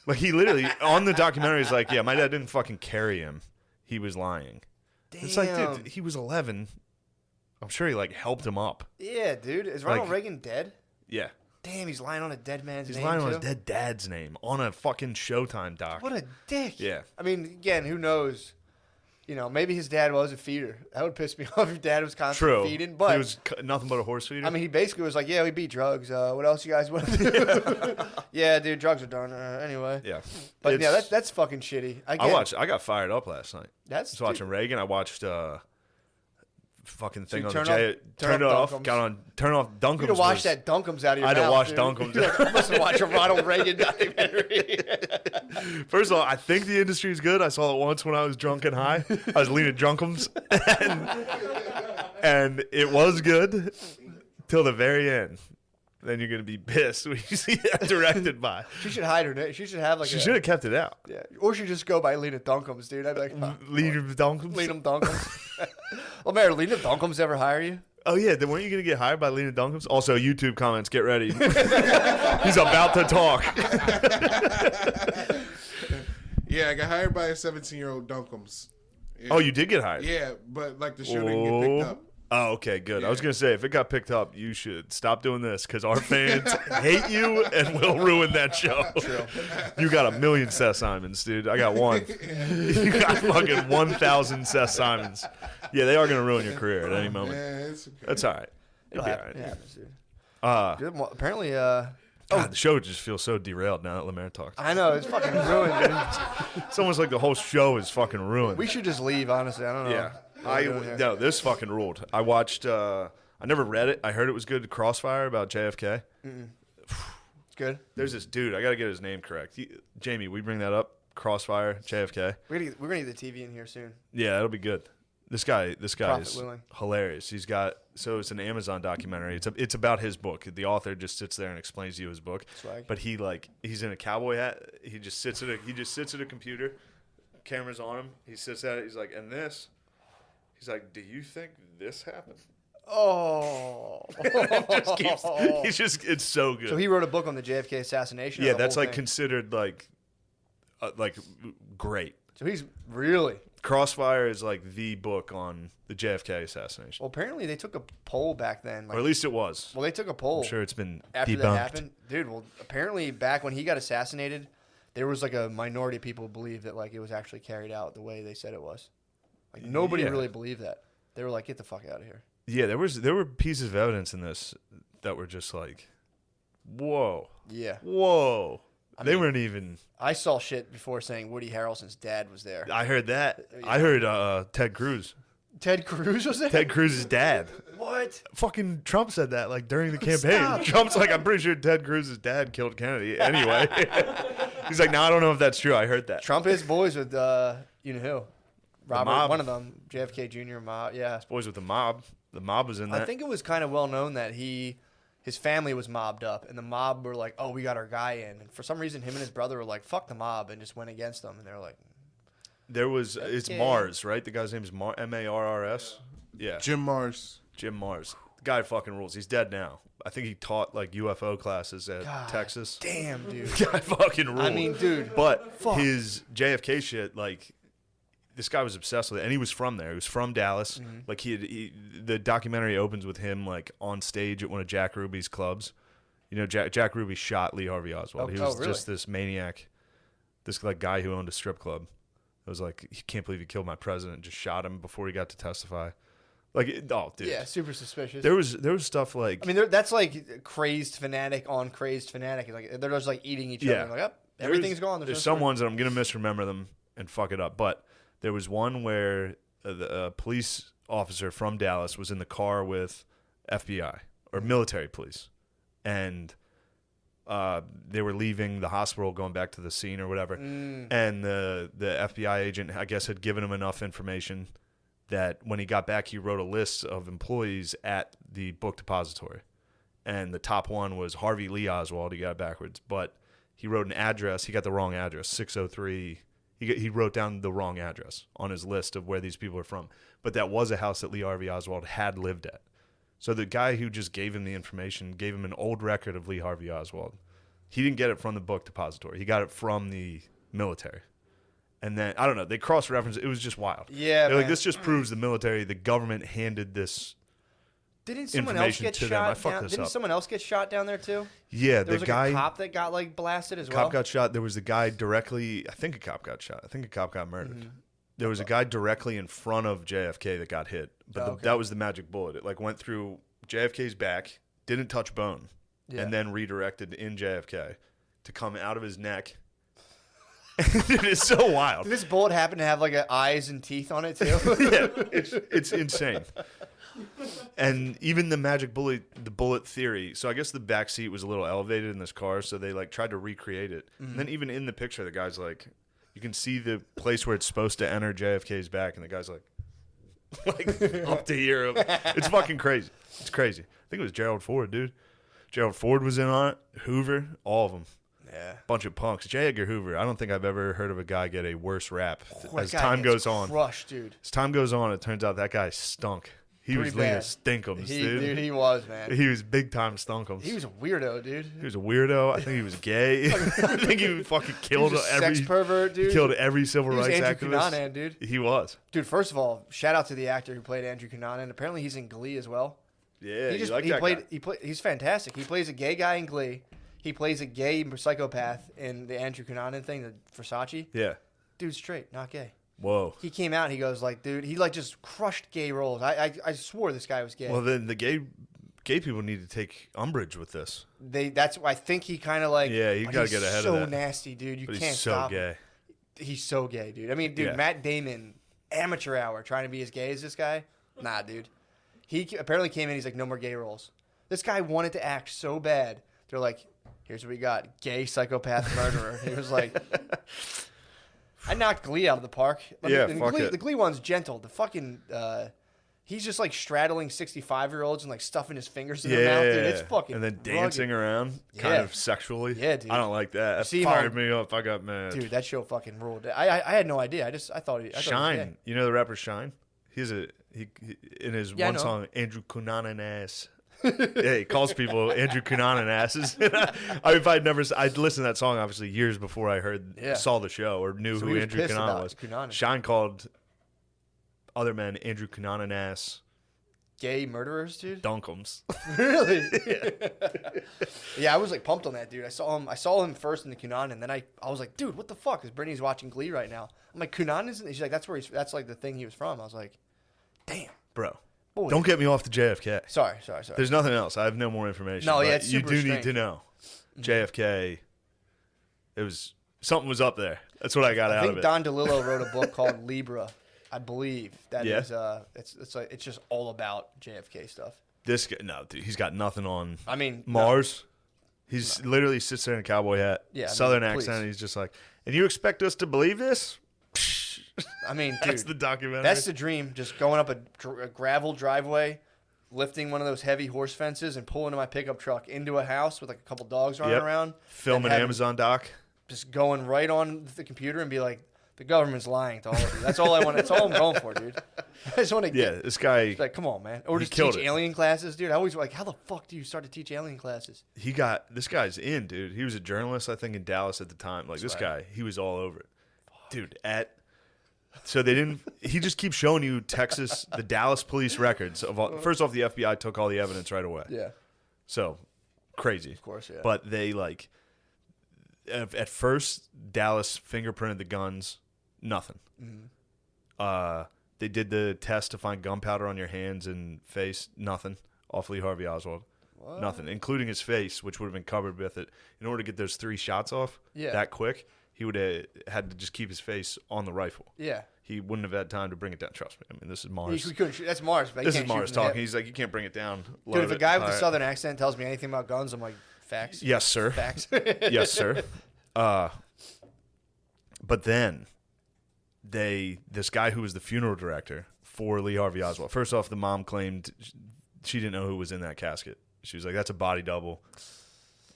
like he literally on the documentary is like, yeah, my dad didn't fucking carry him, he was lying. Damn. It's like, dude, he was 11. I'm sure he like helped him up. Yeah, dude. Is Ronald Like- Reagan dead? Yeah. Damn, he's lying on a dead man's He's name lying on too? his dead dad's name on a fucking Showtime doc. What a dick. Yeah. I mean, again, who knows? You know, maybe his dad was a feeder. That would piss me off if dad was constantly True. feeding. But he was nothing but a horse feeder. I mean, he basically was like, "Yeah, we beat drugs. What else you guys want to do?" Yeah, dude, drugs are done. Anyway. yeah. But It's- yeah, that's fucking shitty. I got fired up last night. I was watching Reagan. I watched fucking thing So on turn the J. off- Turned it turn off. off Turn off Duncombe's. You had to wash was- that Dunkums out of your I mouth. had to wash dude. Dunkums You're like, I must have watched a Ronald Reagan documentary. First of all, I think the industry's good. I saw it once when I was drunk and high. I was leaning Dunkums, and it was good till the very end. Then you're gonna be pissed when you see that directed by. She should hide her name. She should have like She a... should have kept it out. Yeah. Or she just go by Lena Dunkums, dude. I'd be like, huh. Leaning Dunkums. Lena Dunkums. Well, Mary, Lena Dunkums ever hire you? Oh yeah, then weren't you gonna get hired by Lena Dunkums? Also, YouTube comments, get ready. He's about to talk. Yeah, I got hired by a 17-year-old Dunkums. Yeah. Oh, you did get hired. Yeah, but like the show didn't get picked up. Oh, okay, good. I was Yeah. gonna say if it got picked up, you should stop doing this because our fans hate you and will ruin that show. True. You got 1 million Seth Simons, dude. I got one. You got fucking 1,000 Seth Simons. Yeah, they are gonna ruin your career at any moment. Yeah, it's okay. That's all right. It'll It'll be all happen. It right. happens, dude. Uh, Well, apparently, God, the show just feels so derailed now that Lemaire talks. I know, it's fucking ruined, dude. It's almost like the whole show is fucking ruined. We should just leave, honestly. I don't know. Yeah. what we're doing here. No, this fucking ruled. I watched, I never read it. I heard it was good. Crossfire about JFK. It's good. There's this dude. I got to get his name correct. Jamie, we bring that up? Crossfire, JFK. We're gonna get the TV in here soon. Yeah, it'll be good. This guy Profit is willing. hilarious. He's got, so it's an Amazon documentary. It's about his book. The author just sits there and explains to you his book. Swag. But he's in a cowboy hat. He just sits at a computer. Camera's on him. He sits at it. He's like, and this. He's like, do you think this happened? Oh. It's so good. So he wrote a book on the JFK assassination. or yeah, the that's whole like thing? considered like great. So he's really. Crossfire is like the book on the JFK assassination, Well, apparently they took a poll back then. Like, or at least it was. well, they took a poll I'm sure it's been after debunked. that happened, dude. Well, apparently back when he got assassinated, there was like a minority of people who believed that like it was actually carried out the way they said it was. Like nobody Yeah. really believed that. They were like, "Get the fuck out of here." Yeah, there were pieces of evidence in this that were just like, whoa, Yeah, whoa. They mean- weren't even. I saw shit before saying Woody Harrelson's dad was there. I heard that. Yeah. I heard Ted Cruz. Ted Cruz was it? Ted Cruz's dad. What? Fucking Trump said that like during the campaign. Stop. Trump's like, I'm pretty sure Ted Cruz's dad killed Kennedy. Anyway, he's like, no, I don't know if that's true. I heard that. Trump is boys with you know who? Robert, mob. one of them, JFK Jr. mob. Yeah, Boys with the mob. The mob was in that. I think it was kind of well known that his family was mobbed up, and the mob were like, "Oh, we got our guy in." And for some reason, him and his brother were like, "Fuck the mob," and just went against them. And they were like, There was it's Mars, right? The guy's name is Marrs. Yeah, Jim Mars. Jim Mars. The guy fucking rules. He's dead now. I think he taught like UFO classes at God Texas. "Damn, dude." Guy fucking rules. I mean, dude. but fuck. his JFK shit, like, this guy was obsessed with it, and he was from there. He was from Dallas. Mm-hmm. Like the documentary opens with him like on stage at one of Jack Ruby's clubs. You know, Jack Ruby shot Lee Harvey Oswald. He was really? just this maniac, this like guy who owned a strip club. It was like, he can't believe he killed my president. Just shot him before he got to testify. Like, oh, dude. Yeah, super suspicious. There was stuff like, I mean, that's like crazed fanatic on crazed fanatic. Like they're just like eating each Yeah. other. Like, everything's gone. There's no some story. ones that I'm gonna misremember them and fuck it up. But there was one where the police officer from Dallas was in the car with FBI or military police, and they were leaving the hospital, going back to the scene or whatever. And the FBI agent, I guess, had given him enough information that when he got back, he wrote a list of employees at the book depository. And the top one was Harvey Lee Oswald. He got it backwards. But he wrote an address. He got the wrong address, 603. He wrote down the wrong address on his list of where these people are from. But that was a house that Lee Harvey Oswald had lived at. So the guy who just gave him the information gave him an old record of Lee Harvey Oswald. He didn't get it from the book depository. He got it from the military. And then, I don't know, they cross-referenced. It was just wild. Yeah, They're like, man. this just proves the military, the government handed this. Didn't someone else information get to them. I shot? fucked this Didn't up. someone else get shot down there too? Yeah, There the was like guy. a cop that got like blasted as well. Cop got shot. There was the guy directly. I think a cop got shot. I think a cop got murdered. Mm-hmm. There was a guy directly in front of JFK that got hit, but Oh, okay. that was the magic bullet. It like went through JFK's back, didn't touch bone, Yeah. and then redirected in JFK to come out of his neck. It is so wild. Did this bullet happen to have like eyes and teeth on it too? Yeah, it's insane. And even the magic bullet, the bullet theory. So I guess the back seat was a little elevated in this car, so they like tried to recreate it. Mm-hmm. And then even in the picture, the guy's like, you can see the place where it's supposed to enter JFK's back, and the guy's like up to here. It's fucking crazy. It's crazy. I think it was Gerald Ford, dude. Gerald Ford was in on it. Hoover, all of them. Yeah. Bunch of punks. J. Edgar Hoover. I don't think I've ever heard of a guy get a worse rap That as guy time gets goes on. crushed, dude. As time goes on, it turns out that guy stunk. He was Pretty leaning bad. stinkums, Dude, he was, man. He was big time stunkums. He was a weirdo, dude. He was a weirdo. I think he was gay. I think he fucking killed He was a every sex pervert, dude. He killed every civil He was rights Andrew activist. Cunanan, dude. He was. Dude, first of all, shout out to the actor who played Andrew Cunanan. Apparently, he's in Glee as well. Yeah, He you like that guy. He's fantastic. He plays a gay guy in Glee. He plays a gay psychopath in the Andrew Cunanan thing, the Versace. Yeah. Dude's straight, not gay. Whoa. He came out and he goes like, dude, he like just crushed gay roles. I swore this guy was gay. Well, then the gay people need to take umbrage with this. That's I think he kind of like. Yeah, you but gotta he's get ahead so of that. nasty, dude. You But can't he's so stop gay. him. He's so gay, dude. I mean, dude, Yeah. Matt Damon, amateur hour, trying to be as gay as this guy. Nah, dude. He apparently came in. He's like, no more gay roles. This guy wanted to act so bad. They're like, here's what we got: gay psychopath murderer. He was like, I knocked Glee out of the park. Yeah, and fuck Glee, it. the Glee one's gentle. The fucking he's just like straddling 65-year-olds and like stuffing his fingers in their mouth, dude. It's fucking and then rugged. dancing around, kind Yeah. of sexually. Yeah, dude. I don't like that. That see him fired on- me up. I got mad. Dude, that show fucking ruled. I had no idea. I thought he was Shine. gay. You know the rapper Shine? He in his Yeah, I one know. song, Andrew Cunanan ass. Yeah, he calls people Andrew Cunanan asses. I'd listened to that song obviously years before I saw the show or knew So who he was Andrew pissed Cunanan about was. Cunanan. Shine called other men Andrew Cunanan ass Gay murderers, dude. dunkums. Really? Yeah, I was like pumped on that, dude. I saw him first in the Cunanan, and then I was like, dude, what the fuck? Because Brittany's watching Glee right now. I'm like, Cunanan isn't. She's like, that's like the thing he was from. I was like, damn, Bro, boy. don't get me off the JFK. Sorry. There's nothing else. I have no more information. No, yeah, but it's you super do strange. need to know. JFK, something was up there. That's what I got I out think of it. Don DeLillo wrote a book called Libra. I believe that Yeah. is. It's just all about JFK stuff. This guy, no, dude, he's got nothing on I mean, Mars. He's literally sits there in a cowboy hat, Yeah, I mean, Southern please. accent. And he's just like, and you expect us to believe this? I mean, That's dude, the documentary. that's the dream. Just going up a gravel driveway, lifting one of those heavy horse fences, and pulling my pickup truck into a house with like a couple dogs running Yep. around. Film and an having- Amazon doc. Just going right on the computer and be like, the government's lying to all of you. That's all I want. That's all I'm going for, dude. I just want to Yeah, get. this guy, Like, come on, man. Or He just killed teach it. alien classes, dude. I always like, how the fuck do you start to teach alien classes? this guy's in, dude. He was a journalist, I think, in Dallas at the time. Like, this guy, he was all over it. Dude, so they didn't, he just keeps showing you Texas, the Dallas police records of all, first off, the FBI took all the evidence right away. Yeah, So, crazy. of course, yeah. But they, like, at first, Dallas fingerprinted the guns, nothing. They did the test to find gunpowder on your hands and face, nothing. Off Lee Harvey Oswald. What? Nothing, including his face, which would have been covered with it. In order to get those 3 shots off Yeah. that quick, he would have had to just keep his face on the rifle. Yeah. He wouldn't have had time to bring it down. Trust me. I mean, this is Mars. We couldn't shoot. That's Mars. But you This is can't shoot Mars from the hip. talking. He's like, you can't bring it down. Dude, Load if a it, guy with a fire it. southern accent tells me anything about guns, I'm like, facts. Yes, sir. Facts. Yes, sir. But then this guy who was the funeral director for Lee Harvey Oswald. First off, the mom claimed she didn't know who was in that casket. She was like, "That's a body double."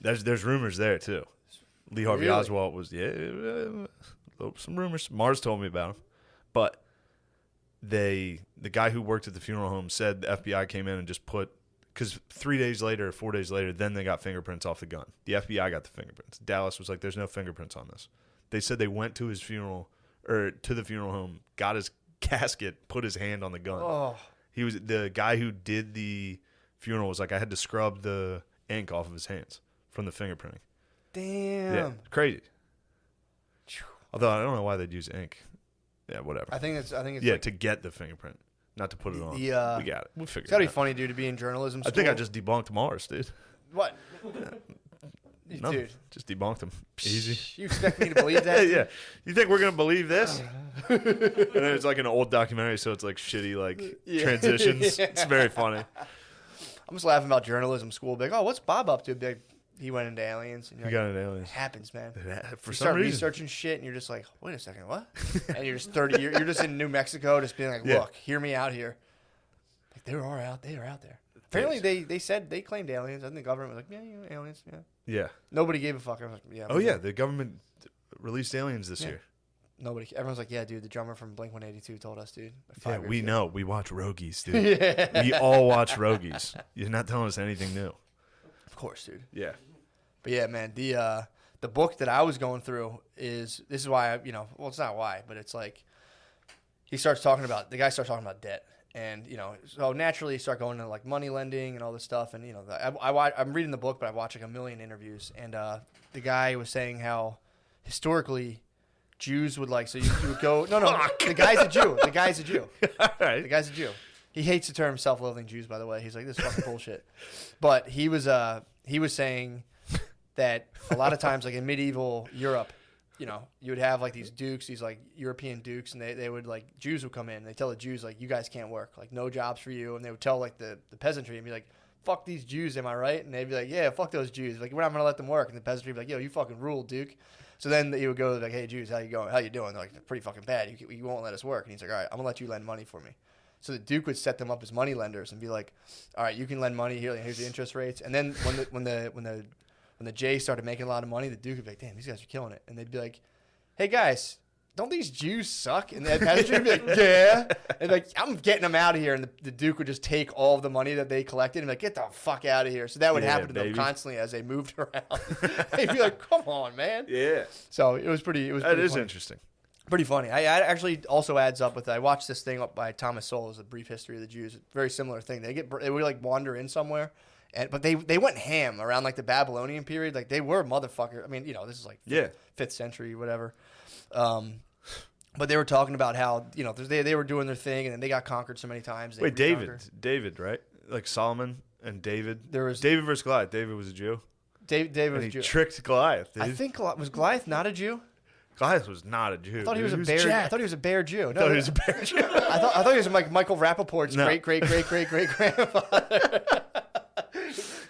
There's rumors there too. Lee Harvey Really? Oswald was some rumors. Mars told me about him, but the guy who worked at the funeral home said the FBI came in and just put. Because 3 days later, 4 days later, then they got fingerprints off the gun. The FBI got the fingerprints. Dallas was like, "There's no fingerprints on this." They said they went to his funeral or to the funeral home, got his casket, put his hand on the gun. Oh, He was the guy who did the funeral was like, I had to scrub the ink off of his hands from the fingerprinting. damn. Yeah, crazy. Although I don't know why they'd use ink. Yeah, whatever. I think it's yeah, like, to get the fingerprint, not to put it on. The, we got it. We'll figure it's gotta it be out. funny, dude, to be in journalism I school. think I just debunked Mars, dude. What? No, Dude, just debunked him. Easy. you expect me to believe that? Yeah. You think we're gonna believe this? And then it's like an old documentary, so it's like shitty transitions. Yeah. It's very funny. I'm just laughing about journalism school. Be like, oh, what's Bob up to? Be like, he went into aliens. And You you're got like, an alien. it happens, man. For You some start reason. researching shit, and you're just like, wait a second, what? And you're just 30 years. You're just in New Mexico, just being like, Yeah. look, hear me out here. Like, they are out there. Apparently, they claimed aliens. I think the government was like, yeah, aliens, yeah. Yeah. Nobody gave a fuck. I was like, yeah. Oh yeah, the government released aliens this Yeah. year. Nobody. Everyone's like, yeah, dude. The drummer from Blink 182 told us, dude. Like Yeah, 5 years we ago. know. We watch Rogies, dude. Yeah. We all watch Rogies. You're not telling us anything new. Of course, dude. Yeah. But yeah, man, the book that I was going through is why well, it's not why, but it's like the guy starts talking about debt, and so naturally you start going to like money lending and all this stuff, and I'm reading the book, but I watched like a million interviews, and the guy was saying how historically Jews would like, so you would go no the guy's a Jew All right. the guy's a Jew. He hates the term self-loathing Jews, by the way. He's like, this is fucking bullshit. But he was saying that a lot of times, like in medieval Europe, you would have like these dukes, these like European dukes, and they would like, Jews would come in and they tell the Jews like, you guys can't work, like no jobs for you. And they would tell like the peasantry and be like, fuck these Jews, am I right? And they'd be like, yeah, fuck those Jews. Like, we're not gonna let them work. And the peasantry would be like, yo, you fucking rule, duke. So then he would go like, hey Jews, how you going? How you doing? They're like, they're pretty fucking bad. You won't let us work. And he's like, all right, I'm gonna let you lend money for me. So the Duke would set them up as money lenders and be like, all right, you can lend money here. Here's the interest rates. And then when the J started making a lot of money, the Duke would be like, damn, these guys are killing it. And they'd be like, hey guys, don't these Jews suck? And the peasantry would be like, yeah. And like, I'm getting them out of here. And the Duke would just take all of the money that they collected and be like, get the fuck out of here. So that would Yeah, happen to them baby. constantly as they moved around. They'd be like, come on, man. Yeah. So it was pretty That is funny. interesting. Pretty funny. I actually also adds up with. I watched this thing up by Thomas Sowell, A Brief History of the Jews. Very similar thing. They would like wander in somewhere, but they went ham around like the Babylonian period. Like they were motherfuckers. I mean, this is like Yeah. 5th century, whatever. But they were talking about how they were doing their thing, and then they got conquered so many times. Wait, David, right? Like Solomon and David. There was David versus Goliath. David was a Jew. David And was he Jew. tricked Goliath, dude. I think was Goliath not a Jew? Goliath was not a Jew. I thought he was a dude. bear. I jacked. thought he was a bear Jew. I No, thought he was a bear Jew. I thought he was like Michael Rappaport's No. great grandfather.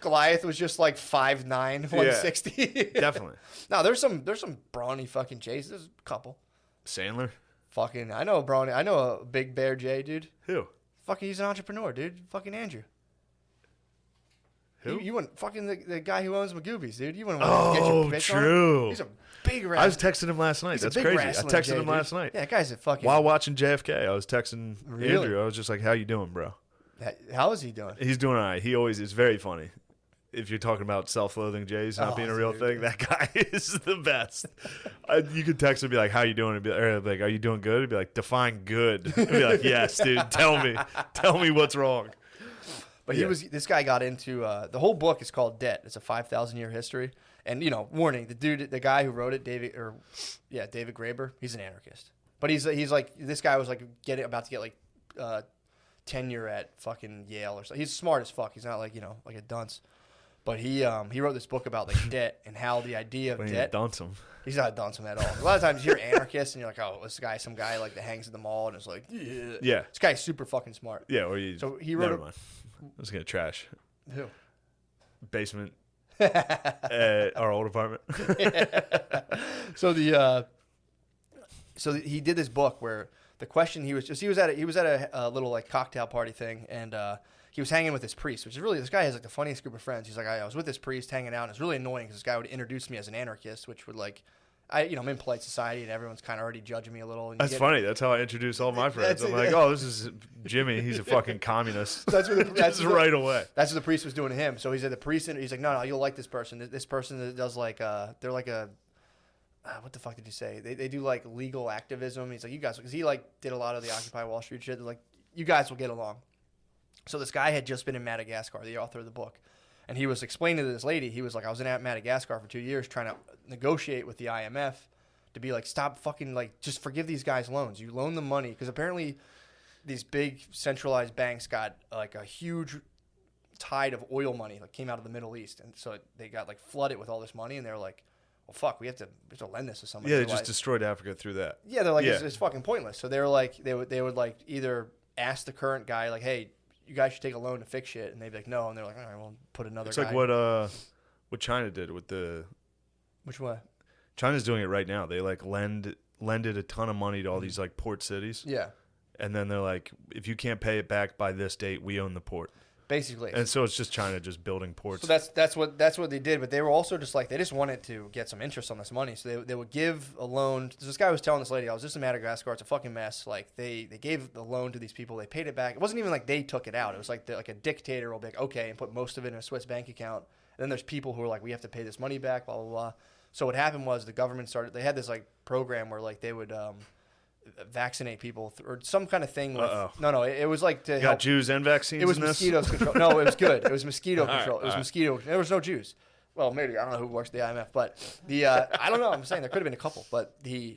Goliath was just like 5'9", 160. Definitely. No, there's some brawny fucking Jays. There's a couple. Sandler. Fucking, I know a brawny. I know a big bear Jay, dude. Who? Fucking, he's an entrepreneur, dude. Fucking Andrew. Who? You wouldn't fucking the guy who owns Magoobies, dude. You wouldn't want to get your bitch on him. true. He's a big I was texting him last night. He's a That's big crazy. I wrestling texted Jay, him dude. last night. Yeah, that guy's a fucking. While watching JFK, I was texting Really? Andrew. I was just like, "How you doing, bro?" How is he doing? He's doing all right. He always is very funny. If you're talking about self-loathing Jays not being a real dude. thing, that guy is the best. You could text him and be like, "How you doing?" And be like, "Are you doing good?" He'd be like, "Define good." He'd be like, "Yes, dude. Tell me what's wrong." But Yeah. this guy got into the whole book is called Debt. It's a 5,000-year history. And warning, the guy who wrote it, David Graeber, he's an anarchist. But he's like, this guy was like about to get like tenure at fucking Yale or something. He's smart as fuck. He's not like, like a dunce. But he wrote this book about like debt and how the idea of When you debt. dunce him. He's not a dunce him at all. A lot of times you hear anarchists and you're like, oh, this guy, some guy like that hangs at the mall and is like, yeah. Yeah. This guy's super fucking smart. Yeah. Or you. So he wrote Never mind. I was gonna trash Who? basement. Our old apartment. So he did this book where the question he was at a little like cocktail party thing, and he was hanging with this priest, which is really, this guy has like the funniest group of friends. He's like, I was with this priest hanging out, and it's really annoying because this guy would introduce me as an anarchist, which would like, I'm in polite society and everyone's kind of already judging me a little. And That's funny. That's how I introduce all my friends. I'm like, "Oh, this is Jimmy. He's a fucking communist." That's what Just right away. That's what the priest was doing to him. So he said the priest, he's like, no, you'll like this person. This person that does like, they're like a, what the fuck did he say? They do like legal activism. He's like, you guys, because he like did a lot of the Occupy Wall Street shit. They're like, you guys will get along. So this guy had just been in Madagascar, the author of the book. And he was explaining to this lady, he was like, I was in Madagascar for 2 years trying to negotiate with the IMF to be like, stop fucking, like, just forgive these guys loans. You loan them money. Because apparently these big centralized banks got like a huge tide of oil money that came out of the Middle East. And so they got like flooded with all this money. And they were like, well, fuck, we have to lend this to somebody. Yeah, they Otherwise- just destroyed Africa through that. yeah, they're like, Yeah. It's fucking pointless. So they were like, they would like either ask the current guy, like, hey, you guys should take a loan to fix shit. And they'd be like, no. And they're like, all right, we'll put another It's guy. like what China did with the. Which one? China's doing it right now. They like lended a ton of money to all these like port cities, Yeah, and then they're like, if you can't pay it back by this date, we own the port. basically. And so it's just China just building ports. So that's what they did. But they were also just like, they just wanted to get some interest on this money. So they would give a loan. This guy was telling this lady, I was just in Madagascar. It's a fucking mess. Like they gave the loan to these people. They paid it back. It wasn't even like they took it out. It was like a dictator will be like, okay, and put most of it in a Swiss bank account. And then there's people who are like, we have to pay this money back, blah, blah, blah. So what happened was the government they had this like program where like they would vaccinate people or some kind of thing. With, no, it was like to You help. got Jews and vaccines It was in this? mosquitoes control. No, it was good. It was mosquito All right, control. It was all right. mosquito. There was no Jews. Well, maybe I don't know who works at the IMF, but I don't know. I'm saying there could have been a couple, but the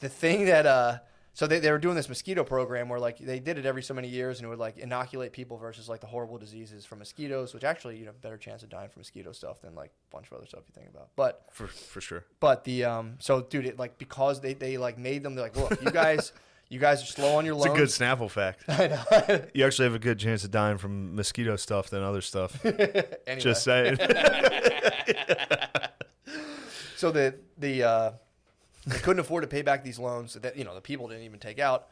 thing that so they were doing this mosquito program where like they did it every so many years and it would like inoculate people versus like the horrible diseases from mosquitoes, which actually have a better chance of dying from mosquito stuff than like a bunch of other stuff you think about. But For sure. but the so dude, it like because they like made them, they're like, look, you guys are slow on your It's loans. a good Snapple fact. I know. You actually have a good chance of dying from mosquito stuff than other stuff. Anyway. Just saying. So they couldn't afford to pay back these loans that the people didn't even take out.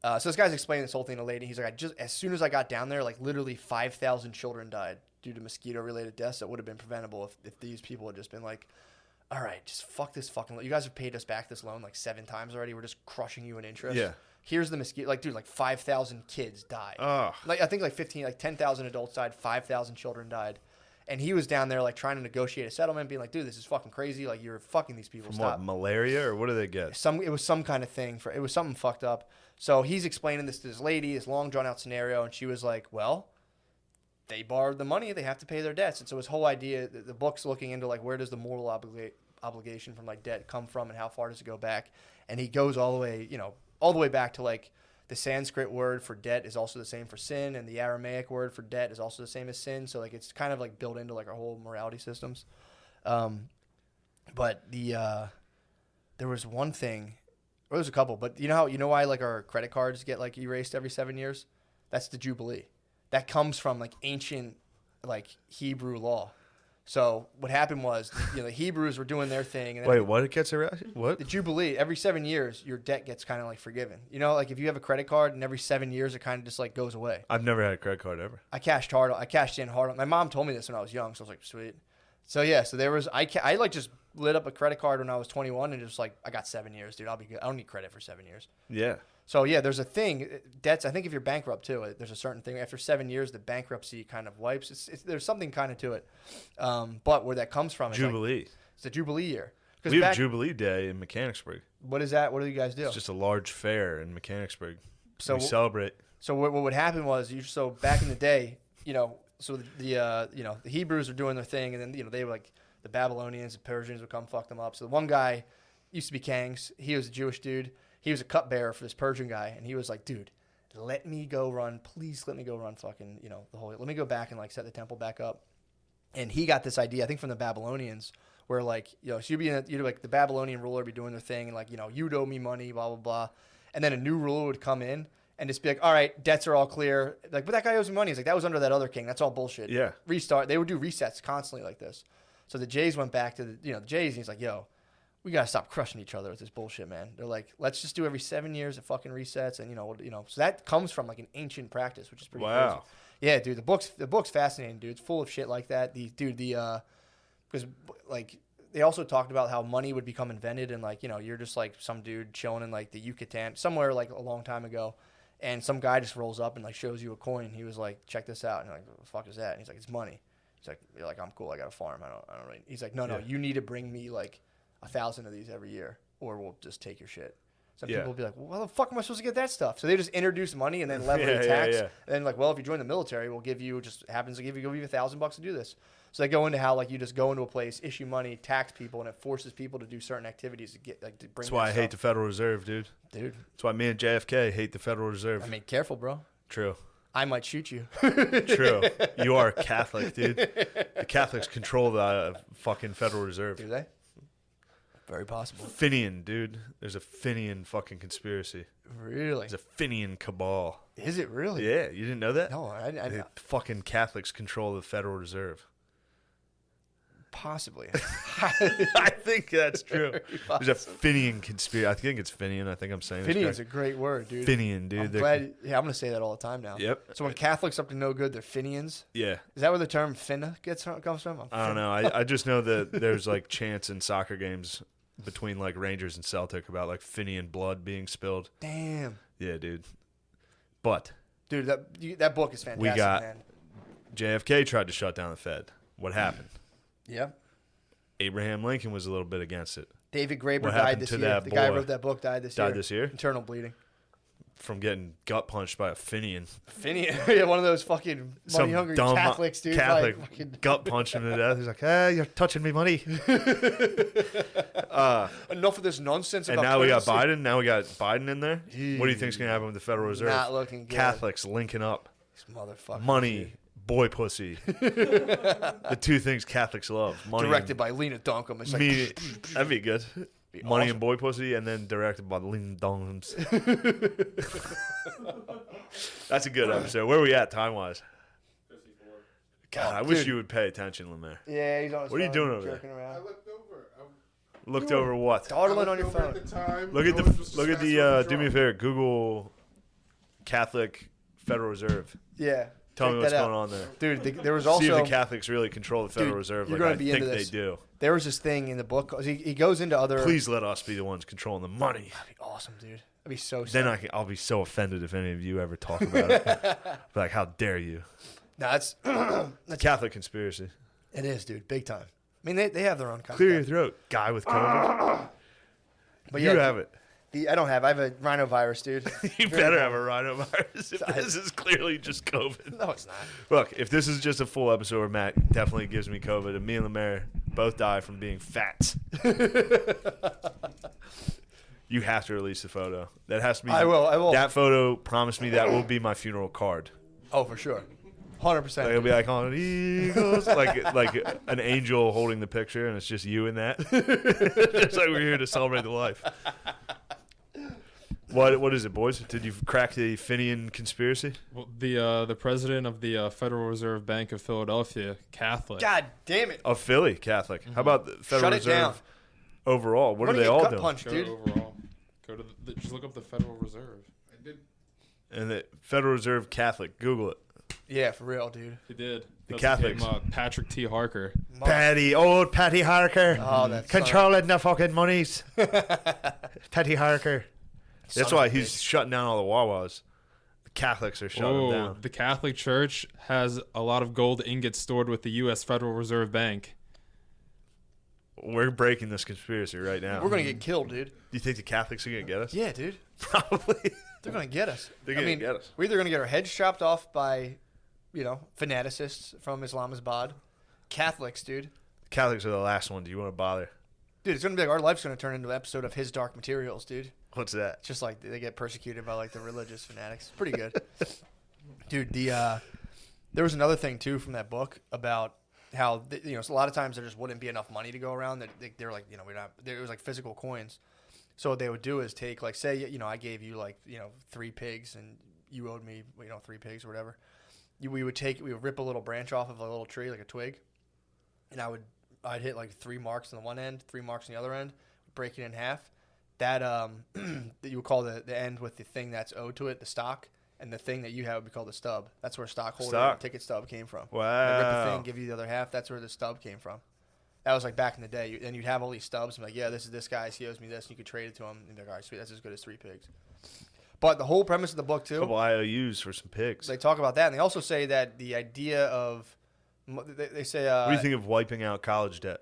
So this guy's explaining this whole thing to a lady. He's like, as soon as I got down there, like literally 5,000 children died due to mosquito-related deaths that would have been preventable if these people had just been like, all right, just fuck this fucking loan. You guys have paid us back this loan like 7 times already. We're just crushing you in interest. Yeah. Here's the mosquito. Like, dude, like 5,000 kids died. Oh. Like I think like 10,000 adults died, 5,000 children died. And he was down there like trying to negotiate a settlement, being like, dude, this is fucking crazy. Like you're fucking these people. From Stop. what, malaria or what do they get? It was some kind of thing it was something fucked up. So he's explaining this to this lady, this long drawn out scenario, and she was like, well, they borrowed the money, they have to pay their debts. And so his whole idea, the book's looking into like where does the moral obligation from like debt come from and how far does it go back? And he goes all the way back to like the Sanskrit word for debt is also the same for sin, and the Aramaic word for debt is also the same as sin. So like it's kind of like built into like our whole morality systems. But there was one thing, or there's a couple, but you know why like our credit cards get like erased every 7 years? That's the Jubilee. That comes from like ancient like Hebrew law. So what happened was, the Hebrews were doing their thing. And Wait, what? It gets erased? What? The Jubilee, every 7 years, your debt gets kind of like forgiven. Like if you have a credit card and every 7 years it kind of just like goes away. I've never had a credit card ever. I cashed in hard. My mom told me this when I was young, so I was like, sweet. So yeah, so there was, I like just lit up a credit card when I was 21 and just like, I got 7 years, dude. I'll be good. I don't need credit for 7 years. Yeah. So yeah, there's a thing, debts, I think if you're bankrupt too, there's a certain thing. After 7 years, the bankruptcy kind of wipes. There's something kind of to it. But where that comes from is Jubilee. like, it's the Jubilee year. We have Jubilee Day in Mechanicsburg. What is that? What do you guys do? It's just a large fair in Mechanicsburg. So we celebrate. So what would happen was, so back in the day, so the Hebrews were doing their thing, and then they were like the Babylonians, the Persians would come fuck them up. So the one guy used to be Kangs. He was a Jewish dude. He was a cupbearer for this Persian guy, and he was like, dude, let me go run. Please let me go run fucking, the whole, let me go back and like set the temple back up. And he got this idea, I think from the Babylonians, where like, so you'd like the Babylonian ruler would be doing their thing, and like, you'd owe me money, blah, blah, blah. And then a new ruler would come in and just be like, all right, debts are all clear. Like, but that guy owes me money. He's like, that was under that other king. That's all bullshit. Yeah. Restart. They would do resets constantly like this. So the Jays went back to the Jays, and he's like, yo, we got to stop crushing each other with this bullshit, man. They're like, let's just do every 7 years it fucking resets. And, so that comes from like an ancient practice, which is pretty crazy. Yeah, dude, the book's fascinating, dude. It's full of shit like that. Because like they also talked about how money would become invented, and like, you're just like some dude chilling in like the Yucatan, somewhere like a long time ago. And some guy just rolls up and like shows you a coin. He was like, check this out. And you're like, what the fuck is that? And he's like, it's money. He's like, you're like, I'm cool. I got a farm. I don't really. He's like, no, you need to bring me like 1,000 of these every year, or we'll just take your shit. Some people will be like, well, how the fuck am I supposed to get that stuff? So they just introduce money and then level the tax. And then like, well, if you join the military, we'll give you, just happens to give you $1,000 to do this. So they go into how like you just go into a place, issue money, tax people, and it forces people to do certain activities to get like to bring. That's why I hate the Federal Reserve, dude. That's why me and JFK hate the Federal Reserve. I mean, careful, bro. True. I might shoot you. True. You are a Catholic, dude. The Catholics control the fucking Federal Reserve. Do they? Very possible. Finian, dude. There's a Finian fucking conspiracy. Really? There's a Finian cabal. Is it really? Yeah, you didn't know that? No, I The fucking Catholics control the Federal Reserve. Possibly. I think that's true. There's a Finian conspiracy. I think it's Finian. I think I'm saying Finian's a great word, dude. Finian, dude. I'm going to say that all the time now. Yep. So when Catholics up to no good, they're Finians? Yeah. Is that where the term finna comes from? I don't know. I just know that there's like chants in soccer games between like Rangers and Celtic about like Finian blood being spilled. Damn. Yeah, dude. But dude, that book is fantastic, man. JFK tried to shut down the Fed. What happened? Yeah. Abraham Lincoln was a little bit against it. David Graeber died this year. The guy who wrote that book died this year. Died this year? Internal bleeding. From getting gut punched by a Finian. Yeah, one of those fucking money-hungry Catholics, dude. Catholic gut punched him to death. He's like, hey, you're touching me money. Enough of this nonsense about. And now we got Biden. Now we got Biden in there. Jeez. What do you think's going to happen with the Federal Reserve? Not looking good. Catholics linking up. These motherfuckers. Money. Boy pussy. The two things Catholics love. Money. Directed by Lena Dunham. It's like, that'd be good. Money awesome. and boy pussy, and then directed by Lena Dunham. That's a good episode. Where are we at time-wise? 54. God, I wish you would pay attention, Lemaire. Yeah, he's on his phone. What are you doing over there? I looked over. Looked over what? Dawdling on your phone. Look at do me a favor. Google Catholic Federal Reserve. Yeah. Tell me what's going on there. Dude, there was also... See if the Catholics really control the Federal Reserve like I think they do. There was this thing in the book. He goes into other... Please let us be the ones controlling the money. That'd be awesome, dude. That'd be so sad. Then I'll be so offended if any of you ever talk about it. Be like, how dare you? No, that's Catholic conspiracy. It is, dude. Big time. I mean, they have their own kind Clear your throat, guy with COVID. But you have it. I don't have. I have a rhinovirus, dude. You better have a rhinovirus. If this is clearly just COVID. No, it's not. Look, if this is just a full episode where Matt definitely gives me COVID, and me and Lemaire both die from being fat, you have to release the photo. That has to be. I will. That photo, promise me that will be my funeral card. Oh, for sure. 100%. Like, it'll be like on Eagles, like an angel holding the picture, and it's just you in that. Just like we're here to celebrate the life. What is it, boys? Did you crack the Finian conspiracy? Well, the president of the Federal Reserve Bank of Philadelphia, Catholic. God damn it. Of Philly, Catholic. How about the Federal Shut it Reserve down. overall? What are do they you all gut doing? punch, Go dude? overall. Go to just look up the Federal Reserve. I did. And the Federal Reserve Catholic. Google it. Yeah, for real, dude. He did. The That's Catholics. his name, Patrick T. Harker. Old Patty Harker. Oh, that's Controlling the fucking monies. Patty Harker. That's Son of why a he's bitch. shutting down all the Wawas. The Catholics are shutting them Oh, down. the Catholic Church has a lot of gold ingots stored with the U.S. Federal Reserve Bank. We're breaking this conspiracy right now. We're going to get killed, dude. Do you think the Catholics are going to get us? Yeah, dude. Probably. They're going to get us. They're gonna get us. We're either going to get our heads chopped off by, fanaticists from Islamabad. Catholics, dude. Catholics are the last one. Do you want to bother? Dude, it's going to be like our life's going to turn into an episode of His Dark Materials, dude. What's that? Just like they get persecuted by like the religious fanatics. Pretty good. Dude, there was another thing too from that book about how a lot of times there just wouldn't be enough money to go around. They're like, we're not. There was like physical coins. So what they would do is take like, say, I gave you like 3 pigs and you owed me 3 pigs or whatever. We would rip a little branch off of a little tree, like a twig, and I'd hit like 3 marks on the one end, 3 marks on the other end, break it in half. That that you would call the end with the thing that's owed to it, the stock, and the thing that you have would be called the stub. That's where stockholder and ticket stub came from. Wow. They rip the thing, give you the other half. That's where the stub came from. That was like back in the day. And you'd have all these stubs. And like, yeah, this is this guy's. He owes me this. And you could trade it to him. And they're like, all right, sweet. That's as good as 3 pigs. But the whole premise of the book, too, A couple IOUs for some pigs. they talk about that. And they also say that the idea of, they say, What do you think of wiping out college debt?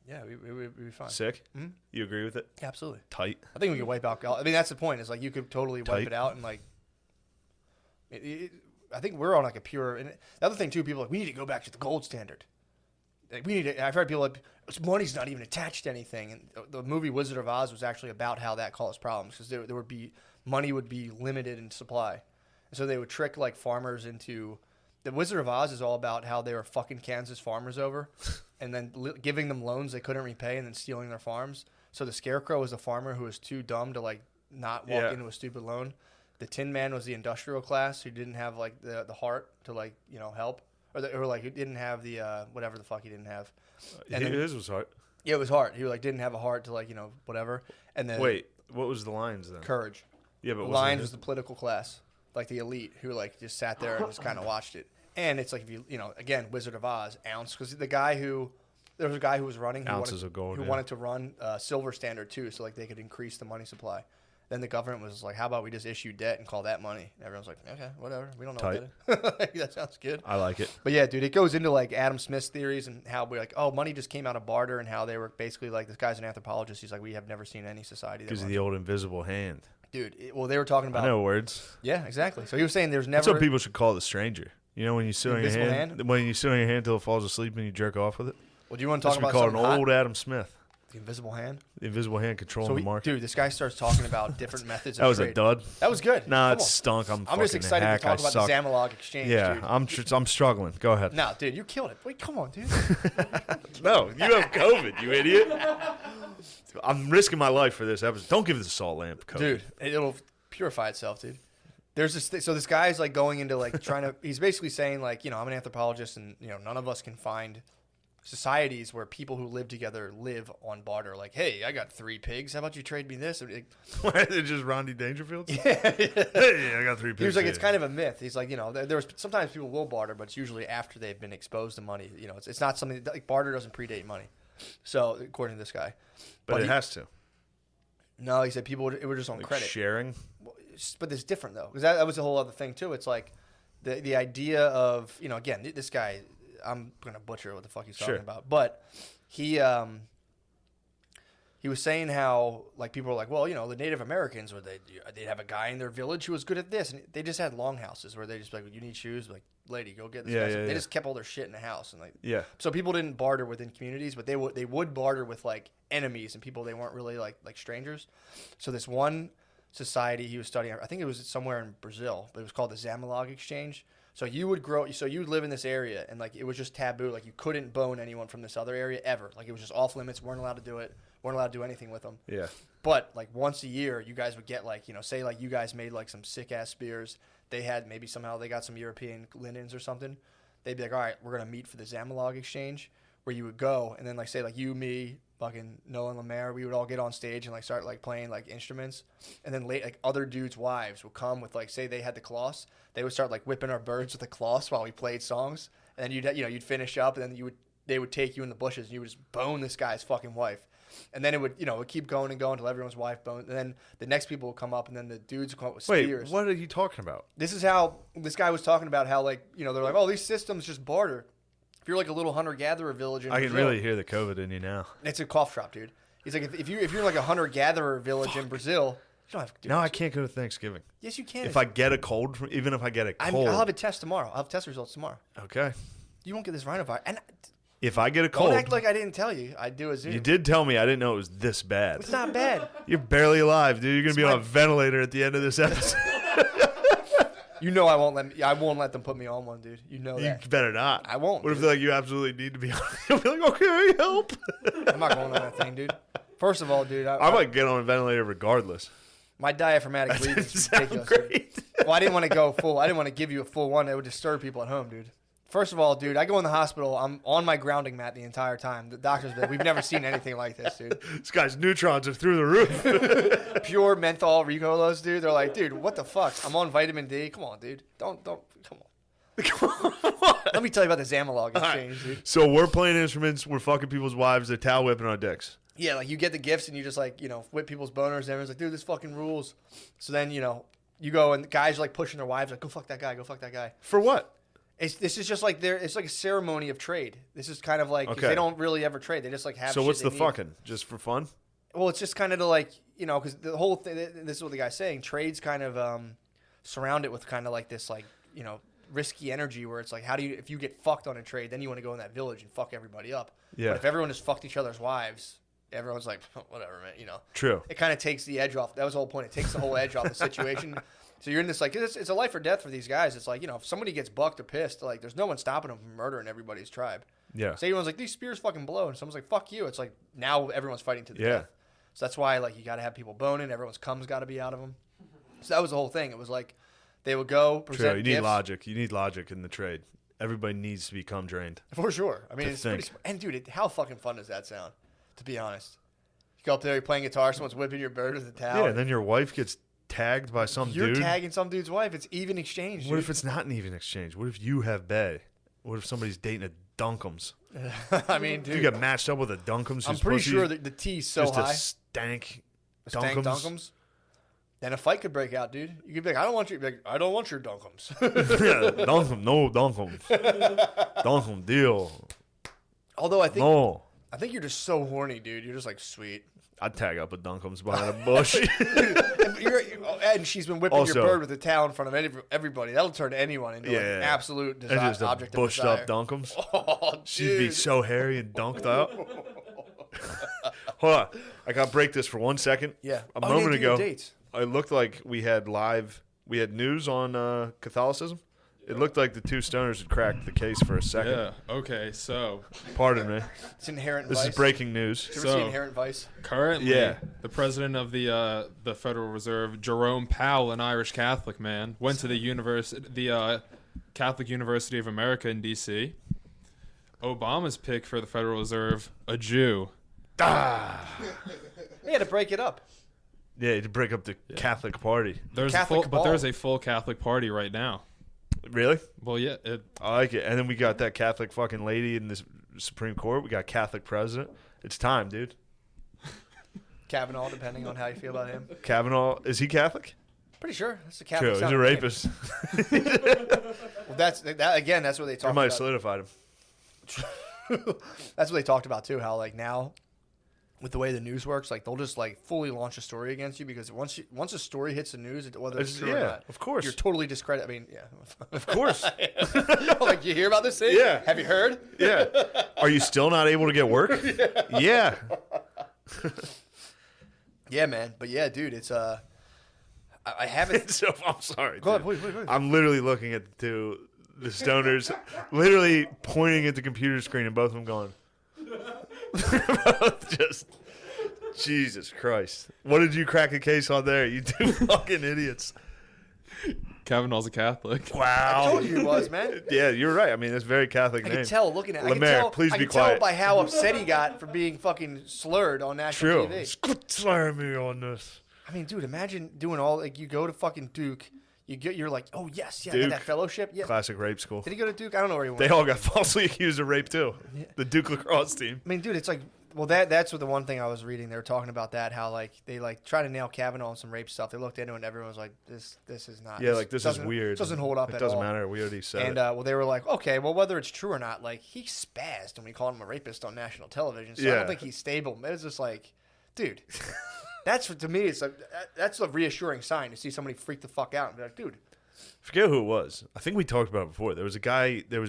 yeah, we'd be fine. Sick? Mhm. You agree with it? Absolutely. Tight. I think we could wipe out. I mean, that's the point. Is like you could totally wipe Tight. it out and like. I think we're on like a pure. And the other thing too, people are like we need to go back to the gold standard. Like, we need to. I've heard people like money's not even attached to anything. And the movie Wizard of Oz was actually about how that caused problems because there would be money would be limited in supply, and so they would trick like farmers into. The Wizard of Oz is all about how they were fucking Kansas farmers over, and then giving them loans they couldn't repay, and then stealing their farms. So the Scarecrow was a farmer who was too dumb to like not walk into a stupid loan. The Tin Man was the industrial class who didn't have like the heart to like help, or like who didn't have the whatever the fuck he didn't have. And then, His was hard. yeah, it was heart. He like didn't have a heart to like whatever. And then Wait, what was the lines then? courage. Yeah, but The wasn't Lions his- was the political class, like the elite who like just sat there and just kind of watched it. And it's like if you again Wizard of Oz ounce because there was a guy who was running Ounces of gold, who yeah. wanted to run silver standard too, so like they could increase the money supply. Then the government was like, "How about we just issue debt and call that money?" And everyone's like, "Okay, whatever. We don't know Tight. what that is." That sounds good. I like it. But yeah, dude, it goes into like Adam Smith's theories and how we're like, oh, money just came out of barter and how they were basically like this guy's an anthropologist. He's like, we have never seen any society that Because of runs the old invisible hand. dude. Well, they were talking about I know words. yeah, exactly. So he was saying there's That's never what people should call the stranger. You know when you sit on your Invisible hand, hand? when you sit on your hand until it falls asleep and you jerk off with it? Well, do you want to That's talk what we about call something an old hot? Adam Smith. The invisible hand? The invisible hand controlling So the market. dude, this guy starts talking about different methods. That of was trade. a dud. That was good. Nah, Come it on. stunk. I'm I'm just fucking excited hack. to talk I about suck. the Zamalog exchange. Yeah, dude. I'm struggling. Go ahead. No, dude, you killed it. Wait, come on, dude. No, you have COVID, you idiot. I'm risking my life for this episode. Don't give the salt lamp COVID. Dude, it'll purify itself, dude. There's this so this guy's like going into like trying to he's basically saying like, I'm an anthropologist and none of us can find societies where people who live together live on barter. Like, hey, I got 3 pigs. How about you trade me this? They're just Rodney Dangerfield? Yeah. Hey, I got 3 pigs. He was like, it's here. kind of a myth. He's like, there's sometimes people will barter, but it's usually after they've been exposed to money. It's not something like barter doesn't predate money. So according to this guy, But it he- has to. No, he said people it were just on Like credit. sharing. But it's different though, because that was a whole other thing too. It's like the idea of again this guy. I'm gonna butcher what the fuck he's talking Sure. about, but he was saying how like people were like, well, the Native Americans where they'd have a guy in their village who was good at this, and they just had longhouses where they just like, you need shoes, like lady, go get this. Yeah, guy. yeah, They yeah. just kept all their shit in the house, and like Yeah. so people didn't barter within communities, but they would barter with like enemies and people they weren't really like strangers. So this one society he was studying, I think it was somewhere in Brazil, but it was called the Zamalog Exchange. So you would live in this area, and like it was just taboo. Like you couldn't bone anyone from this other area ever. Like it was just off limits. Weren't allowed to do it. Weren't allowed to do anything with them. Yeah. But like once a year, you guys would get like, say like you guys made like some sick ass spears. They had maybe somehow they got some European linens or something. They'd be like, all right, we're gonna meet for the Zamalog exchange, where you would go, and then like say like you, me, fucking Noah and Lemaire, we would all get on stage and like start like playing like instruments, and then like other dudes' wives would come with like, say they had the cloths, they would start like whipping our birds with the cloths while we played songs, and then you'd finish up, and then they would take you in the bushes and you would just bone this guy's fucking wife. And then it would, it would keep going and going until everyone's wife boned. And then the next people would come up, and then the dudes would come up with spears. Wait, what are you talking about? This is how this guy was talking about how, like, they're like, oh, these systems just barter. If you're like a little hunter-gatherer village in I can Brazil, really hear the COVID in you now. it's a cough drop, dude. He's like, if you're like a hunter-gatherer village in Brazil, you don't have to do Now this. I can't go to Thanksgiving. Yes, you can. If I get a cold, even if I get a cold. I'll have a test tomorrow. I'll have test results tomorrow. Okay. You won't get this rhinovirus. And If I get a don't cold. act like I didn't tell you. I do a Zoom. You did tell me. I didn't know it was this bad. It's not bad. You're barely alive, dude. You're going to be on a ventilator at the end of this episode. I won't let them put me on one, dude. You know You that. better not. I won't, What if dude. they're like, you absolutely need to be on it? You'll be like, okay, help. I'm not going on that thing, dude. First of all, dude, I might get on a ventilator regardless. my diaphragmatic breathing That is sounds ridiculous. Dude. great. Well, I didn't want to go full. I didn't want to give you a full one. That would disturb people at home, dude. First of all, dude, I go in the hospital. I'm on my grounding mat the entire time. The doctor's been, we've never seen anything like this, dude. This guy's neutrons are through the roof. Pure menthol Ricolos, dude. They're like, dude, what the fuck? I'm on vitamin D. Come on, dude. Don't, come on. Let me tell you about the Zamalog exchange, dude. So we're playing instruments. We're fucking people's wives. They're towel whipping our dicks. Yeah, like you get the gifts and you just like, whip people's boners. And everyone's like, dude, this fucking rules. So then, you go and the guys are like pushing their wives, like, go fuck that guy, go fuck that guy. For what? This is just like it's like a ceremony of trade. This is kind of like 'cause Okay. they don't really ever trade. They just like have. So shit what's they the need. fucking? Just for fun? Well, it's just kind of to like because the whole thing. This is what the guy's saying. Trade's kind of surrounded with kind of like this like risky energy where it's like if you get fucked on a trade, then you want to go in that village and fuck everybody up. Yeah. But if everyone just fucked each other's wives, everyone's like whatever, man. True. It kind of takes the edge off. That was the whole point. It takes the whole edge off the situation. So you're in this like it's a life or death for these guys. It's like if somebody gets bucked or pissed, like there's no one stopping them from murdering everybody's tribe. Yeah. So everyone's like these spears fucking blow, and someone's like fuck you. It's like now everyone's fighting to the Yeah. death. So that's why like you got to have people boning. Everyone's cum's got to be out of them. So that was the whole thing. It was like they would go present True. You need gifts. logic. You need logic in the trade. Everybody needs to become drained. For sure. I mean, To it's think. pretty. And dude, how fucking fun does that sound? To be honest, you go up there, you're playing guitar, someone's whipping your bird with a towel. Yeah, and then your wife gets tagged by some you're dude. tagging some dude's wife. It's even exchange. What Dude. if it's not an even exchange? What if you have bae? What if somebody's dating a Dunkums? I mean, If you dude, get matched up with a Dunkums, I'm whose pretty pussy sure that the T's so just high. a stank Stank Dunkums. Dunkums. Then a fight could break out, dude. You could be like, I don't want your Dunkums. Yeah, Dunkum, no Dunkums. Dunkum deal. Although I think you're just so horny, dude. You're just like sweet. I'd tag up a Dunkums behind a bush. And she's been whipping Also- your bird with a towel in front of everybody. That'll turn anyone into like an Yeah. absolute And just a object bushed of up desire. Dunkums. Oh, She'd be dude. so hairy and dunked out. Hold on. I got to break this for 1 second. Yeah. A Oh, moment yeah, do your ago, dates. it looked like we had news on Catholicism. It looked like the two stoners had cracked the case for a second. Yeah. Okay. So Pardon me. It's Inherent This Vice. is breaking news. Did you ever see So- Inherent Vice? currently, Yeah. the president of the Federal Reserve, Jerome Powell, an Irish Catholic man, went to the Catholic University of America in D.C. Obama's pick for the Federal Reserve, a Jew. They had to break it up. Yeah, to break up the Catholic Party. There's Catholic but cabal. there's a full Catholic party right now. Really? Well, yeah. I like it. And then we got that Catholic fucking lady in the Supreme Court. We got Catholic president. It's time, dude. Kavanaugh, depending on how you feel about him. Kavanaugh, is he Catholic? Pretty sure that's the True. Catholic. He's a sounding name. rapist. Well, that's what they I talked might have about. solidified him. That's what they talked about too. How like now, with the way the news works, like they'll just like fully launch a story against you because once a story hits the news, whether it's true or not, of course. you're totally discredited. I mean, yeah, Of course. like you hear about this thing? Yeah. Have you heard? Yeah. Are you still not able to get work? Yeah. Yeah, man. But yeah, dude, it's I haven't. So I'm sorry. Go ahead, dude. please. I'm literally looking at the the stoners literally pointing at the computer screen and both of them going. Just, Jesus Christ. What did you crack a case on there? You two fucking idiots. Kavanaugh's a Catholic. I Wow. told you he was, man. Yeah, you're right. I mean, that's a very Catholic I name. can tell looking at it. Lemaire, please I be can tell quiet. by how upset he got for being fucking slurred on national True. TV. Quit slamming me on this. I mean, dude, imagine doing all like you go to fucking Duke, you're like, oh yes, yeah, I Duke. got that fellowship. Yeah. Classic rape school. Did he go to Duke? I don't know where he went. They all got falsely accused of rape too. The Duke lacrosse team. I mean, dude, it's like, well, that's what the one thing I was reading. They were talking about that, how like they like try to nail Kavanaugh on some rape stuff. They looked into it and everyone was like, this is not. Yeah, like this is doesn't- weird. Doesn't hold up It at doesn't all. matter. We already said And it. well, they were like, okay, well, whether it's true or not, like he spazzed when we called him a rapist on national television. So I Yeah. don't think he's stable. It's just like, dude, that's to me, it's like that's a reassuring sign to see somebody freak the fuck out and be like, dude. Forget who it was. I think we talked about it before. There was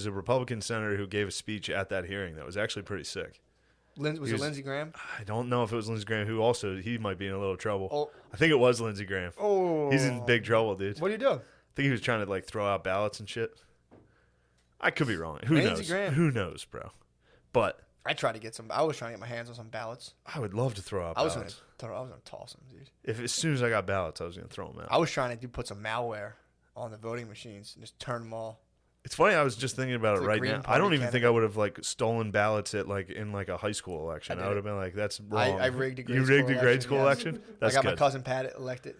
a Republican senator who gave a speech at that hearing that was actually pretty sick. Was it Lindsey Graham? I don't know if it was Lindsey Graham, who also, he might be in a little trouble. Oh. I think it was Lindsey Graham. Oh, He's in big trouble, dude. What are you doing? I think he was trying to like throw out ballots and shit. I could be wrong. Who Lindsey knows? Graham. Who knows, bro? But I tried to get some. I was trying to get my hands on some ballots. I would love to throw out I was ballots. gonna toss them, dude. If as soon as I got ballots, I was gonna throw them out. I was trying to put some malware on the voting machines and just turn them all. It's funny. I was just thinking about it The right Green now. I Party don't even think candidate. I would have like stolen ballots at like in like a high school election. I I did would it. have been like, that's wrong. I rigged a grade You school rigged a grade election, school yes. election. That's I got good. my cousin Pat elected.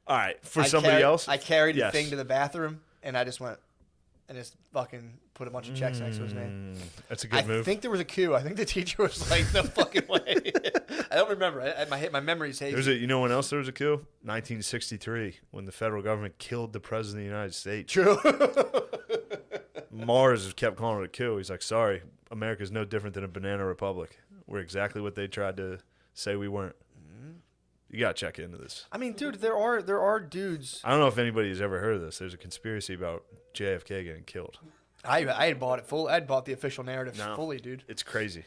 All right, for I somebody carried- else, I carried yes. the thing to the bathroom and I just went and just fucking put a bunch of checks next to his name. That's a good I move. think there was a queue. I think the teacher was like, "No fucking way." I don't remember. My memory's hazy. There's a, you know when else there was a coup? 1963, when the federal government killed the president of the United States. True. Mars kept calling it a coup. He's like, sorry, America's no different than a banana republic. We're exactly what they tried to say we weren't. You gotta check into this. I mean, dude, there are dudes. I don't know if anybody has ever heard of this. There's a conspiracy about JFK getting killed. I had bought it full. I had bought the official narrative No. fully, dude. It's crazy.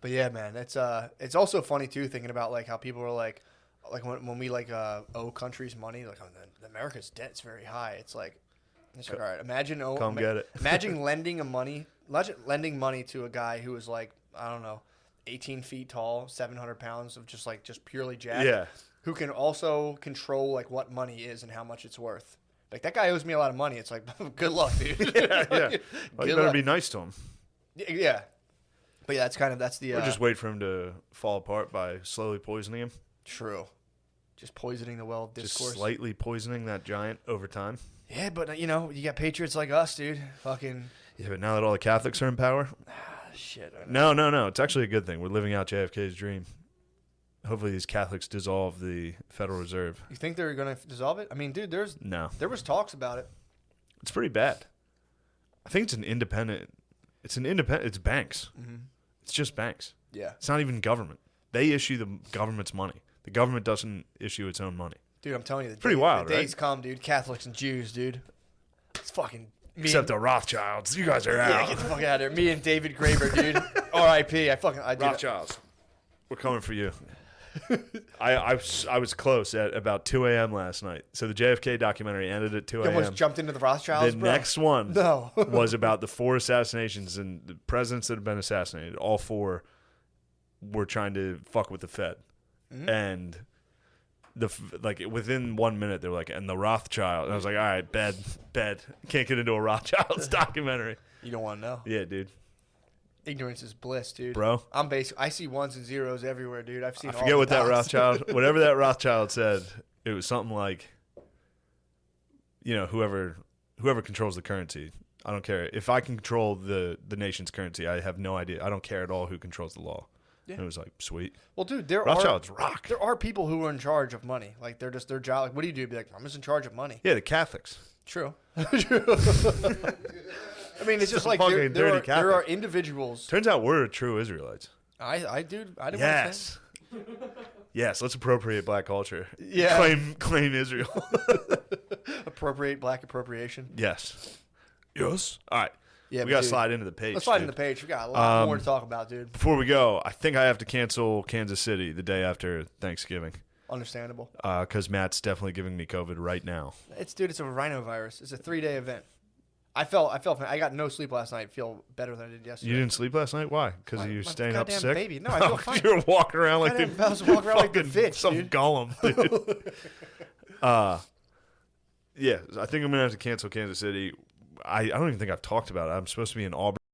But yeah, man, it's also funny too thinking about like how people are like when we like owe countries money, like America's debt's very high. It's like all right, imagine Come get it. Imagine lending money to a guy who was like, I don't know, 18 feet tall, 700 pounds of just purely jacked. Yeah. Who can also control like what money is and how much it's worth. Like that guy owes me a lot of money. It's like, good luck, dude. Yeah. Well, you Good better luck. be nice to him. Yeah. But yeah, that's the Or just wait for him to fall apart by slowly poisoning him. true. Just poisoning the well Just discourse. slightly poisoning that giant over time. Yeah, but you you got patriots like us, dude. Fucking Yeah, but now that all the Catholics are in power, shit. I know. no. It's actually a good thing. We're living out JFK's dream. Hopefully these Catholics dissolve the Federal Reserve. You think they're gonna dissolve it? I mean, dude, No. there was talks about it. It's pretty bad. I think it's it's banks. Mm-hmm. It's just banks. Yeah, It's not even government. They issue the government's money. The government doesn't issue its own money. dude, I'm telling you, Pretty wild, the right? days come, dude. Catholics and Jews, dude. It's fucking. Except the Rothschilds. You guys are yeah, out. get the fuck out of there. Me and David Graeber, dude. R.I.P. I did. Rothschilds. We're coming for you. I was close at about 2 a.m. last night. So the JFK documentary ended at 2 You a.m. almost jumped into the Rothschilds, The bro. next one No. was about the 4 assassinations and the presidents that have been assassinated. All 4 were trying to fuck with the Fed. Mm-hmm. And within 1 minute, they were like, and the Rothschild. And I was like, all right, bed. Can't get into a Rothschilds documentary. You don't want to know. Yeah, dude. Ignorance is bliss, dude. Bro. I see ones and zeros everywhere, dude. I've seen. I all forget the what that dots. Rothschild, whatever that Rothschild said, it was something like, whoever controls the currency, I don't care. If I can control the nation's currency, I have no idea. I don't care at all who controls the law. Yeah. And it was like, sweet. Well, dude, there Rothschilds rock. There are people who are in charge of money. Like they're just their job. Like, what do you do? Be like, I'm just in charge of money. Yeah, the Catholics. True. True. I mean, it's just like fucking there dirty are Catholic. individuals. Turns out we're true Israelites. I didn't want to say. Yes. Yes, let's appropriate black culture. Yeah. Claim Israel. Appropriate black appropriation. Yes. Yes. All right. Yeah, we but got to dude, slide into the page. Let's slide dude. into the page. We got a lot more to talk about, dude. Before we go, I think I have to cancel Kansas City the day after Thanksgiving. Understandable. Because Matt's definitely giving me COVID right now. It's a rhinovirus. It's a 3-day event. I got no sleep last night. Feel better than I did yesterday. You didn't sleep last night? Why? Because you're staying up goddamn sick? baby. No, I feel fine. You're walking around like I was walking around like the Fitch, some dude. golem, dude. Yeah, I think I'm going to have to cancel Kansas City. I don't even think I've talked about it. I'm supposed to be in Auburn.